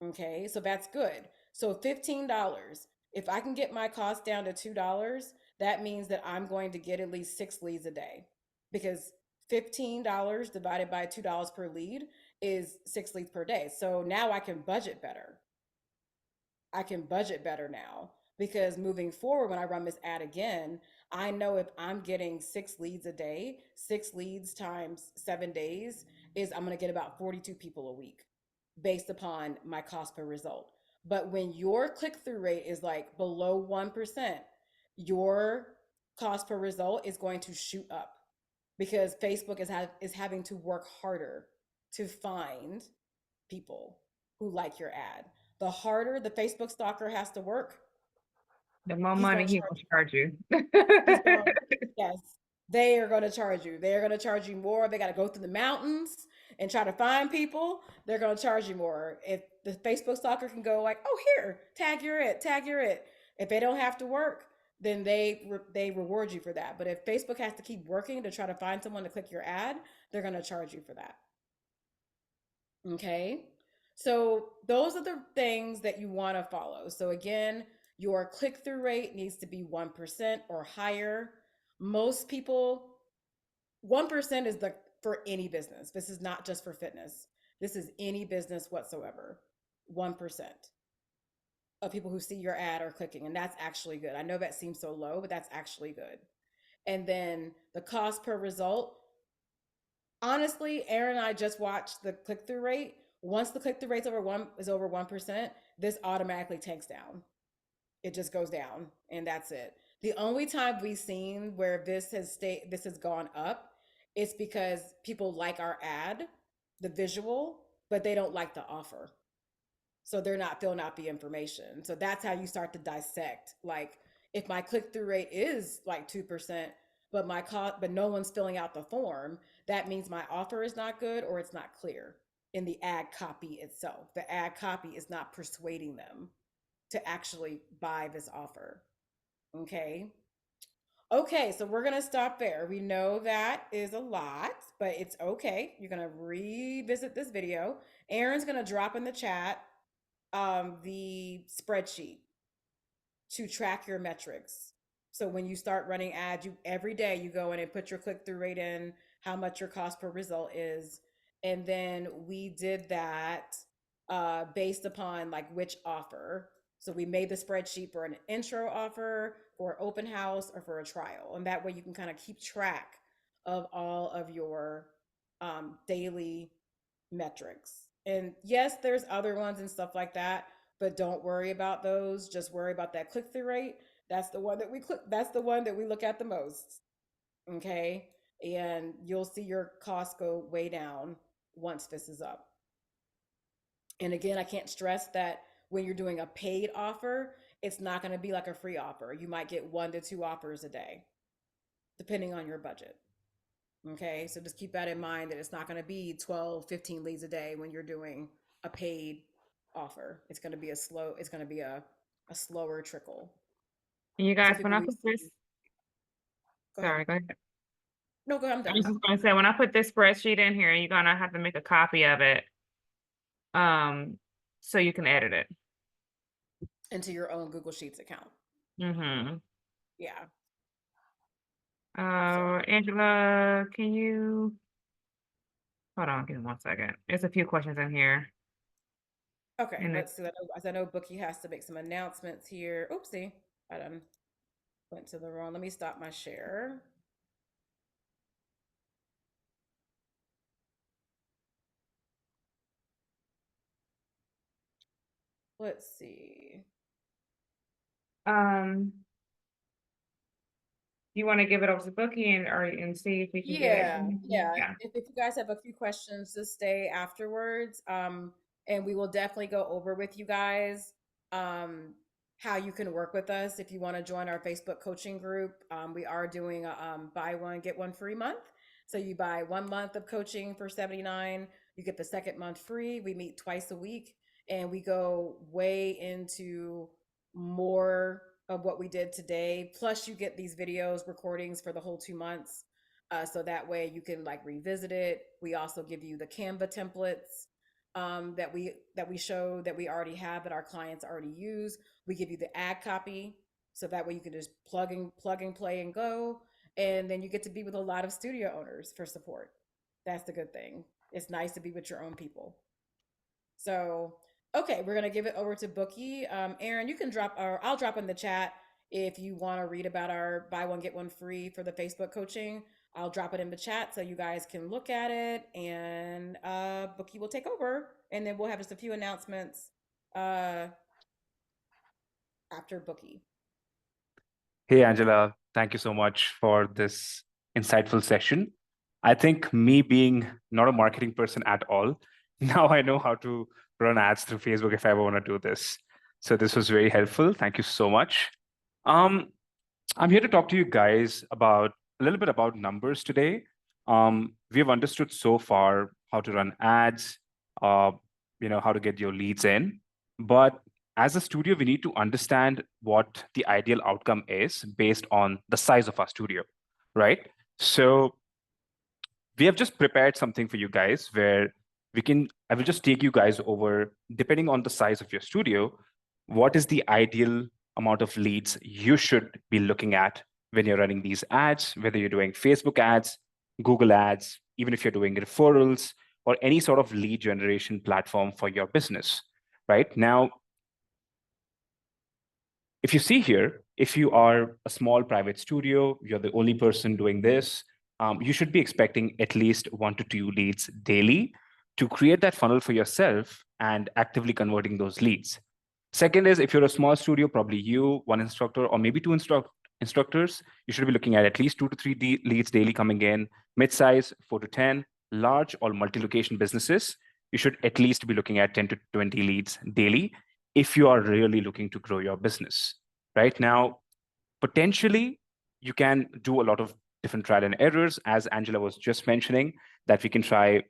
Okay, so that's good. So $15, if I can get my cost down to $2, that means that I'm going to get at least 6 leads a day, because $15 divided by $2 per lead is 6 leads per day. So now I can budget better now, because moving forward, when I run this ad again, I know if I'm getting 6 leads a day, 6 leads times 7 days is I'm going to get about 42 people a week based upon my cost per result. But when your click through rate is like below 1%, your cost per result is going to shoot up, because Facebook is having to work harder to find people who like your ad. The harder the Facebook stalker has to work, The more he's money going to he charge will you. charge you. He's going, yes, they are going to charge you. They're going to charge you more. They got to go through the mountains and try to find people. They're going to charge you more. If the Facebook stalker can go like, oh, here, tag your it. If they don't have to work, then they reward you for that. But if Facebook has to keep working to try to find someone to click your ad, they're going to charge you for that. Okay. So those are the things that you want to follow. So again, your click through rate needs to be 1% or higher. Most people, 1% is the for any business. This is not just for fitness. This is any business whatsoever. 1% of people who see your ad are clicking, and that's actually good. I know that seems so low, but that's actually good. And then the cost per result, honestly, Erin and I just watched the click-through rate. Once the click-through rate's over 1%, this automatically tanks down. It just goes down, and that's it. The only time we've seen where this has gone up, it's because people like our ad, the visual, but they don't like the offer. So they're not filling out the information. So that's how you start to dissect. Like, if my click-through rate is like 2%, but my cost, but no one's filling out the form, that means my offer is not good or it's not clear in the ad copy itself. The ad copy is not persuading them to actually buy this offer. Okay. Okay, so we're going to stop there. We know that is a lot, but it's okay. You're going to revisit this video. Erin's going to drop in the chat the spreadsheet to track your metrics. So when you start running ads, you every day you go in and put your click-through rate in, how much your cost per result is. And then we did that based upon like which offer. So we made the spreadsheet for an intro offer, for open house, or for a trial. And that way you can kind of keep track of all of your daily metrics. And yes, there's other ones and stuff like that, but don't worry about those. Just worry about that click-through rate. That's the one that that's the one that we look at the most. Okay? And you'll see your costs go way down once this is up. And again, I can't stress that when you're doing a paid offer, it's not going to be like a free offer. You might get 1 to 2 offers a day, depending on your budget. Okay, so just keep that in mind that it's not going to be 12, 15 leads a day when you're doing a paid offer. It's going to be a slower trickle. And you So guys, when people I we put see, this, go ahead. sorry, go ahead. No, go ahead, I'm I was done. just going to say, when I put this spreadsheet in here, you're going to have to make a copy of it, so you can edit it. Into your own Google Sheets account. Mm-hmm. Yeah. Angela, can you hold on? Give me 1 second. There's a few questions in here. Okay, let's see. I know Bookee has to make some announcements here. Oopsie, I done went to the wrong. Let me stop my share. Let's see. You want to give it over to Bookee and see if we can get Yeah. If you guys have a few questions, just stay afterwards. And we will definitely go over with you guys how you can work with us if you want to join our Facebook coaching group. We are doing a buy one get one free month. So you buy 1 month of coaching for $79, you get the second month free. We meet twice a week, and we go way into more of what we did today. Plus, you get these videos recordings for the whole 2 months. So that way you can like revisit it. We also give you the Canva templates that we show that we already have that our clients already use. We give you the ad copy, so that way you can just plug and play and go. And then you get to be with a lot of studio owners for support. That's the good thing. It's nice to be with your own people. So, okay, we're gonna give it over to Bookee. Erin, you can drop, or I'll drop in the chat if you want to read about our buy one get one free for the Facebook coaching. I'll drop it in the chat so you guys can look at it, and Bookee will take over, and then we'll have just a few announcements after Bookee. Hey, Angela, thank you so much for this insightful session. I think me being not a marketing person at all, now I know how to run ads through Facebook if I ever want to do this. So this was very helpful. Thank you so much. I'm here to talk to you guys about a little bit about numbers today. We have understood so far how to run ads, how to get your leads in. But as a studio, we need to understand what the ideal outcome is based on the size of our studio, right? So we have just prepared something for you guys where I will just take you guys over, depending on the size of your studio, what is the ideal amount of leads you should be looking at when you're running these ads, whether you're doing Facebook ads, Google ads, even if you're doing referrals, or any sort of lead generation platform for your business, right? Now, if you see here, if you are a small private studio, you're the only person doing this, you should be expecting at least 1 to 2 leads daily to create that funnel for yourself and actively converting those leads. Second is, if you're a small studio, probably you, one instructor, or maybe two instructors, you should be looking at least 2 to 3 leads daily coming in. Mid-size, 4 to 10. Large or multi-location businesses, you should at least be looking at 10 to 20 leads daily if you are really looking to grow your business. Right now, potentially, you can do a lot of different trial and errors, as Angela was just mentioning, that we can try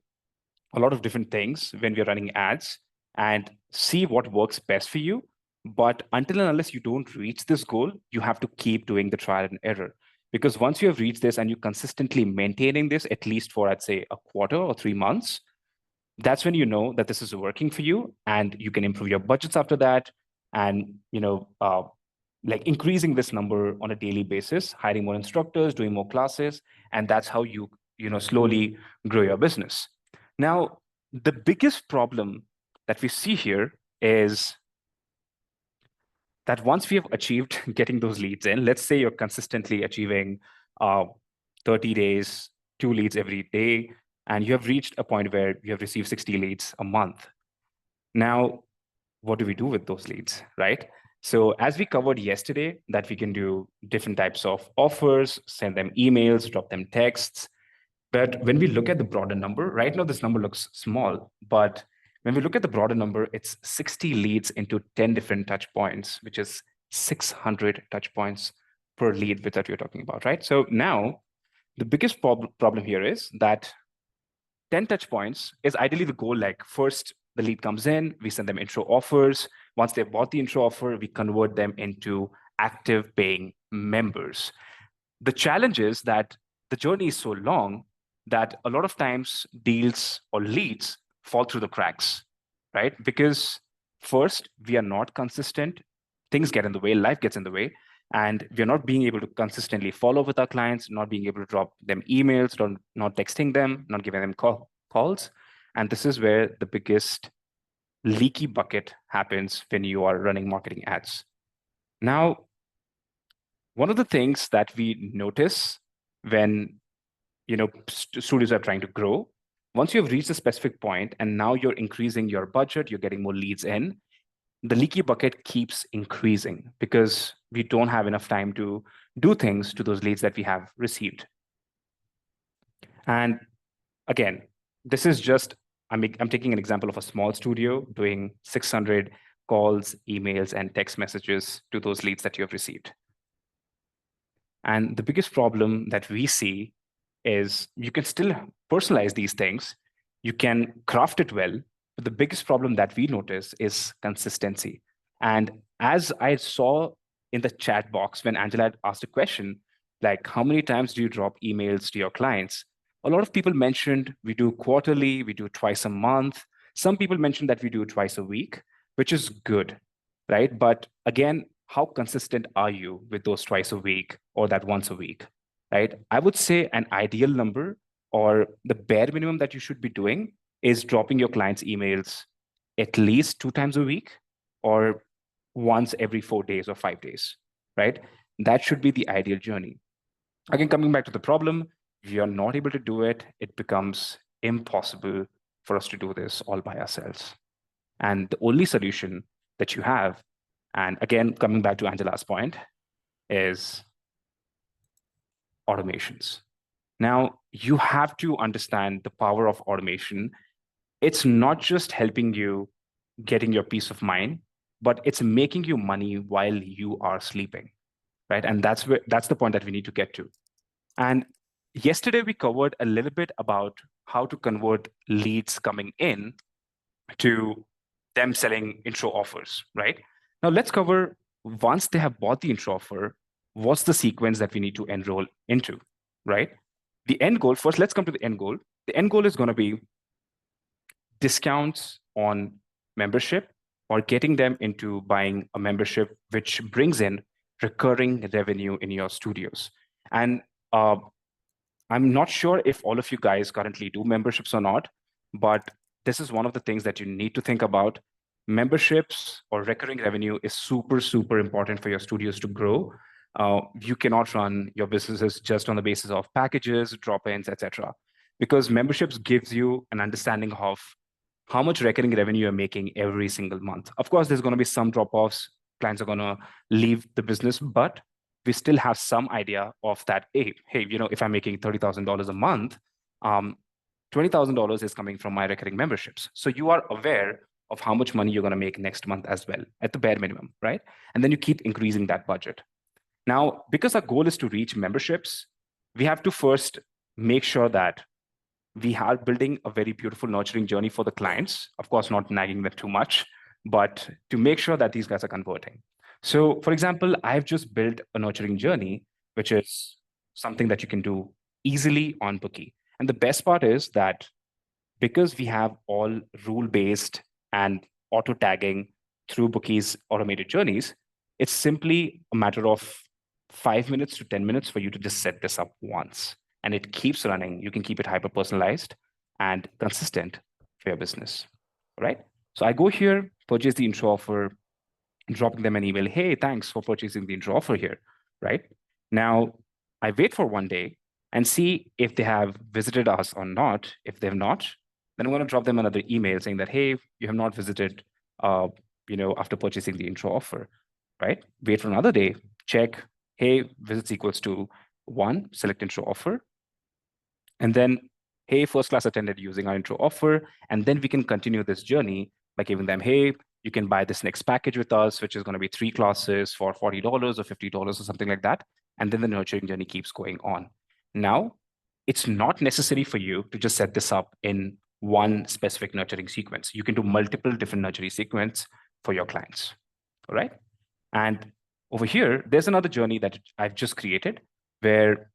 a lot of different things when we're running ads and see what works best for you. But until and unless you don't reach this goal, you have to keep doing the trial and error. Because once you have reached this and you're consistently maintaining this, at least for, I'd say, a quarter or 3 months, that's when you know that this is working for you, and you can improve your budgets after that. And, like increasing this number on a daily basis, hiring more instructors, doing more classes, and that's how you slowly grow your business. Now, the biggest problem that we see here is that once we have achieved getting those leads in, let's say you're consistently achieving 30 days, 2 leads every day, and you have reached a point where you have received 60 leads a month. Now, what do we do with those leads, right? So as we covered yesterday, that we can do different types of offers, send them emails, drop them texts. But when we look at the broader number, right now this number looks small, but when we look at the broader number, it's 60 leads into 10 different touch points, which is 600 touch points per lead that we're talking about, right? So now the biggest problem here is that 10 touch points is ideally the goal. Like, first, the lead comes in, we send them intro offers. Once they've bought the intro offer, we convert them into active paying members. The challenge is that the journey is so long that a lot of times deals or leads fall through the cracks, right? Because first, we are not consistent. Things get in the way, life gets in the way, and we're not being able to consistently follow with our clients, not being able to drop them emails, not texting them, not giving them calls. And this is where the biggest leaky bucket happens when you are running marketing ads. Now, one of the things that we notice when studios are trying to grow, once you have reached a specific point and now you're increasing your budget, you're getting more leads in, the leaky bucket keeps increasing because we don't have enough time to do things to those leads that we have received. And again, this is just, I'm taking an example of a small studio doing 600 calls, emails, and text messages to those leads that you have received. And the biggest problem that we see is you can still personalize these things, you can craft it well, but the biggest problem that we notice is consistency. And as I saw in the chat box when Angela had asked a question, like, how many times do you drop emails to your clients? A lot of people mentioned we do quarterly, we do twice a month. Some people mentioned that we do twice a week, which is good, right? But again, how consistent are you with those twice a week or that once a week, right? I would say an ideal number or the bare minimum that you should be doing is dropping your clients emails at least 2 times a week or once every 4 days or 5 days, right? That should be the ideal journey. Again, coming back to the problem, if you're not able to do it, it becomes impossible for us to do this all by ourselves. And the only solution that you have, and again, coming back to Angela's point, is automations. Now, you have to understand the power of automation. It's not just helping you getting your peace of mind, but it's making you money while you are sleeping, right? And that's the point that we need to get to. And yesterday we covered a little bit about how to convert leads coming in to them selling intro offers, right? Now let's cover, once they have bought the intro offer, what's the sequence that we need to enroll into, right? The end goal, first, let's come to the end goal. The end goal is going to be discounts on membership or getting them into buying a membership, which brings in recurring revenue in your studios. And I'm not sure if all of you guys currently do memberships or not, but this is one of the things that you need to think about. Memberships or recurring revenue is super, super important for your studios to grow. You cannot run your businesses just on the basis of packages, drop-ins, etc. Because memberships gives you an understanding of how much recurring revenue you're making every single month. Of course, there's going to be some drop-offs. Clients are going to leave the business, but we still have some idea of that. Hey, if I'm making $30,000 a month, $20,000 is coming from my recurring memberships. So you are aware of how much money you're going to make next month as well, at the bare minimum, right? And then you keep increasing that budget. Now, because our goal is to reach memberships, we have to first make sure that we are building a very beautiful, nurturing journey for the clients. Of course, not nagging them too much, but to make sure that these guys are converting. So, for example, I've just built a nurturing journey, which is something that you can do easily on Bookee. And the best part is that because we have all rule-based and auto-tagging through Bookee's automated journeys, it's simply a matter of 5 minutes to 10 minutes for you to just set this up once. And it keeps running. You can keep it hyper-personalized and consistent for your business, right? So I go here, purchase the intro offer, dropping them an email. Hey, thanks for purchasing the intro offer here, right? Now, I wait for 1 day and see if they have visited us or not. If they've not, then I'm going to drop them another email saying that, hey, you have not visited, after purchasing the intro offer, right? Wait for another day, check, hey, visits equals to 1, select intro offer. And then, hey, first class attended using our intro offer. And then we can continue this journey by giving them, hey, you can buy this next package with us, which is going to be 3 classes for $40 or $50 or something like that. And then the nurturing journey keeps going on. Now, it's not necessary for you to just set this up in one specific nurturing sequence. You can do multiple different nurturing sequences for your clients, all right? And over here, there's another journey that I've just created where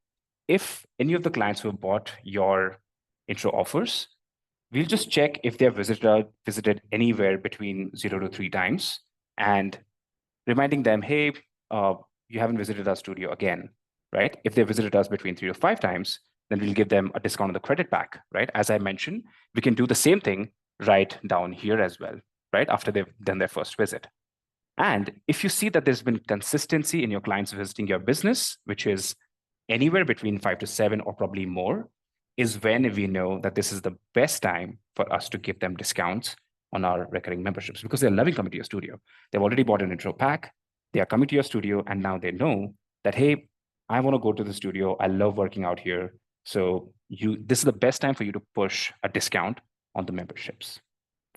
if any of the clients who have bought your intro offers, we'll just check if they have visited anywhere between 0 to 3 times and reminding them, hey, you haven't visited our studio again, right? If they visited us between 3 to 5 times, then we'll give them a discount on the credit pack, right? As I mentioned, we can do the same thing right down here as well, right? After they've done their first visit. And if you see that there's been consistency in your clients visiting your business, which is anywhere between 5 to 7 or probably more, is when we know that this is the best time for us to give them discounts on our recurring memberships because they're loving coming to your studio. They've already bought an intro pack. They are coming to your studio and now they know that, hey, I want to go to the studio. I love working out here. So this is the best time for you to push a discount on the memberships,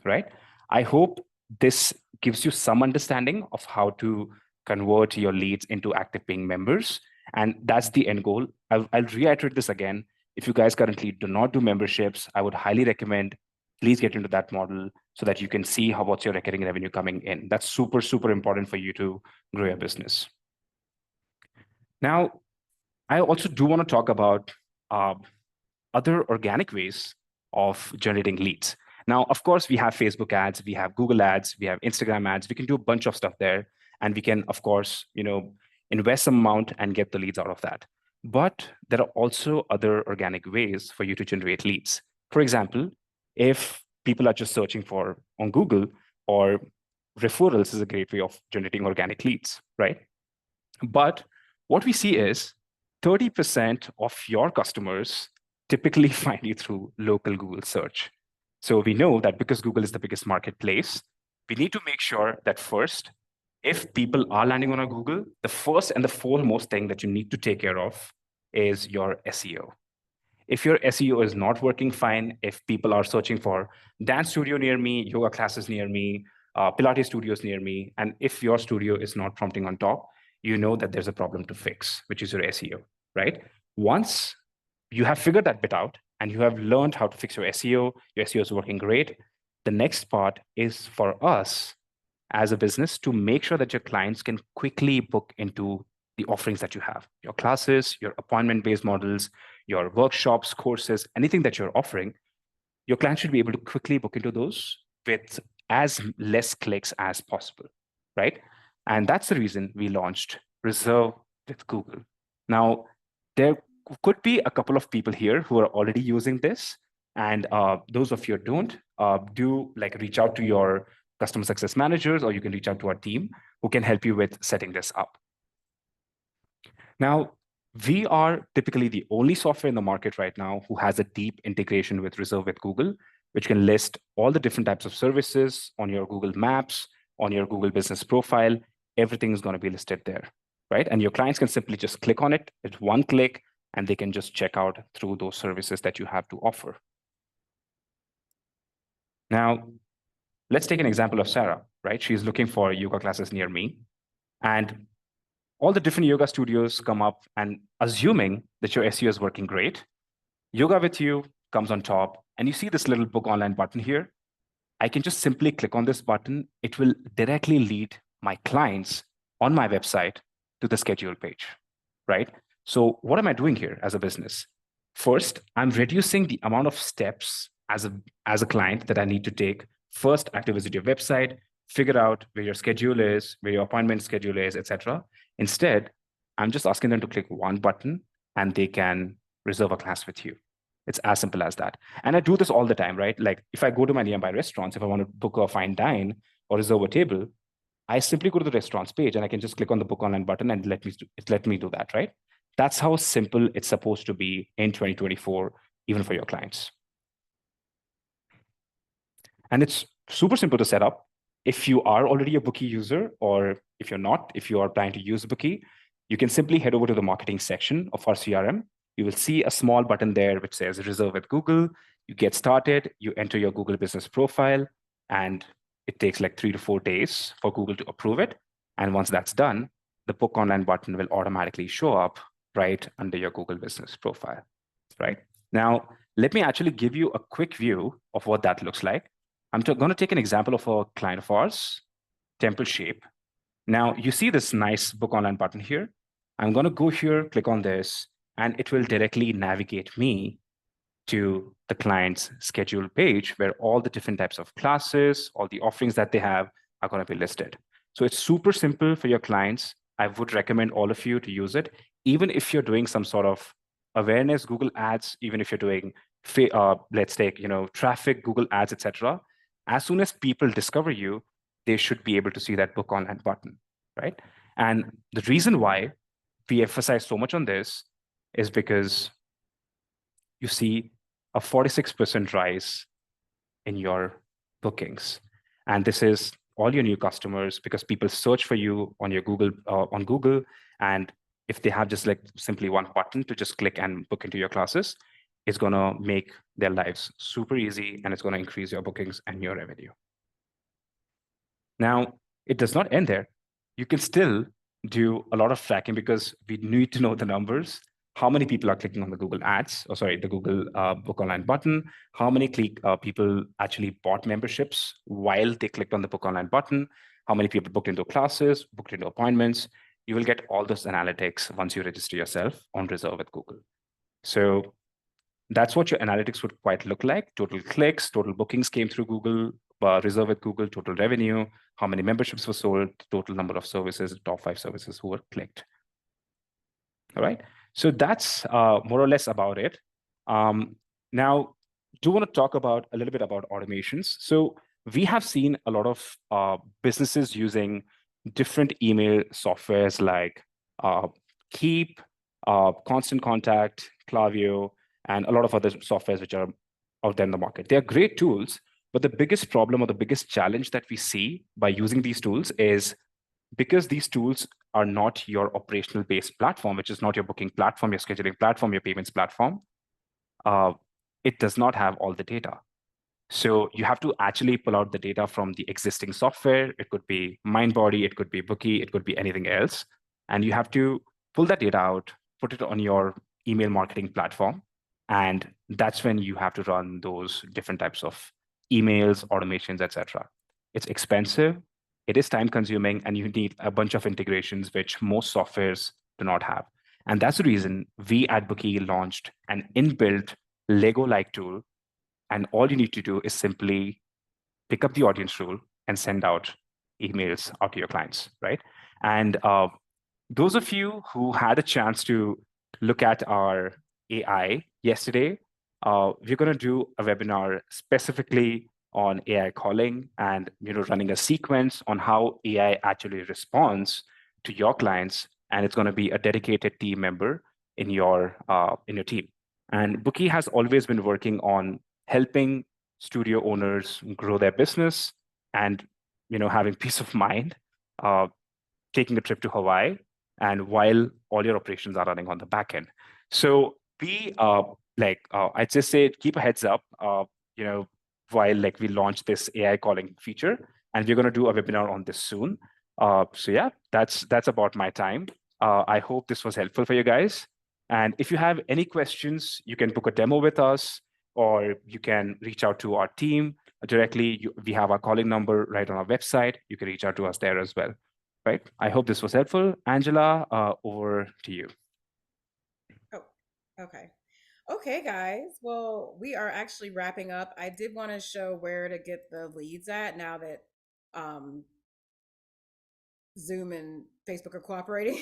right? I hope this gives you some understanding of how to convert your leads into active paying members. And that's the end goal. I'll reiterate this again. If you guys currently do not do memberships, I would highly recommend please get into that model so that you can see what's your recurring revenue coming in. That's super, super important for you to grow your business. Now, I also do want to talk about other organic ways of generating leads. Now, of course, we have Facebook ads, we have Google ads, we have Instagram ads. We can do a bunch of stuff there. And we can, of course, invest some amount and get the leads out of that. But there are also other organic ways for you to generate leads. For example, if people are just searching for on Google, or referrals is a great way of generating organic leads, right? But what we see is 30% of your customers typically find you through local Google search. So we know that because Google is the biggest marketplace, we need to make sure that first, if people are landing on our Google, the first and the foremost thing that you need to take care of is your SEO. If your SEO is not working fine, if people are searching for dance studio near me, yoga classes near me, Pilates studios near me, and if your studio is not prompting on top, you know that there's a problem to fix, which is your SEO, right? Once you have figured that bit out and you have learned how to fix your SEO is working great, the next part is for us as a business to make sure that your clients can quickly book into the offerings that you have, your classes, your appointment-based models, your workshops, courses, anything that you're offering. Your clients should be able to quickly book into those with as less clicks as possible, right? And that's the reason we launched Reserve with Google. Now, there could be a couple of people here who are already using this, And those of you who don't, do like reach out to your customer success managers, or you can reach out to our team who can help you with setting this up. Now, we are typically the only software in the market right now who has a deep integration with Reserve with Google, which can list all the different types of services on your Google Maps, on your Google Business profile. Everything is going to be listed there, right? And your clients can simply just click on it. It's one click, and they can just check out through those services that you have to offer. Now, let's take an example of Sarah, right? She's looking for yoga classes near me. And all the different yoga studios come up, and assuming that your SEO is working great, Yoga with You comes on top, and you see this little book online button here. I can just simply click on this button. It will directly lead my clients on my website to the schedule page, right? So what am I doing here as a business? First, I'm reducing the amount of steps as a client that I need to take. First, I have to visit your website, figure out where your schedule is, where your appointment schedule is, etc. Instead, I'm just asking them to click one button and they can reserve a class with you. It's as simple as that. And I do this all the time, right? Like if I go to my nearby restaurants, if I want to book a fine dine or reserve a table, I simply go to the restaurants page and I can just click on the book online button and let me do that, right? That's how simple it's supposed to be in 2024, even for your clients. And it's super simple to set up. If you are already a Bookee user, or if you're not, if you are planning to use Bookee, you can simply head over to the marketing section of our CRM. You will see a small button there which says Reserve with Google. You get started, you enter your Google Business profile, and it takes like 3 to 4 days for Google to approve it. And once that's done, the Book Online button will automatically show up right under your Google Business profile, right? Now, let me actually give you a quick view of what that looks like. I'm going to take an example of a client of ours, Temple Shape. Now, you see this nice Book Online button here. I'm going to go here, click on this, and it will directly navigate me to the client's schedule page where all the different types of classes, all the offerings that they have are going to be listed. So it's super simple for your clients. I would recommend all of you to use it, even if you're doing some sort of awareness Google ads, even if you're doing, let's take, traffic Google ads, etc. As soon as people discover you, they should be able to see that Book Online button, right? And the reason why we emphasize so much on this is because you see a 46% rise in your bookings. And this is all your new customers, because people search for you on your Google, and if they have just like simply one button to just click and book into your classes, it's going to make their lives super easy, and it's going to increase your bookings and your revenue. Now, it does not end there. You can still do a lot of tracking, because we need to know the numbers. How many people are clicking on the Google ads, the Google Book Online button? How many people actually bought memberships while they clicked on the Book Online button? How many people booked into classes, booked into appointments? You will get all those analytics once you register yourself on Reserve with Google. So that's what your analytics would quite look like. Total clicks, total bookings came through Google, Reserve with Google, total revenue, how many memberships were sold, total number of services, top 5 services who were clicked. All right. So that's more or less about it. Now, do want to talk about a little bit about automations. So we have seen a lot of businesses using different email softwares like Keep, Constant Contact, Klaviyo, and a lot of other softwares which are out there in the market. They are great tools, but the biggest problem or the biggest challenge that we see by using these tools is because these tools are not your operational based platform, which is not your booking platform, your scheduling platform, your payments platform, it does not have all the data. So you have to actually pull out the data from the existing software. It could be Mindbody, it could be Bookee, it could be anything else. And you have to pull that data out, put it on your email marketing platform. And that's when you have to run those different types of emails, automations, etc. It's expensive, it is time consuming, and you need a bunch of integrations, which most softwares do not have. And that's the reason we at Bookee launched an inbuilt Lego-like tool. And all you need to do is simply pick up the audience rule and send out emails out to your clients, right? And those of you who had a chance to look at our AI yesterday, we're going to do a webinar specifically on AI calling and running a sequence on how AI actually responds to your clients, and it's going to be a dedicated team member in your team. And Bookee has always been working on helping studio owners grow their business and having peace of mind, taking a trip to Hawaii, and while all your operations are running on the back end. So be I'd just say keep a heads up, while we launch this AI calling feature, and we're going to do a webinar on this soon. So yeah, that's about my time. I hope this was helpful for you guys. And if you have any questions, you can book a demo with us, or you can reach out to our team directly. We have our calling number right on our website. You can reach out to us there as well. Right. I hope this was helpful. Angela, over to you. Oh, okay. Okay, guys. Well, we are actually wrapping up. I did want to show where to get the leads at now that Zoom and Facebook are cooperating.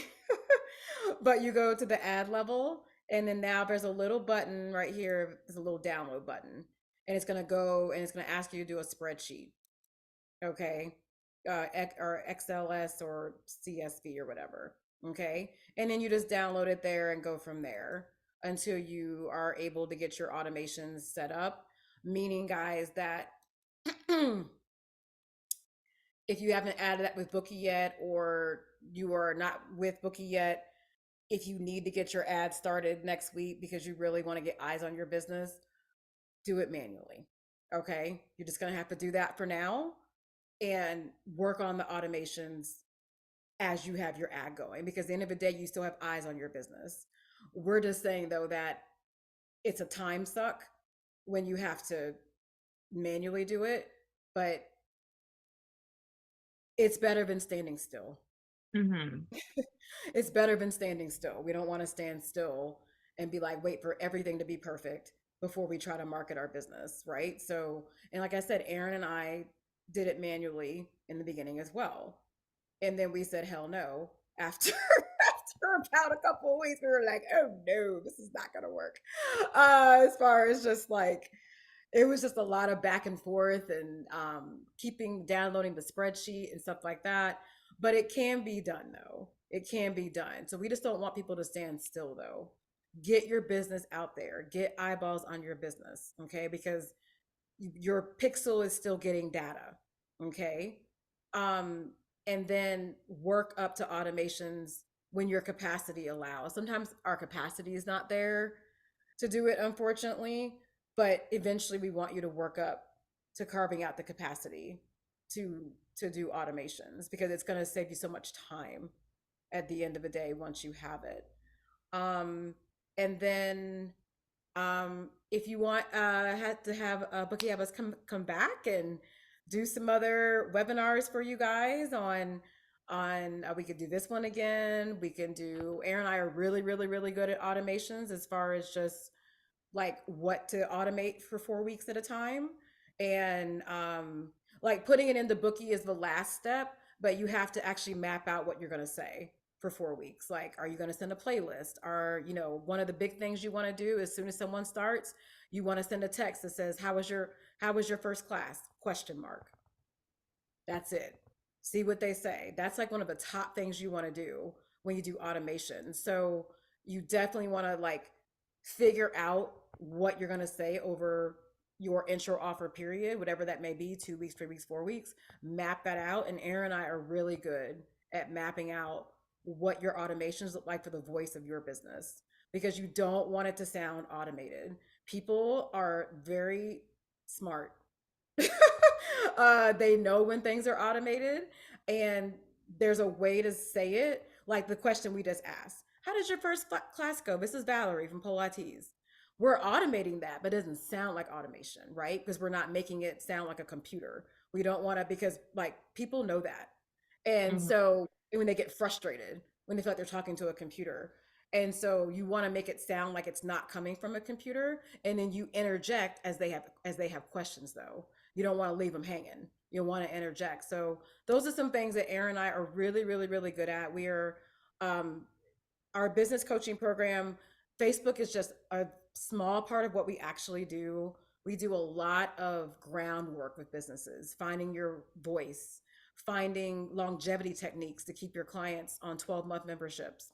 But you go to the ad level, and then now there's a little button right here. There's a little download button, and it's going to go and it's going to ask you to do a spreadsheet. Okay. Or XLS or CSV or whatever. Okay. And then you just download it there and go from there until you are able to get your automations set up. Meaning, guys, that if you haven't added that with Bookee yet, or you are not with Bookee yet, if you need to get your ad started next week because you really want to get eyes on your business, do it manually. Okay. You're just going to have to do that for now and work on the automations as you have your ad going, because at the end of the day, you still have eyes on your business. We're just saying, though, that it's a time suck when you have to manually do it, but it's better than standing still. It's better than standing still. We don't want to stand still and be like, wait for everything to be perfect before we try to market our business, right? So, and like I said, Erin and I did it manually in the beginning as well. And then we said, hell no. After about a couple of weeks, we were like, oh no, this is not gonna work. As far as just like, it was just a lot of back and forth and downloading the spreadsheet and stuff like that. But it can be done though. It can be done. So we just don't want people to stand still though. Get your business out there. Get eyeballs on your business, okay? Because your pixel is still getting data, okay? And then work up to automations when your capacity allows. Sometimes our capacity is not there to do it, unfortunately, but eventually we want you to work up to carving out the capacity to do automations, because it's going to save you so much time at the end of the day once you have it. And then if you want had to have Bookee have us come back and do some other webinars for you guys on we could do this one again. We can do, Erin and I are really good at automations as far as just like what to automate for 4 weeks at a time. And like putting it into Bookee is the last step, but you have to actually map out what you're going to say for 4 weeks. Like, are you going to send a playlist? Or, one of the big things you want to do as soon as someone starts, you want to send a text that says, how was your first class? ? That's it. See what they say. That's like one of the top things you want to do when you do automation. So you definitely want to like figure out what you're going to say over your intro offer period, whatever that may be, 2 weeks, 3 weeks, 4 weeks, map that out. And Erin and I are really good at mapping out what your automations look like for the voice of your business, because you don't want it to sound automated. People are very smart. They know when things are automated, and there's a way to say it. Like the question we just asked, how did your first class go? This is Valerie from Pilates. We're automating that, but it doesn't sound like automation, right? Because we're not making it sound like a computer. We don't want to, because like people know that. And so when they get frustrated, when they feel like they're talking to a computer. And so you want to make it sound like it's not coming from a computer. And then you interject as they have questions though. You don't want to leave them hanging. You want to interject. So those are some things that Erin and I are really good at. We are, our business coaching program, Facebook is just small part of what we actually do. We do a lot of groundwork with businesses, finding your voice, finding longevity techniques to keep your clients on 12-month memberships.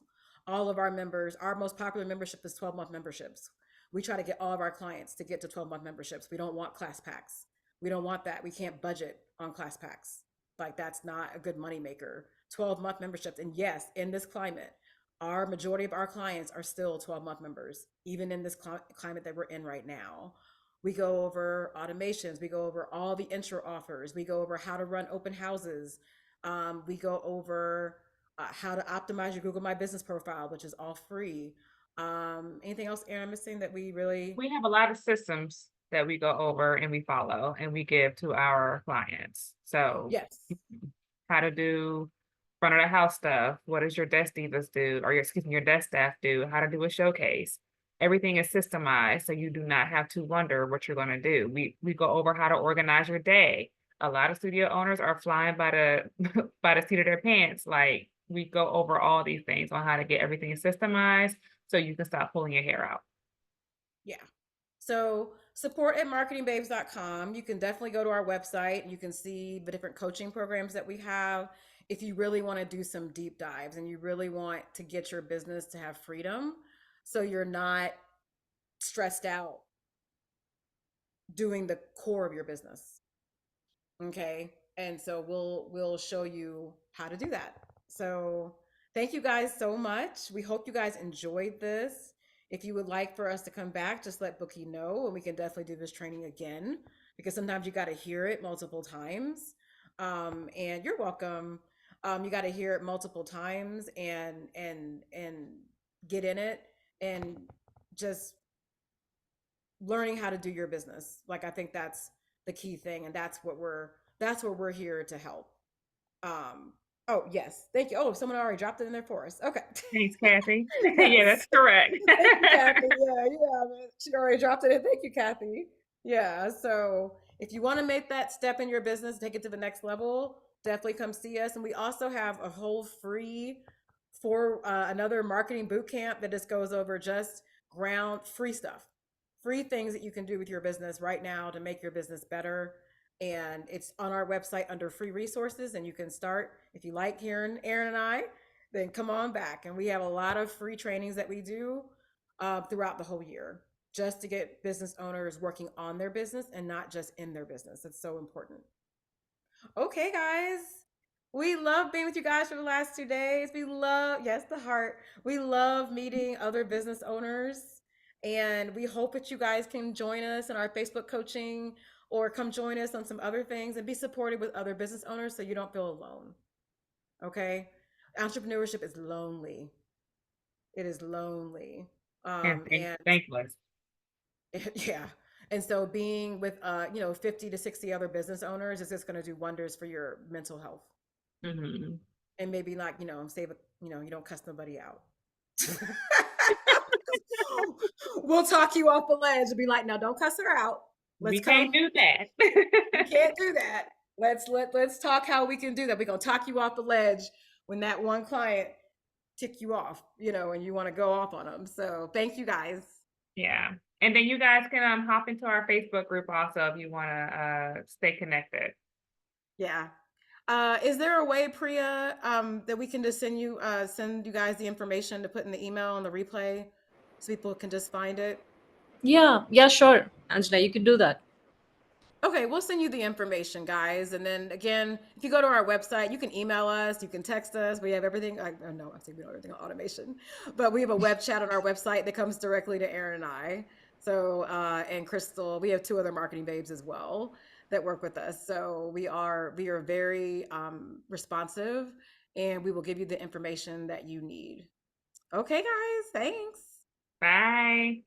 All of our members, our most popular membership is 12-month memberships. We try to get all of our clients to get to 12-month memberships. We don't want class packs. We don't want that. We can't budget on class packs. Like, that's not a good money maker. 12-month memberships. And yes, in this climate, our majority of our clients are still 12-month members, even in this climate that we're in right now. We go over automations. We go over all the intro offers. We go over how to run open houses. We go over how to optimize your Google My Business profile, which is all free. Anything else, Erin, I'm missing that we really? We have a lot of systems that we go over and we follow and we give to our clients. So Yes. how to do front of the house stuff. What does your desk divas do? Or your desk staff do? How to do a showcase. Everything is systemized, so you do not have to wonder what you're going to do. We go over how to organize your day. A lot of studio owners are flying by the by the seat of their pants. Like, we go over all these things on how to get everything systemized so you can stop pulling your hair out. Yeah. So support at marketingbabes.com. You can definitely go to our website and you can see the different coaching programs that we have. If you really want to do some deep dives and you really want to get your business to have freedom, so you're not stressed out doing the core of your business. Okay. And so we'll show you how to do that. So thank you guys so much. We hope you guys enjoyed this. If you would like for us to come back, just let Bookee know, and we can definitely do this training again, because sometimes you got to hear it multiple times. And you're welcome. You got to hear it multiple times and get in it and just learning how to do your business. Like, I think that's the key thing, and that's what we're here to help. Oh yes, thank you. Oh, someone already dropped it in there for us. Okay. Thanks, Kathy. Yes. Yeah, that's correct. Thank you, Kathy. Yeah, she already dropped it in. Thank you, Kathy. Yeah, so if you want to make that step in your business, take it to the next level, definitely come see us. And we also have a whole free for another marketing boot camp that just goes over just free stuff, free things that you can do with your business right now to make your business better. And it's on our website under free resources, and you can start. If you like hearing Erin and I, then come on back. And we have a lot of free trainings that we do throughout the whole year, just to get business owners working on their business and not just in their business. It's so important. Okay, guys. We love being with you guys for the last 2 days. We love, yes, the heart. We love meeting other business owners. And we hope that you guys can join us in our Facebook coaching, or come join us on some other things and be supported with other business owners so you don't feel alone. Okay? Entrepreneurship is lonely. It is lonely. And And thankless. yeah. And so being with 50 to 60 other business owners is just going to do wonders for your mental health. Mm-hmm. And maybe, like, save it, you don't cuss nobody out. We'll talk you off the ledge and be like, no, don't cuss her out. We can't do that. We can't do that. Let's talk how we can do that. We're gonna talk you off the ledge when that one client tick you off, and you want to go off on them. So thank you guys. Yeah. And then you guys can hop into our Facebook group also if you want to stay connected. Yeah. Is there a way, Priya, that we can just send you guys the information to put in the email on the replay so people can just find it? Yeah, sure. Angela, you could do that. Okay, we'll send you the information, guys. And then again, if you go to our website, you can email us, you can text us. We have everything. No, I'm saying we don't have everything on automation, but we have a web chat on our website that comes directly to Erin and I. So, and Crystal, we have 2 other marketing babes as well that work with us. So we are very responsive, and we will give you the information that you need. Okay, guys, thanks. Bye.